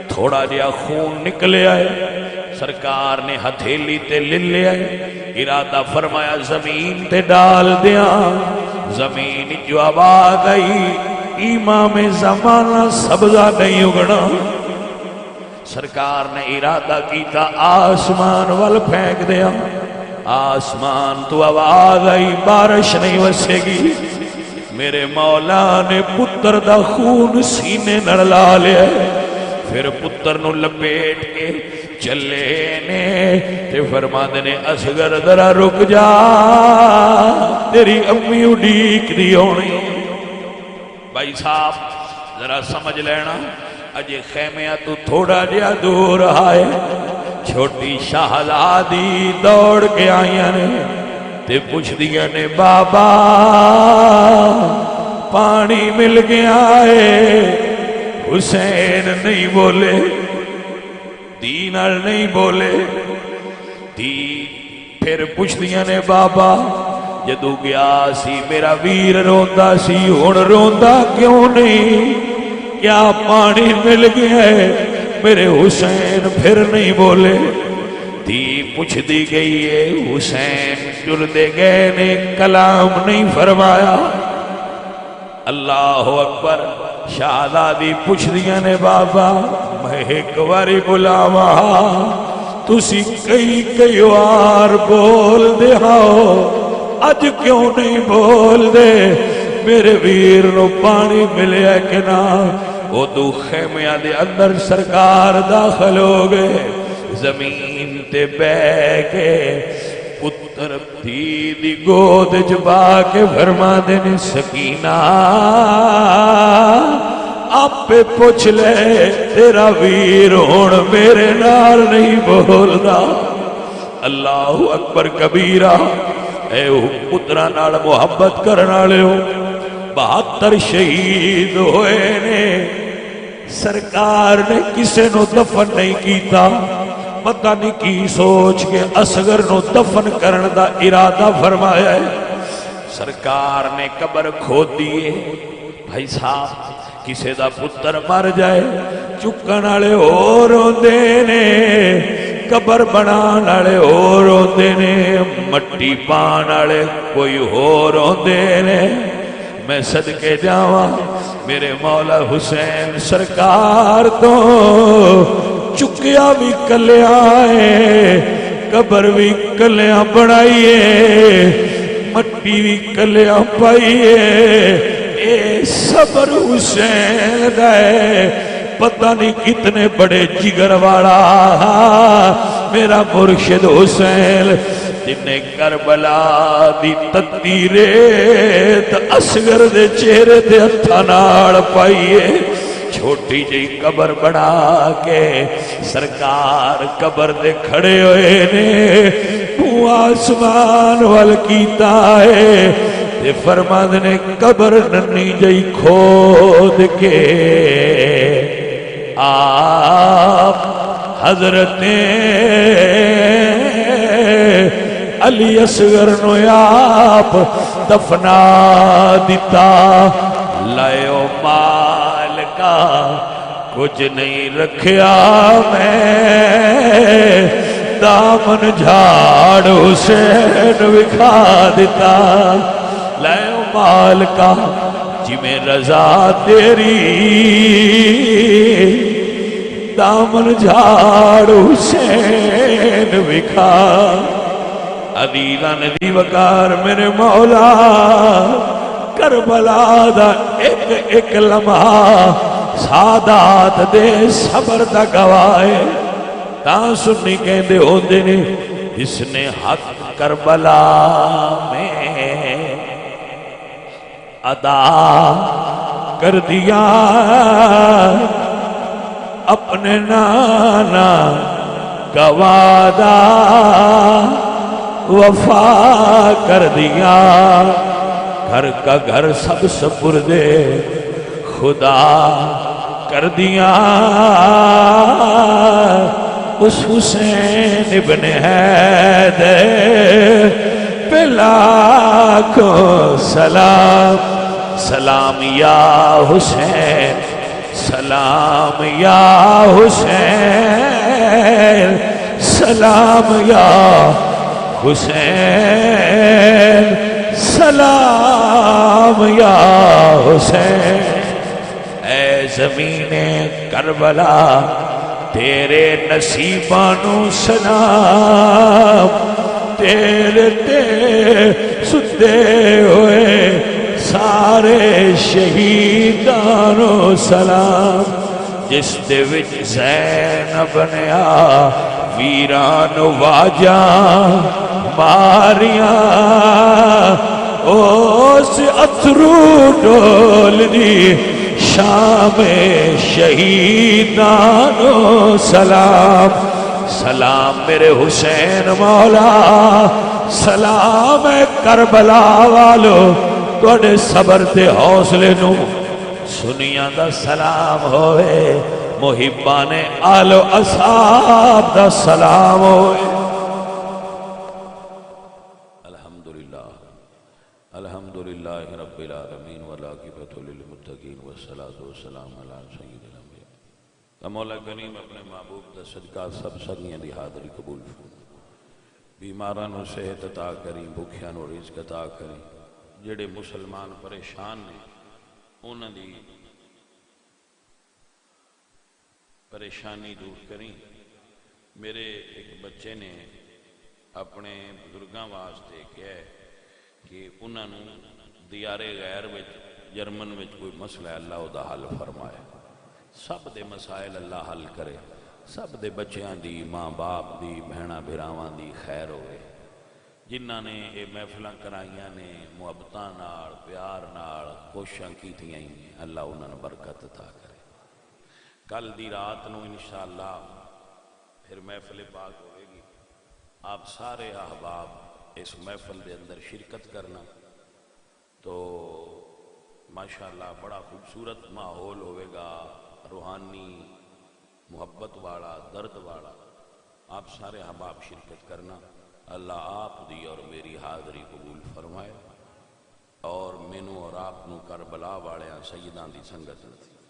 تھوڑا جیا خون نکلے آئے سرکار نے ہتھیلی تے لے آئے ارادہ فرمایا زمین تے ڈال دیا زمین جو آواز آئی امام زمانہ سبزہ نہیں اگنا سرکار نے ارادہ کیتا آسمان وال پھینک دیا آسمان تو آواز آئی بارش نہیں وسے گی میرے مولا نے پتر دا خون سینے نڑلا لیا پھر پتر نو لپیٹ کے چلے نے تے فرماندے نے اصغر ذرا رک جا تیری امی اڈیک دی ہونی بھائی صاحب ذرا سمجھ لینا اجے خیمیاں تو تھوڑا جیا دور آئے چھوٹی شہزادی دوڑ کے آئیاں نے تے پوچھ دیا نے بابا پانی مل گیا ہے حسین نہیں بولے دینار نہیں بولے دی پھر پوچھ دیا نے بابا جدو گیا سی میرا ویر روندا سی ہن روندا کیوں نہیں کیا پانی مل گیا ہے میرے حسین پھر نہیں بولے دی پوچھ دی گئی ہے حسین جردے گئے نے کلام نہیں فرمایا اللہ اکبر شہزادی پوچھ دیا نے بابا میں ایک باری بلاوا تسی کئی وار بول دے ہاؤ اج کیوں نہیں بول دے میرے ویر نو پانی ملیا کہ نہ وہ دو خیمیاں دے اندر سرکار داخل ہو گئے زمین تے بے کے پتر دی گود جبا کے فرما دینے سکینہ آپ پہ پوچھ لے تیرا ویر ہون میرے نال نہیں بولدا اللہ اکبر کبیرہ اے پترہ نال محبت کرنا لے ہو 72 شہید ہوئے نے سرکار نے کسے نو دفن نہیں کیتا پتہ نہیں کی سوچ کے اصغر نو دفن کرن دا ارادہ فرمایا ہے سرکار نے قبر کھود دیئے بھائی صاحب کسے دا پتر مر جائے چکن آلے اور ہوندے نے قبر بنان آلے اور ہوندے نے مٹی پان آلے کوئی اور ہوندے نے میں صدقے جاواں میرے مولا حسین سرکار تو چکیا بھی کلیاں ہے، قبر بھی کلیاں بنائیے، مٹی بھی کلیاں پائیے، اے صبر حسین دے پتہ نہیں کتنے بڑے جگر والا میرا مرشد حسین جن نے کربلا دی تتی ریت اصغر دے چہرے دے ہتھاں نال پائیے، چھوٹی جی قبر بنا کے سرکار قبر دے کھڑے ہوئے نے، تو آسمان وال کیتا ہے تے فرماندے نے قبر ننی جی کھود کے آپ حضرت علی اصغر نو آپ دفنا دیتا، لائیو مال کا کچھ نہیں رکھیا میں، دامن جھاڑ حسین وکھا دیتا، لائیو مال کا جی میں رضا تیری، دامن جھاڑ حسین وکھا، عزیزاں دی وقار میرے مولا کربلا دا ایک ایک لمحہ سادات دے صبر دا گواہ، تاں سنی کہندے ہوندے نے جس نے حق کربلا میں ادا کر دیا، اپنے نانا کا وعدہ وفا کر دیا، گھر کا گھر سب سپردے خدا کر دیا، اس حسین ابن حیدر پہ لاکھوں سلام، سلام یا حسین، سلام یا حسین، سلام یا حسین، سلام یا حسین، اے زمین کربلا تیرے نصیبانو سلام، تیرے تے ستے ہوئے سارے شہیدانو سلام، جس دے وچ زینب بنیا ویران واجاں ماریاں، اس اترو ڈول دی شام شہیدانو سلام، سلام میرے حسین مولا، سلام کربلا والو، توڑے صبر تے حوصلے نو سنیاں دا سلام ہوئے، محبان آل و اصحاب دا سلام ہوئے۔ الحمدللہ رب العالمین والعاقبۃ للمتقین والصلاۃ والسلام علی سید الانبیاء۔ مولا کریم اپنے محبوب دا صدقہ سب سنگیاں دی حاضری قبول فرما، بیماراں نو صحت عطا کریں، بھوکیاں نو رزق عطا کریں، جڑے مسلمان پریشان نے انہاں دی پریشانی دور کریں۔ میرے ایک بچے نے اپنے بزرگاں واسطے کہا ہے کہ انہاں نو دیار غیر وچ جرمن وچ کوئی مسئلہ ہے، اللہ دا حل فرمائے، سب دے مسائل اللہ حل کرے، سب دے بچیاں دی، ماں باپ دی، بہناں بھراواں دی خیر ہوئے، جنہاں نے یہ محفلاں کرائیاں نے محبتاں نال پیار نال کوششاں کیتیاں ہیں، اللہ انہاں نوں برکت عطا کرے۔ کل دی رات نو انشاءاللہ پھر محفل پاک ہوئے گی، آپ سارے احباب اس محفل دے اندر شرکت کرنا، تو ماشاءاللہ بڑا خوبصورت ماحول ہوئے گا، روحانی محبت والا، درد والا، آپ سارے احباب شرکت کرنا، اللہ آپ دی اور میری حاضری قبول فرمائے، اور مینوں اور آپ نو کربلا والے سیداں دی سنگت نصیب